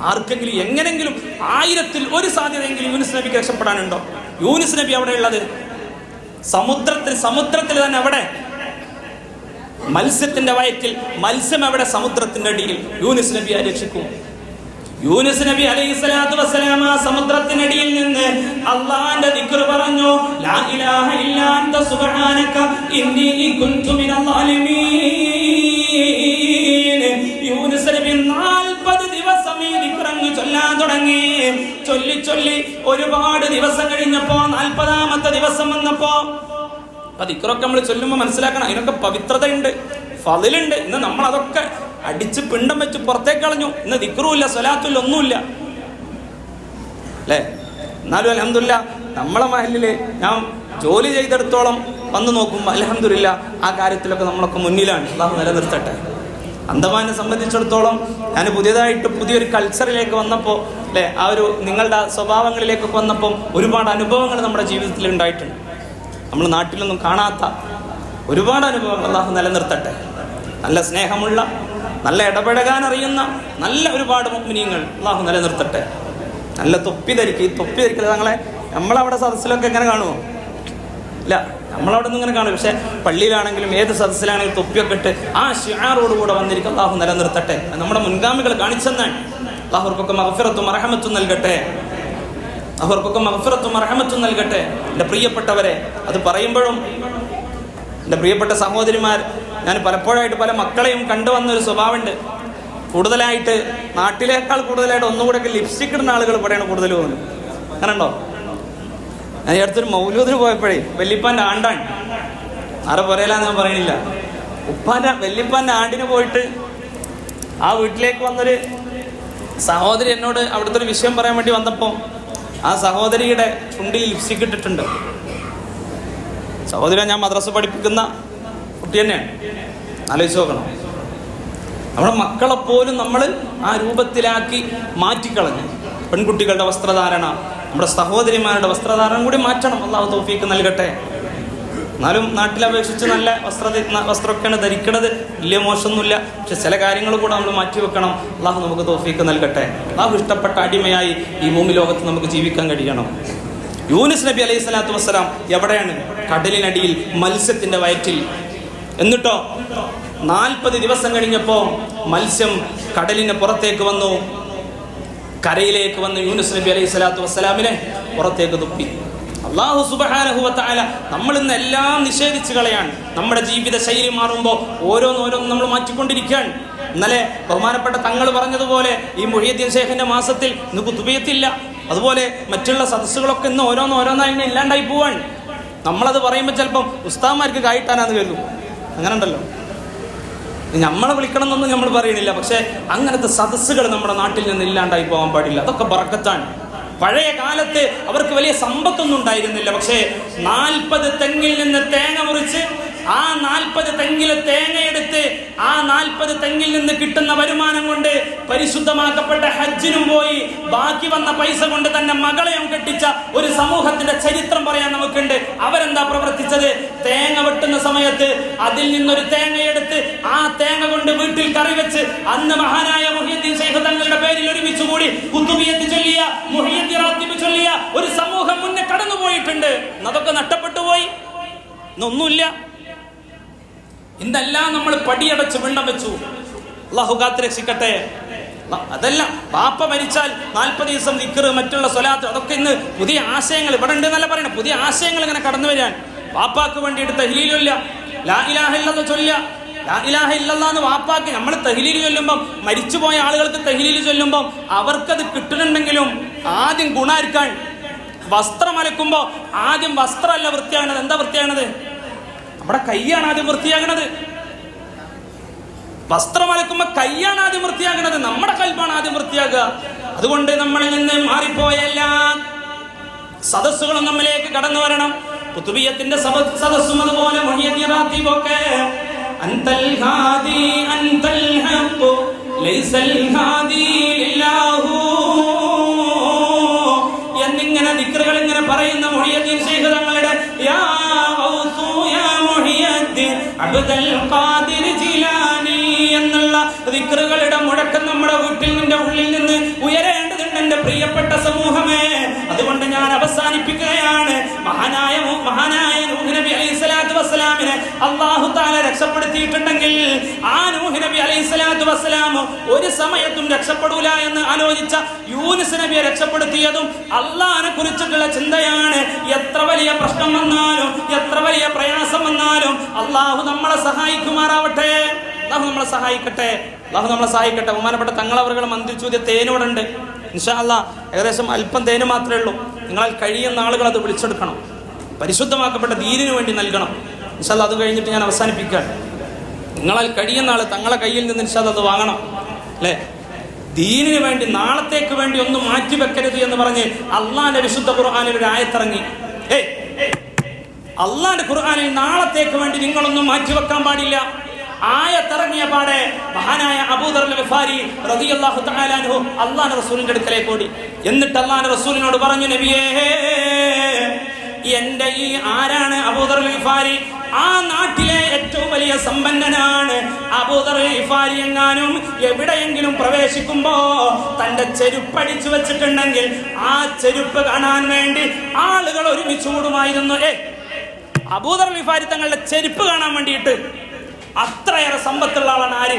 ആർക്കെങ്കിലും എങ്ങനെങ്കിലും 1000-ൽ 1 സാധ്യതയെങ്കിലും യൂനുസ് നബിക്ക് രക്ഷപ്പെടാനുണ്ടോ? യൂനുസ് നബി അവിടെ ഉള്ളത് സമുദ്രത്തിൽ തന്നെ, അവിടെ മത്സ്യത്തിന്റെ വയറ്റിൽ. മത്സ്യം എവിടെ? സമുദ്രത്തിന്റെ അടിയിൽ. യൂനുസ് നബിയെ രക്ഷിക്കും? യൂനുസ് നബി അലൈഹിസ്സലാത്തു വസ്സലാം ആ സമുദ്രത്തിനടിയിൽ നിന്ന് അല്ലാഹുവിന്റെ ദിക്ർ പറഞ്ഞു. ലാ ഇലാഹ ഇല്ലാ അൻത സുബ്ഹാനക ഇന്നി കുൻതു മിനൽ ളാലിമീൻ. യൂനുസ് നബി 40 ദിവസം ഈ ദിക്ർ ചൊല്ലാൻ തുടങ്ങി. ചൊല്ലി ഒരുപാട് ദിവസം കഴിഞ്ഞപ്പോ 40ാമത്തെ ദിവസം വന്നപ്പോ, ദിക്റൊക്കെ നമ്മൾ ചൊല്ലുമ്പോൾ മനസ്സിലാക്കണം, അതിനൊക്കെ പവിത്രതയുണ്ട്, ഫളിലുണ്ട്. ഇന്ന് നമ്മൾ അതൊക്കെ അടിച്ച് പിണ്ടം വെച്ച് പുറത്തേക്ക് കളഞ്ഞു. ഇന്ന് ദിക്റുമില്ല, സ്വലാത്തുമില്ല, ഒന്നുമില്ല അല്ലേ? എന്നാലും അൽഹംദുലില്ലാ നമ്മളെ മഹല്ലില് ഞാൻ ജോലി ചെയ്തെടുത്തോളം വന്ന് നോക്കുമ്പോൾ അൽഹംദുലില്ലാ ആ കാര്യത്തിലൊക്കെ നമ്മളൊക്കെ മുന്നിലാണ്. അല്ലാഹു നിലനിർത്തട്ടെ. അന്തമാനെ സംബന്ധിച്ചിടത്തോളം ഞാൻ പുതിയൊരു കൾച്ചറിലേക്ക് വന്നപ്പോൾ അല്ലേ, ആ ഒരു നിങ്ങളുടെ സ്വഭാവങ്ങളിലേക്കൊക്കെ വന്നപ്പം ഒരുപാട് അനുഭവങ്ങൾ നമ്മുടെ ജീവിതത്തിൽ ഉണ്ടായിട്ടുണ്ട്. നമ്മൾ നാട്ടിലൊന്നും കാണാത്ത ഒരുപാട് അനുഭവങ്ങൾ അല്ലാഹു നിലനിർത്തട്ടെ. നല്ല സ്നേഹമുള്ള, നല്ല ഇടപെടകാൻ അറിയുന്ന നല്ല ഒരുപാട് മുഅ്മിനീങ്ങൾ അല്ലാഹു നിലനിർത്തട്ടെ. നല്ല തൊപ്പി ധരിക്കുക. ഈ തൊപ്പി ധരിക്കൽ നമ്മളവിടെ സദസ്സിലൊക്കെ എങ്ങനെ കാണുമോ? ഇല്ല, നമ്മളവിടെ നിന്ന് ഇങ്ങനെ കാണും. പക്ഷെ പള്ളിയിലാണെങ്കിലും ഏത് സദസ്സിലാണെങ്കിലും തൊപ്പിയൊക്കെ ഇട്ട് ആ ശിആറോടുകൂടെ വന്നിരിക്കും. അല്ലാഹു നിലനിർത്തട്ടെ. നമ്മുടെ മുൻഗാമികൾ കാണിച്ചെന്നാണ്. അല്ലാഹുവർക്കൊക്കെ മഗ്ഫിറത്തും റഹ്മത്തും നൽകട്ടെ. അവർക്കൊക്കെ മഗ്ഫിറത്തും റഹ്മത്തും നൽകട്ടെ. എൻ്റെ പ്രിയപ്പെട്ടവരെ, അത് പറയുമ്പോഴും എൻ്റെ പ്രിയപ്പെട്ട സഹോദരിമാർ, ഞാൻ പലപ്പോഴായിട്ട് പല മക്കളെയും കണ്ടുവന്നൊരു സ്വഭാവമുണ്ട്. കൂടുതലായിട്ട് നാട്ടിലേക്കാൾ കൂടുതലായിട്ട് ഒന്നുകൂടെയൊക്കെ ലിപ്സ്റ്റിക് ഇടുന്ന ആളുകൾ ഇവിടെയാണ് കൂടുതൽ പോകുന്നത്. അങ്ങനെ ഉണ്ടോ? ഞാൻ ഈ അടുത്തൊരു മൗലൂദിന് പോയപ്പോഴേ വല്യപ്പാൻ്റെ ആണ്ടാണ്. ആരെ പറയലാന്ന് ഞാൻ പറയണില്ല. വല്യപ്പാൻ്റെ ആണ്ടിന് പോയിട്ട് ആ വീട്ടിലേക്ക് വന്നൊരു സഹോദരി എന്നോട് അവിടുത്തെ ഒരു വിഷയം പറയാൻ വേണ്ടി വന്നപ്പോൾ ആ സഹോദരിയുടെ ചുണ്ടിൽ ലിപ്സ്റ്റിക് ഇട്ടിട്ടുണ്ട്. സഹോദരി ഞാൻ മദ്രസ പഠിപ്പിക്കുന്ന കുട്ടി തന്നെയാണ്. ആലോചിച്ച് നോക്കണം. നമ്മുടെ മക്കളെപ്പോലും നമ്മൾ ആ രൂപത്തിലാക്കി മാറ്റിക്കളഞ്ഞു. പെൺകുട്ടികളുടെ വസ്ത്രധാരണ, നമ്മുടെ സഹോദരിമാരുടെ വസ്ത്രധാരണം കൂടി മാറ്റണം. അല്ലാഹു തൗഫീക്ക് നൽകട്ടെ. എന്നാലും നാട്ടിലപേക്ഷിച്ച് നല്ല വസ്ത്രമൊക്കെയാണ് ധരിക്കണത്. വലിയ മോശമൊന്നുമില്ല. പക്ഷെ ചില കാര്യങ്ങൾ കൂടെ നമ്മൾ മാറ്റി വെക്കണം. അല്ലാഹു നമുക്ക് തൗഫീക്ക് നൽകട്ടെ. അല്ലാഹു ഇഷ്ടപ്പെട്ട അടിമയായി ഈ ഭൂമി ലോകത്ത് നമുക്ക് ജീവിക്കാൻ കഴിയണം. യൂനുസ് നബി അലൈഹി സ്വലാത്തു വസ്സലാം എവിടെയാണ്? കടലിനടിയിൽ, മത്സ്യത്തിന്റെ വയറ്റിൽ. എന്നിട്ടോ 40 ദിവസം കഴിഞ്ഞപ്പോ മത്സ്യം കടലിന് പുറത്തേക്ക് വന്നു, കരയിലേക്ക് വന്ന് യൂനുസ് നബി അലൈഹി സ്വലാത്തു വസ്സലാമിനെ പുറത്തേക്ക് തുപ്പി. അല്ലാഹു സുബ്ഹാനഹു വ തആല നമ്മൾ ഇന്ന് എല്ലാം നിഷേധിച്ച് കളയാണ്. നമ്മുടെ ജീവിത ശൈലി മാറുമ്പോൾ ഓരോന്നോരോന്ന് നമ്മൾ മാറ്റിക്കൊണ്ടിരിക്കുകയാണ്. ഇന്നലെ ബഹുമാനപ്പെട്ട തങ്ങൾ പറഞ്ഞതുപോലെ ഈ മുഹിയുദ്ദീൻ ശൈഖിന്റെ മാസത്തിൽ ഇന്ന് കുതുബിയത്തില്ല. അതുപോലെ മറ്റുള്ള സദസ്സുകളൊക്കെ ഇന്ന് ഓരോന്നായി ഇല്ലാണ്ടായി പോവാണ്. നമ്മളത് പറയുമ്പോൾ ചിലപ്പം ഉസ്താദ്മാർക്ക് കായിട്ടാനാന്ന് കരുതും. അങ്ങനെ ഉണ്ടല്ലോ. നമ്മളെ വിളിക്കണം എന്നൊന്നും നമ്മൾ പറയണില്ല. പക്ഷെ അങ്ങനത്തെ സദസ്സുകൾ നമ്മുടെ നാട്ടിൽ നിന്ന് ഇല്ലാണ്ടായി പോകാൻ പാടില്ല. അതൊക്കെ ബറക്കത്താണ്. പഴയ കാലത്ത് അവർക്ക് വലിയ സമ്പത്തൊന്നും ഉണ്ടായിരുന്നില്ല. പക്ഷേ 40 തെങ്ങിൽ നിന്ന് തേങ്ങ മുറിച്ച് ആ 40 തെങ്ങിലെ തേങ്ങയെടുത്ത് ആ 40 തെങ്ങിൽ നിന്ന് കിട്ടുന്ന വരുമാനം കൊണ്ട് പരിശുദ്ധമാക്കപ്പെട്ട ഹജ്ജിനും പോയി ബാക്കി വന്ന പൈസ കൊണ്ട് തന്നെ മകളെയും കെട്ടിച്ച ഒരു സമൂഹത്തിന്റെ ചരിത്രം പറയാൻ നമുക്കുണ്ട്. അവരെന്താ പ്രവർത്തിച്ചത്? തേങ്ങ വെട്ടുന്ന സമയത്ത് അതിൽ നിന്നൊരു തേങ്ങയെടുത്ത് ആ തേങ്ങ കൊണ്ട് വീട്ടിൽ കറി വെച്ച് അന്ന് മഹാനായ മുഹിയുദ്ദീൻ ശൈഖ് തങ്ങളുടെ പേരിൽ ഒരുമിച്ച് കൂടി കുത്തുബിയത്ത് ചൊല്ലിയ, മുഹിയുദ്ദീൻ റാത്തിബ് ചൊല്ലിയ ഒരു സമൂഹം മുന്നേ കടന്നുപോയിട്ടുണ്ട്. അതൊക്കെ നഷ്ടപ്പെട്ടു പോയി. ഇന്നൊന്നുമില്ല. ഇന്നെല്ലാം നമ്മൾ പടിയടച്ച് വിണ്ടം വെച്ചു. അല്ലാഹു കാത്ത് രക്ഷിക്കട്ടെ. അതല്ല, ബാപ്പ മരിച്ചാൽ 40 ദിവസം ദിക്ർ, മറ്റുള്ള സ്വലാത്ത്, അതൊക്കെ ഇന്ന് പുതിയ ആശയങ്ങൾ ഇവിടെ ഉണ്ട് എന്നല്ല പറയണം. പുതിയ ആശയങ്ങൾ ഇങ്ങനെ കടന്നു വരികയാണ്. ബാപ്പാക്ക് വേണ്ടിയിട്ട് തഹ്ലീലില്ല, ലാ ഇലാഹ ഇല്ലല്ലാഹ് ചൊല്ലുക. ലാ ഇലാഹ ഇല്ലല്ലാഹ് എന്ന് വാപ്പാക്ക് നമ്മൾ തഹ്ലീൽ ചൊല്ലുമ്പം, മരിച്ചുപോയ ആളുകൾക്ക് തഹ്ലീൽ ചൊല്ലുമ്പം അവർക്കത് കിട്ടുന്നുണ്ടെങ്കിലും ആദ്യം ഗുണായിരിക്കാൻ. വസ്ത്രം അലക്കുമ്പോൾ ആദ്യം വസ്ത്രമല്ല വൃത്തിയാകണത്. എന്താ വൃത്തിയാകണത്? നമ്മുടെ കൈയാണ് ആദ്യം വൃത്തിയാകണത്. വസ്ത്രം അലക്കുമ്പോൾ കൈയാണ് ആദ്യം വൃത്തിയാകണത്. നമ്മുടെ കൽബാണ് ആദ്യം വൃത്തിയാകുക. അതുകൊണ്ട് നമ്മളിൽ നിന്ന് മാറിപ്പോയ എല്ലാ സദസ്സുകളും നമ്മിലേക്ക് കടന്നു വരണം. കുതുബിയത്തിന്റെ സദസ്സും അതുപോലെ മുഹിയുദ്ദീൻ റാത്തിബൊക്കെ അൻതൽ ഹാദി അൻതൽ ഹഖ് ലൈസൽ ഹാദി ലില്ലാഹു എന്നിങ്ങനെ ദിക്റുകൾ ഇങ്ങനെ പറയുന്ന മുഹിയുദ്ദീൻ ശൈഖ് തങ്ങളുടെ യാ ഔസു യാ മുഹിയുദ്ദീൻ അബ്ദുൽ ഖാദിർ ജിലാനി എന്നുള്ള ദിക്റുകളുടെ മുഴക്കം നമ്മുടെ വീട്ടിൽ നിന്റെ ഉള്ളിൽ നിന്ന് ഉയരേണ്ടതുണ്ട് എന്റെ പ്രിയപ്പെട്ട സമൂഹമേ. അതുകൊണ്ട് ഞാൻ അവസാനിപ്പിക്കുകയാണ്. മഹാനായ നൂഹ് നബി അലൈഹിസ്സലാത്തു വസ്സലാമിനെ അല്ലാഹു തആല രക്ഷപ്പെടുത്തിയിട്ടുണ്ടെങ്കിൽ ആ നൂഹ് നബി അലൈഹിസ്സലാത്തു വസ്സലാം ഒരു സമയത്തും രക്ഷപ്പെടൂല എന്ന് ആലോചിച്ച യൂനുസ് നബിയെ രക്ഷപ്പെടുത്തിയതും അല്ലാഹനെ കുറിച്ചിട്ടുള്ള ചിന്തയാണ്. എത്ര വലിയ പ്രശ്നം വന്നാലും എത്ര വലിയ പ്രയാസം വന്നാലും അല്ലാഹു നമ്മളെ സഹായിക്കുമാറാവട്ടെ. അല്ലാഹു നമ്മളെ സഹായിക്കട്ടെ. അല്ലാഹു നമ്മളെ സഹായിക്കട്ടെ. ബഹുമാനപ്പെട്ട തങ്ങളവറുകൾ മന്ത്രിച്ചൂതിയ തേനോടുണ്ട്. ഇൻഷാ അല്ലാഹ് ഏകദേശം അല്പം തേന് മാത്രമേ ഉള്ളൂ. നിങ്ങളാൽ കഴിയുന്ന ആളുകൾ അത് വിളിച്ചെടുക്കണം. പരിശുദ്ധമാക്കപ്പെട്ട ദീനിനു വേണ്ടി നൽകണം. ഇൻഷാ അല്ലാഹ് അത് കഴിഞ്ഞിട്ട് ഞാൻ അവസാനിപ്പിക്കാൻ. നിങ്ങളാൽ കഴിയുന്ന ആൾ തങ്ങളെ കയ്യിൽ നിന്ന് ഇൻഷാ അല്ലാഹ് അത് വാങ്ങണം. അല്ലേ? ദീനിന് വേണ്ടി നാളത്തേക്ക് വേണ്ടി ഒന്നും മാറ്റിവെക്കരുത് എന്ന് പറഞ്ഞ് അള്ളാന്റെ വിശുദ്ധ ഖുർആനിൽ ഒരു ആയത്തിറങ്ങി. അള്ളാന്റെ ഖുർആനിൽ നാളത്തേക്ക് വേണ്ടി നിങ്ങളൊന്നും മാറ്റിവെക്കാൻ പാടില്ല. ആയത്തിറങ്ങിയ പാടെ മഹാനായ അബൂദർ ഗിഫാരി റളിയല്ലാഹു തആല അൻഹു അള്ളാന്റെ റസൂലിന്റെ അടുക്കലേക്ക് ഓടി. എന്നിട്ട് അള്ളാന്റെ റസൂലിനോട് പറഞ്ഞു, നബിയേ, എന്റെ ഈ ആരാണ് അബൂദർ ഗിഫാരി? ആ നാട്ടിലെ ഏറ്റവും വലിയ സമ്പന്നനാണ്. അബൂദർ ഗിഫാരി എങ്ങാനും എവിടെയെങ്കിലും പ്രവേശിക്കുമ്പോ തന്റെ ചെരുപ്പടിച്ചു വെച്ചിട്ടുണ്ടെങ്കിൽ ആ ചെരുപ്പ് കാണാൻ വേണ്ടി ആളുകൾ ഒരുമിച്ച് കൂടുമായിരുന്നു. അബൂദർ ഗിഫാരി തങ്ങളുടെ ചെരുപ്പ് കാണാൻ വേണ്ടിയിട്ട് അത്രയേറെ സമ്പത്തുള്ള ആളാണ് ആര്?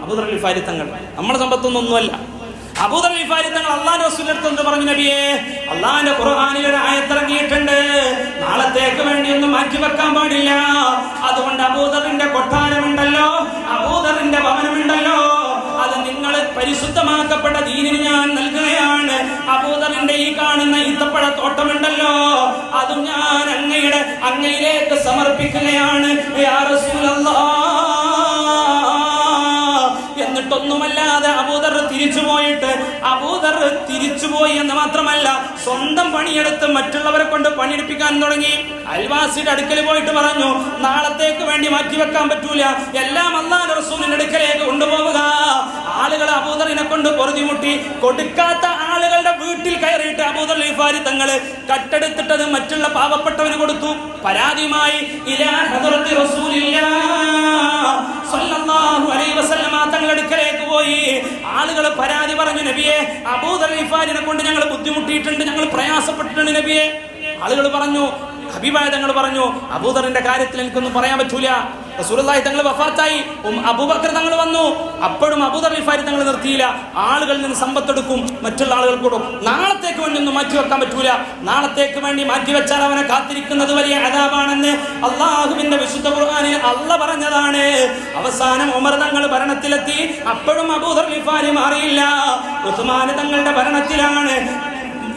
അബൂദർ ഗിഫാരി തങ്ങൾ. നമ്മുടെ സമ്പത്തൊന്നൊന്നുമല്ല. അബൂദർ ഗിഫാരി തങ്ങൾ അള്ളാഹുവിന്റെ റസൂലിന്റെ അടുത്ത് എന്ത് പറഞ്ഞു? നബിയേ, അള്ളാഹുവിന്റെ ഖുർആനിൽ ഒരു ആയത്തിറങ്ങിയിട്ടുണ്ട്, നാളത്തേക്ക് വേണ്ടി ഒന്നും മാറ്റിവെക്കാൻ പാടില്ല. അതുകൊണ്ട് അബൂദറിന്റെ കൊട്ടാരമുണ്ടല്ലോ, അബൂദറിന്റെ ഭവനമുണ്ടല്ലോ, അത് നിങ്ങൾ പരിശുദ്ധമാക്കപ്പെട്ട ദീനിന് ഞാൻ നൽകുകയാണ്. അബൂദറിന്റെ ഈ കാണുന്ന ഈത്തപ്പഴ തോട്ടമുണ്ടല്ലോ, അതും ഞാൻ അങ്ങയിലേക്ക് സമർപ്പിക്കുകയാണ് യാ റസൂലല്ലാഹ്. എന്നിട്ടൊന്നുമല്ലാതെ അബൂദർ തിരിച്ചുപോയി എന്ന് മാത്രമല്ല, സ്വന്തം പണിയെടുത്ത് മറ്റുള്ളവരെ കൊണ്ട് പണിയെടുപ്പിക്കാൻ തുടങ്ങി. അയൽവാസിയുടെ അടുക്കൽ പോയിട്ട് പറഞ്ഞു, നാളത്തേക്ക് വേണ്ടി മാറ്റിവെക്കാൻ പറ്റൂല, എല്ലാം അല്ലാഹുവിന്റെ റസൂലിന്റെ അടുക്കലേക്ക് കൊണ്ടുപോവുക. ആളുകൾ അബൂദറിനെ കൊണ്ട് പൊറുതിമുട്ടി. കൊടുക്കാത്ത ആളുകളുടെ വീട്ടിൽ കയറിയിട്ട് അബൂദർ ഗിഫാരി തങ്ങള് കട്ടെടുത്തിട്ടത് മറ്റുള്ള പാവപ്പെട്ടവന് കൊടുത്തു. പരാതിയുമായി ഇലാ ഹദ്റത്തി റസൂലില്ലാഹ് സ്വല്ലല്ലാഹു അലൈഹി വസല്ലമ തങ്ങളുടെ അടുക്കലേക്ക് പോയി. ആളുകൾ പരാതി പറഞ്ഞു, നബിയെ, അബൂദർ ഗിഫാരിനെ കൊണ്ട് ഞങ്ങൾ ബുദ്ധിമുട്ടിയിട്ടുണ്ട്, ഞങ്ങൾ പ്രയാസപ്പെട്ടിട്ടുണ്ട് നബിയെ. ആളുകൾ പറഞ്ഞു, ഹബീബായ തങ്ങൾ പറഞ്ഞു, അബൂദറിന്റെ കാര്യത്തിൽ എനിക്കൊന്നും പറയാൻ പറ്റൂല. റസൂലുള്ളാഹി തങ്ങൾ വഫാത്തായി, അബൂബക്കർ തങ്ങൾ വന്നു. അപ്പോഴും അബൂദർ ഗിഫാരി തങ്ങൾ നിർത്തിയില്ല. ആളുകളിൽ നിന്ന് സമ്പത്തെടുക്കും, മറ്റുള്ള ആളുകൾക്ക് കൊടുക്കും. നാളത്തേക്ക് വേണ്ടി ഒന്നും മാറ്റിവെക്കാൻ പറ്റൂല. നാളത്തേക്ക് വേണ്ടി മാറ്റിവെച്ചാൽ അവനെ കാത്തിരിക്കുന്നത് വലിയ അദാബാണെന്ന് അള്ളാഹുവിന്റെ വിശുദ്ധ ഖുർആനിൽ അല്ലാഹ് പറഞ്ഞതാണ്. അവസാനം ഉമർ തങ്ങൾ ഭരണത്തിലെത്തി. അപ്പോഴും അബൂദർ ഗിഫാരി മാറിയില്ല. ഉസ്മാൻ തങ്ങളുടെ ഭരണത്തിലാണ്.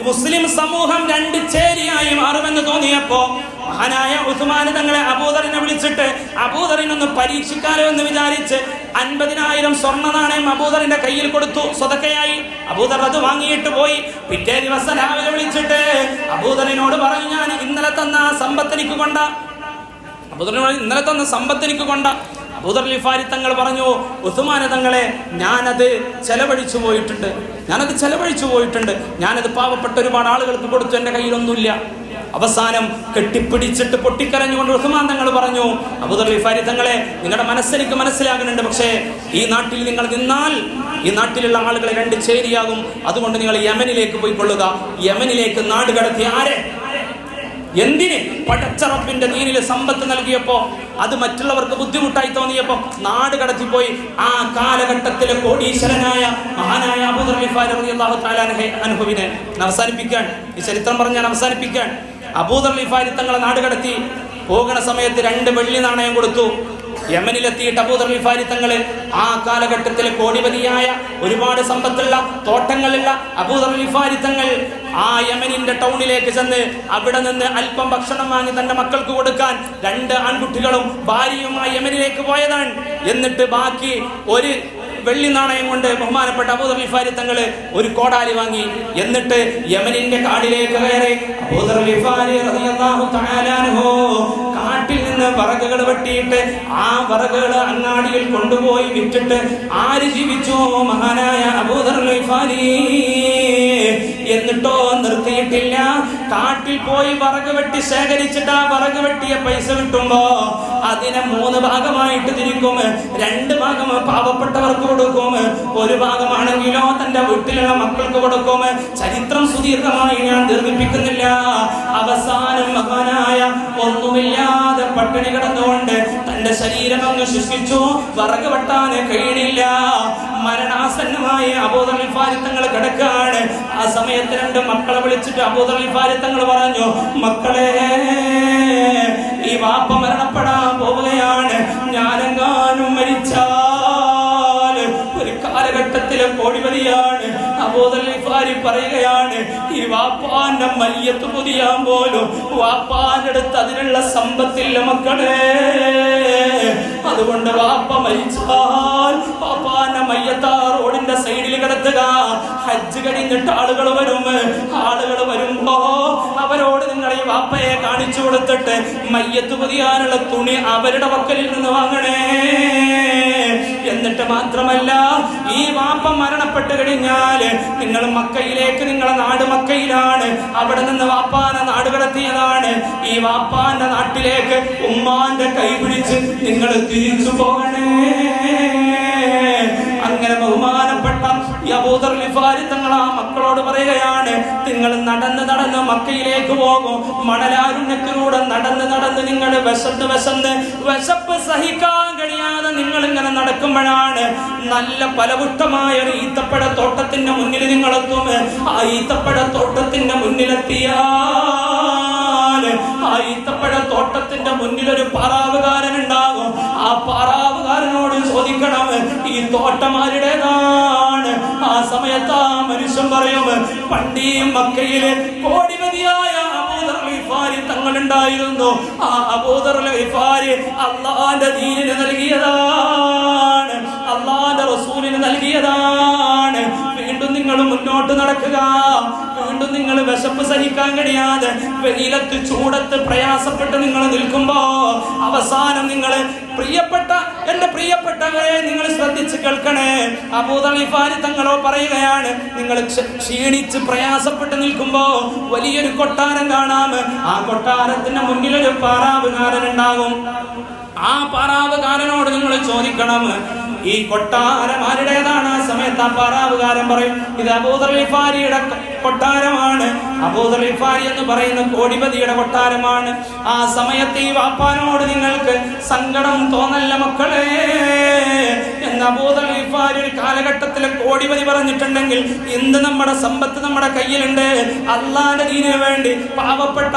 മുസ്ലിം സമൂഹം രണ്ട് ചേരിയായി മാറുമെന്ന് തോന്നിയപ്പോ മഹാനായ ഉസ്മാൻ തങ്ങളെ അബൂദറിനെ വിളിച്ചിട്ട് അബൂദറിനൊന്ന് പരീക്ഷിക്കാലോ എന്ന് വിചാരിച്ച് 50,000 സ്വർണ്ണ നാണയം അബൂദറിന്റെ കയ്യിൽ കൊടുത്തു സ്വതക്കയായി. അബൂദർ അത് വാങ്ങിയിട്ട് പോയി. പിറ്റേ ദിവസം രാവിലെ വിളിച്ചിട്ട് അബൂദറിനോട് പറഞ്ഞു, ഞാൻ ഇന്നലെ തന്ന സമ്പത്തെനിക്ക് കൊണ്ട. അബൂദറിനോട് ഇന്നലെ തന്ന സമ്പത്തെനിക്ക് കൊണ്ട. അബൂദർ ഗിഫാരി തങ്ങൾ പറഞ്ഞു, ഉസ്മാൻ തങ്ങളെ, ഞാനത് ചെലവഴിച്ചു പോയിട്ടുണ്ട്. ഞാനത് പാവപ്പെട്ട ഒരുപാട് ആളുകൾക്ക് കൊടുത്തു, എന്റെ കയ്യിലൊന്നുമില്ല. അവസാനം കെട്ടിപ്പിടിച്ചിട്ട് പൊട്ടിക്കരഞ്ഞുകൊണ്ട് ഉസ്മാൻ തങ്ങൾ പറഞ്ഞു, അബൂദർ ഗിഫാരി തങ്ങളെ, നിങ്ങളുടെ മനസ്സെനിക്ക് മനസ്സിലാകുന്നുണ്ട്, പക്ഷേ ഈ നാട്ടിൽ നിങ്ങൾ നിന്നാൽ ഈ നാട്ടിലുള്ള ആളുകളെ രണ്ട് ചേരിയാകും. അതുകൊണ്ട് നിങ്ങൾ യമനിലേക്ക് പോയിക്കൊള്ളുക. യമനിലേക്ക് നാട് കടത്തി. ആരെ? എന്തിന്? പടച്ചറപ്പിന്റെ ദീനിൽ സമ്പത്ത് നൽകിയപ്പോ അത് മറ്റുള്ളവർക്ക് ബുദ്ധിമുട്ടായി തോന്നിയപ്പോ നാട് കടത്തിപ്പോയി. ആ കാലഘട്ടത്തിലെ കോടീശ്വരനായ മഹാനായ അബൂദർ ഗിഫാരി റളിയല്ലാഹു തആല അൻഹുവിനെ അവസാനിപ്പിക്കാൻ, ഈ ചരിത്രം പറഞ്ഞ് ഞാൻ അവസാനിപ്പിക്കാൻ, അബൂദർ ഗിഫാരി തങ്ങളെ നാട് കടത്തി. പോകുന്ന സമയത്ത് 2 വെള്ളി നാണയം കൊടുത്തു. യമനിലെത്തിയിട്ട് അബൂദർ ഗിഫാരി തങ്ങള് ആ കാലഘട്ടത്തിലെ കോടിപതിയായ ഒരുപാട് സമ്പത്തുള്ള തോട്ടങ്ങളുള്ള അബൂദർ ഗിഫാരി തങ്ങൾ ആ യമനിന്റെ ടൗണിലേക്ക് ചെന്ന് അവിടെ നിന്ന് അല്പം ഭക്ഷണം വാങ്ങി തന്റെ മക്കൾക്ക് കൊടുക്കാൻ 2 ആൺകുട്ടികളും ഭാര്യയുമായി യമനിലേക്ക് പോയതാണ്. എന്നിട്ട് ബാക്കി ഒരു വെള്ളി നാണയം കൊണ്ട് ബഹുമാനപ്പെട്ട അബൂദർ ഗിഫാരി തങ്ങള് ഒരു കോടാലി വാങ്ങി. എന്നിട്ട് യമനിന്റെ കാടിലേക്ക് കയറി. അബൂദർ ഗിഫാരി റളിയല്ലാഹു തആല അൻഹു കാട്ടിൽ നിന്ന് വിറകുകൾ വെട്ടിയിട്ട് ആ വിറകുകൾ അങ്ങാടിയിൽ കൊണ്ടുപോയി വിറ്റിട്ട് ആര് ജീവിച്ചു? മഹാനായ അബൂദർ ഗിഫാരി. എന്നിട്ടോ നിർത്തിയിട്ടില്ല. കാട്ടിൽ പോയി വിറക് വെട്ടി ശേഖരിച്ചിട്ട് ആ വിറക് വെട്ടിയ പൈസ കിട്ടുമ്പോ അതിനെ 3 ഭാഗമായിട്ട് തിരിക്കും. 2 ഭാഗം പാവപ്പെട്ടവർക്ക് കൊടുക്കും, 1 ഭാഗമാണെങ്കിലോ തന്റെ വീട്ടിലുള്ള മക്കൾക്ക് കൊടുക്കും. ചരിത്രം സുദീർഘമായി ഞാൻ ദീർഘിപ്പിക്കുന്നില്ല. അവസാനം മഹാനായ ഒന്നുമില്ലാതെ പട്ടിണി കിടന്നുകൊണ്ട് തന്റെ ശരീരം അങ്ങ് ശുഷ്കിച്ചു. വിറക് വെട്ടാൻ കഴിയണില്ല. മരണാസന്നമായ അബൂദർ ഗിഫാരി തങ്ങൾ കിടക്കാണ്. ആ സമയത്ത് 2 മക്കളെ വിളിച്ചിട്ട് അബൂദർ ഗിഫാരി തങ്ങൾ പറഞ്ഞു, മക്കളെ, ഈ വാപ്പ മരണപ്പെടാൻ പോവുകയാണ്. ഞാനെങ്ങാനും മരിച്ചാൽ ഒരു കാലഘട്ടത്തിലെ കോടിപതിയാണ്. അബൂദർ ഗിഫാരി പറയുകയാണ്, ഈ വാപ്പാന്റെ മയ്യത്ത് പൊതിയാൻ പോലും വാപ്പാന്റെ അടുത്ത് അതിനുള്ള സമ്പത്തില്ല മക്കളെ. അതുകൊണ്ട് വാപ്പ മരിച്ചാൽ വാപ്പാന്റെ മയ്യത്ത് റോഡിന്റെ സൈഡിൽ കിടത്തുക. ഹജ്ജ് കഴിഞ്ഞിട്ട് ആളുകൾ വരുമ്പോ അവരോട് നിങ്ങൾ ഈ വാപ്പയെ കാണിച്ചു കൊടുത്തിട്ട് മയ്യത്ത് പൊതിയാനുള്ള തുണി അവരുടെ പക്കലിൽ നിന്ന് വാങ്ങണേ. എന്നിട്ട് മാത്രമല്ല, ഈ വാപ്പ മരണപ്പെട്ട് കഴിഞ്ഞാല് നിങ്ങൾ മക്കയിലേക്ക്, നിങ്ങളെ നാട് മക്കയിലാണ്, അവിടെ നിന്ന് വാപ്പാനെ നാട് കടത്തിയതാണ്. ഈ വാപ്പാന്റെ നാട്ടിലേക്ക് ഉമ്മാന്റെ കൈ പിടിച്ച് നിങ്ങൾ തിരിച്ചു പോകണേ. അങ്ങനെ ബഹുമാനപ്പെട്ട അബൂദർ ഗിഫാരി തങ്ങൾ ആ മക്കളോട് പറയുകയാണ്, നിങ്ങൾ നടന്ന് മക്കയിലേക്ക് പോകും. മണലാരുണ്യത്തിലൂടെ നടന്ന് നിങ്ങൾ വിശപ്പ് സഹിക്കാൻ കഴിയാതെ നിങ്ങൾ ഇങ്ങനെ നടക്കുമ്പോഴാണ് നല്ല ഫലപുഷ്ടമായ ഒരു ഈത്തപ്പഴ തോട്ടത്തിന്റെ മുന്നിൽ നിങ്ങളെത്തും. ആ ഈത്തപ്പഴ തോട്ടത്തിന്റെ മുന്നിലെത്തിയാൽ ആ ഈത്തപ്പഴ തോട്ടത്തിന്റെ മുന്നിൽ ഒരു പാറാവുകാരൻ ഉണ്ടാകും. ആ പാറാവുകാരനോട് ചോദിക്കണം, ഈ തോട്ടം ആരുടേതാണ്? ആ സമയത്ത് ആ മനുഷ്യൻ പറയും, പണ്ടീ മക്കയിലെ കോടിപതിയായ അബൂദർ ഗിഫാരി തങ്ങളുണ്ടായിരുന്നു. ആ അബൂദർ ഗിഫാരി അള്ളാന്റെ ദീനിന് നൽകിയതാണ്, അള്ളാന്റെ റസൂലിന് നൽകിയതാണ്. വീണ്ടും നിങ്ങൾ മുന്നോട്ട് നടക്കുക. വീണ്ടും നിങ്ങൾ വിശപ്പ് സഹിക്കാൻ കഴിയാതെ വെയിലത്ത് ചൂടത്ത് പ്രയാസപ്പെട്ട് നിങ്ങൾ നിൽക്കുമ്പോ അവസാനം നിങ്ങൾ എന്റെ പ്രിയപ്പെട്ടവരെ നിങ്ങൾ ശ്രദ്ധിച്ച് കേൾക്കണേ. അബൂദർ ഗിഫാരി തങ്ങളോ പറയുകയാണ്, നിങ്ങൾ ക്ഷീണിച്ച് പ്രയാസപ്പെട്ട് നിൽക്കുമ്പോ വലിയൊരു കൊട്ടാരം കാണാം. ആ കൊട്ടാരത്തിന്റെ മുന്നിലൊരു പാറാവുകാരൻ ഉണ്ടാകും. ആ പാറാവുകാരനോട് നിങ്ങൾ ചോദിക്കണം, ഈ കൊട്ടാരം ആരുടേതാണ്? ആ സമയത്ത് ആ പാറാവുകാരൻ പറയും, ഇത് അബൂദർ ഗിഫാരിയുടെ കൊട്ടാരമാണ്. അബൂദർ ഗിഫാരി എന്ന് പറയുന്ന കോടിപതിയുടെ കൊട്ടാരമാണ്. ആ സമയത്ത് ഈ വാപ്പാനോട് നിങ്ങൾക്ക് സങ്കടം തോന്നല്ല മക്കളെ എന്ന് അബൂദർ ഗിഫാരി ഒരു കാലഘട്ടത്തിലെ കോടിപതി പറഞ്ഞിട്ടുണ്ടെങ്കിൽ ഇന്ന് നമ്മുടെ സമ്പത്ത് നമ്മുടെ കയ്യിലുണ്ട്. അള്ളാന്റെ ദീനിന് വേണ്ടി പാവപ്പെട്ട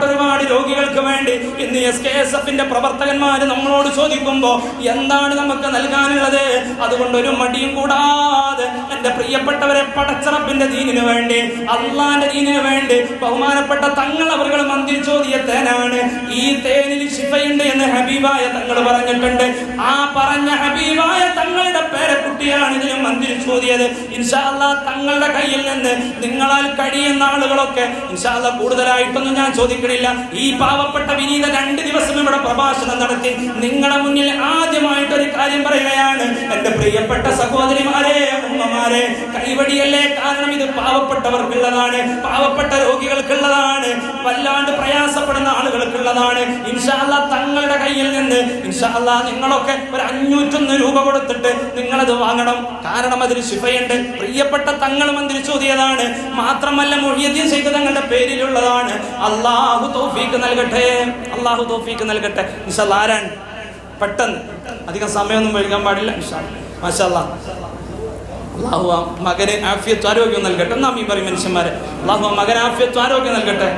ഒരുപാട് രോഗികൾക്ക് വേണ്ടി ഇന്ന് SKSF-ന്റെ പ്രവർത്തകന്മാര് നമ്മളോട് ചോദിക്കുമ്പോ എന്താണ് നമുക്ക് നൽകാനുള്ളത്? അതുകൊണ്ട് ഒരു മടിയും കൂടാതെ എന്റെ പ്രിയപ്പെട്ടവരെ, പടച്ചറപ്പിന്റെ ദീനിന് വേണ്ടി, അള്ളാന്റെ ദീനിന് വേണ്ടി ബഹുമാനപ്പെട്ട തങ്ങൾ അവർ മന്ത്രിച്ചോദിയ തേനാണ്. ഈ തേനിൽ ശിഫയുണ്ട് എന്ന് ഹബീബായ തങ്ങൾ പറഞ്ഞിട്ടുണ്ട്. ആ പറഞ്ഞ ഹബീബായ തങ്ങളുടെ പേരക്കുട്ടിയാണ് ഇതിന് മന്ത്രിച്ചോദിയത്. ഇൻഷാ അല്ലാഹ് തങ്ങളുടെ കയ്യിൽ നിന്ന് നിങ്ങളാൽ കഴിയുന്ന ആളുകളൊക്കെ ഇൻഷാ അല്ലാഹ് കൂടുതലായിട്ടൊന്നും ഞാൻ ചോദിക്കണില്ല. ഈ പാവപ്പെട്ട വിനീത 2 ദിവസം ഇവിടെ പ്രഭാഷണം നടത്തി നിങ്ങളുടെ മുന്നിൽ ആദ്യമായിട്ടൊരു കാര്യം പറയുകയാണ്. എന്റെ പ്രിയപ്പെട്ട സഹോദരിമാരെ, ഉമ്മമാരെ, കൈവടിയല്ലേ. കാരണം ഇത് പാവപ്പെട്ടവർക്കുള്ളതാണ്, പാവപ്പെട്ട രോഗികൾക്കുള്ളതാണ്, വല്ലാണ്ട് പ്രയാസപ്പെടുന്ന ആളുകൾക്കുള്ളതാണ്. ഇൻഷാ അല്ലാഹ് തങ്ങളുടെ കയ്യിൽ നിന്ന് ഇൻഷാ അല്ലാഹ് നിങ്ങളൊക്കെ ഒരു 501 രൂപ കൊടുത്തിട്ട് നിങ്ങളത് വാങ്ങണം. കാരണം അതിൽ ശിഫയുണ്ട്. പ്രിയപ്പെട്ട തങ്ങൾ മന്ത്രിച്ചോദിയതാണ്. മാത്രമല്ല മുഹിയുദ്ദീൻ ശൈഖ് തങ്ങളുടെ പേരിലുള്ളതാണ്. അല്ലാഹു തൗഫീഖ് നൽകട്ടെ, അല്ലാഹു തൗഫീഖ് നൽകട്ടെ. ഇൻഷാ അല്ലാഹ് ആരാണ്? പെട്ടെന്ന്, അധികം സമയമൊന്നും വൈകാൻ പാടില്ല. ഇൻഷാ അല്ലാഹ് മാഷാ അല്ലാഹ്. അല്ലാഹു മകന് ആഫിയത്ത് ആരോഗ്യം നൽകട്ടെ. നാം ഈ പറയും മനുഷ്യന്മാരെ, അല്ലാഹു മകന് ആഫിയത്ത് ആരോഗ്യം നൽകട്ടെ.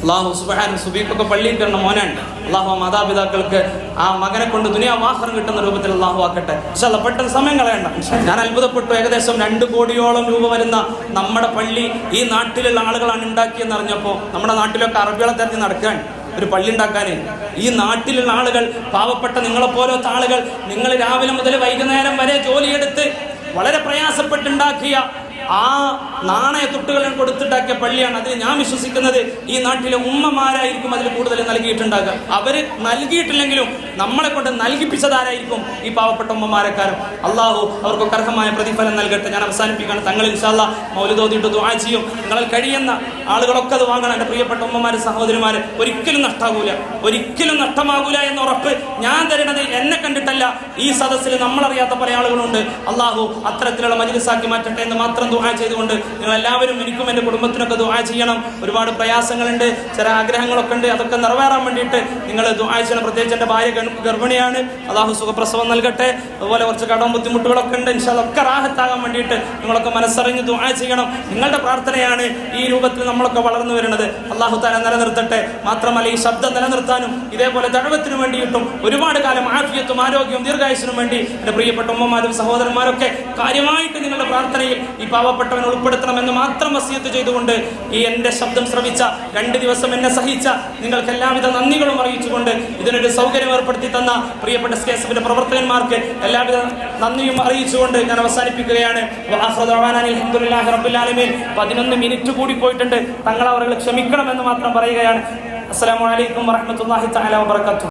അല്ലാഹു സുബ്ഹാനഹു സുബീഖൊക്കെ പള്ളിയിൽ കയറുന്ന മോനാണ്. അല്ലാഹു മാതാപിതാക്കൾക്ക് ആ മകനെ കൊണ്ട് ദുനിയാവാഹനം കിട്ടുന്ന രൂപത്തിൽ അല്ലാഹു ആക്കട്ടെ. ഇൻഷാ അല്ലാഹ് പെട്ടെന്ന് സമയം കളയണ്ട. ഞാൻ അത്ഭുതപ്പെട്ടു. ഏകദേശം 2 കോടിയോളം രൂപ വരുന്ന നമ്മുടെ പള്ളി ഈ നാട്ടിലുള്ള ആളുകളാണ് ഉണ്ടാക്കിയെന്ന് അറിഞ്ഞപ്പോൾ നമ്മുടെ നാട്ടിലൊക്കെ അറബികളെ തെരഞ്ഞ് നടക്കാൻ ഒരു പള്ളി ഉണ്ടാക്കാൻ ഈ നാട്ടിലുള്ള ആളുകൾ, പാവപ്പെട്ട നിങ്ങളെപ്പോലത്തെ ആളുകൾ, നിങ്ങൾ രാവിലെ മുതൽ വൈകുന്നേരം വരെ ജോലിയെടുത്ത് വളരെ പ്രയാസപ്പെട്ടുണ്ടാക്കിയ ആ നാണയത്തുട്ടുകൾ കൊടുത്തിട്ടാക്കിയ പള്ളിയാണ്. അതിന് ഞാൻ വിശ്വസിക്കുന്നത് ഈ നാട്ടിലെ ഉമ്മമാരായിരിക്കും അതിൽ കൂടുതൽ നൽകിയിട്ടുണ്ടാകുക. അവര് നൽകിയിട്ടില്ലെങ്കിലും നമ്മളെ കൊണ്ട് നൽകിപ്പിച്ചതാരായിരിക്കും? ഈ പാവപ്പെട്ട ഉമ്മമാരെക്കാരും. അള്ളാഹു അവർക്ക് അർഹമായ പ്രതിഫലം നൽകട്ടെ. ഞാൻ അവസാനിപ്പിക്കുകയാണ്. തങ്ങൾ ഇൻഷാ അല്ലാഹ് മൗലിദ് ഓതിയിട്ട് ദുആ ചെയ്യും. നിങ്ങളിൽ കഴിയുന്ന ആളുകളൊക്കെ അത് വാങ്ങണം. എൻ്റെ പ്രിയപ്പെട്ട ഉമ്മമാര്, സഹോദരിമാര്, ഒരിക്കലും നഷ്ടാകൂല, ഒരിക്കലും നഷ്ടമാകൂല എന്ന ഉറപ്പ് ഞാൻ തരുന്നത് എന്നെ കണ്ടിട്ടല്ല. ഈ സദസ്സിൽ നമ്മളറിയാത്ത പല ആളുകളുണ്ട്. അള്ളാഹു അത്തരത്തിലുള്ള മജ്‌ലിസാക്കി മാറ്റട്ടെ എന്ന് മാത്രം ദുആ ചെയ്തുകൊണ്ട് നിങ്ങൾ എല്ലാവരും എനിക്കും എൻ്റെ കുടുംബത്തിനൊക്കെ ദുആ ചെയ്യണം. ഒരുപാട് പ്രയാസങ്ങളുണ്ട്, ചില ആഗ്രഹങ്ങളൊക്കെ ഉണ്ട്. അതൊക്കെ നിറവേറാൻ വേണ്ടിയിട്ട് നിങ്ങൾ ദുആ ചെയ്യണം. പ്രത്യേകിച്ച് എൻ്റെ ഭാര്യ ഗർഭിണിയാണ്. അള്ളാഹു സുഖപ്രസവം നൽകട്ടെ. അതുപോലെ കുറച്ച് കടവും ബുദ്ധിമുട്ടുകളൊക്കെ ഉണ്ട്. ഇൻഷാ അല്ലാഹ് ഒക്കെ റാഹത്താകാൻ വേണ്ടിയിട്ട് നിങ്ങളൊക്കെ മനസ്സറിഞ്ഞ് ദുആ ചെയ്യണം. നിങ്ങളുടെ പ്രാർത്ഥനയാണ് ഈ രൂപത്തിൽ നമ്മളൊക്കെ വളർന്നു വരുന്നത്. അള്ളാഹു തആല നിലനിർത്തട്ടെ. മാത്രമല്ല ഈ ശബ്ദം നിലനിർത്താനും ഇതേപോലെ ദഅവത്തിനു വേണ്ടിയിട്ടും ഒരുപാട് കാലം ആഫിയത്തും ആരോഗ്യവും ദീർഘായുസ്സിനും വേണ്ടി എൻ്റെ പ്രിയപ്പെട്ട ഉമ്മമാരും സഹോദരന്മാരൊക്കെ കാര്യമായിട്ട് നിങ്ങളുടെ പ്രാർത്ഥനയിൽ ഈ പാവപ്പെട്ടവനെ ഉൾപ്പെടുത്തണമെന്ന് മാത്രം വസിയത്ത് ചെയ്തുകൊണ്ട് ഈ എൻ്റെ ശബ്ദം ശ്രവിച്ച 2 ദിവസം എന്നെ സഹിച്ച നിങ്ങൾക്ക് എല്ലാവിധ നന്ദികളും അറിയിച്ചുകൊണ്ട് ഇതിനൊരു സൗകര്യം ഏർപ്പെടുത്തി തന്ന പ്രിയപ്പെട്ട SKSFന്റെ പ്രവർത്തകന്മാർക്ക് എല്ലാവിധ നന്ദിയും അറിയിച്ചുകൊണ്ട് ഞാൻ അവസാനിപ്പിക്കുകയാണ്. 11 മിനിറ്റ് കൂടി പോയിട്ടുണ്ട്. തങ്ങൾ അവരെ ക്ഷമിക്കണമെന്ന് മാത്രം പറയുകയാണ്. അസ്സലാമു അലൈക്കും വറഹ്മത്തുള്ളാഹി തആല വബറകാതുഹു.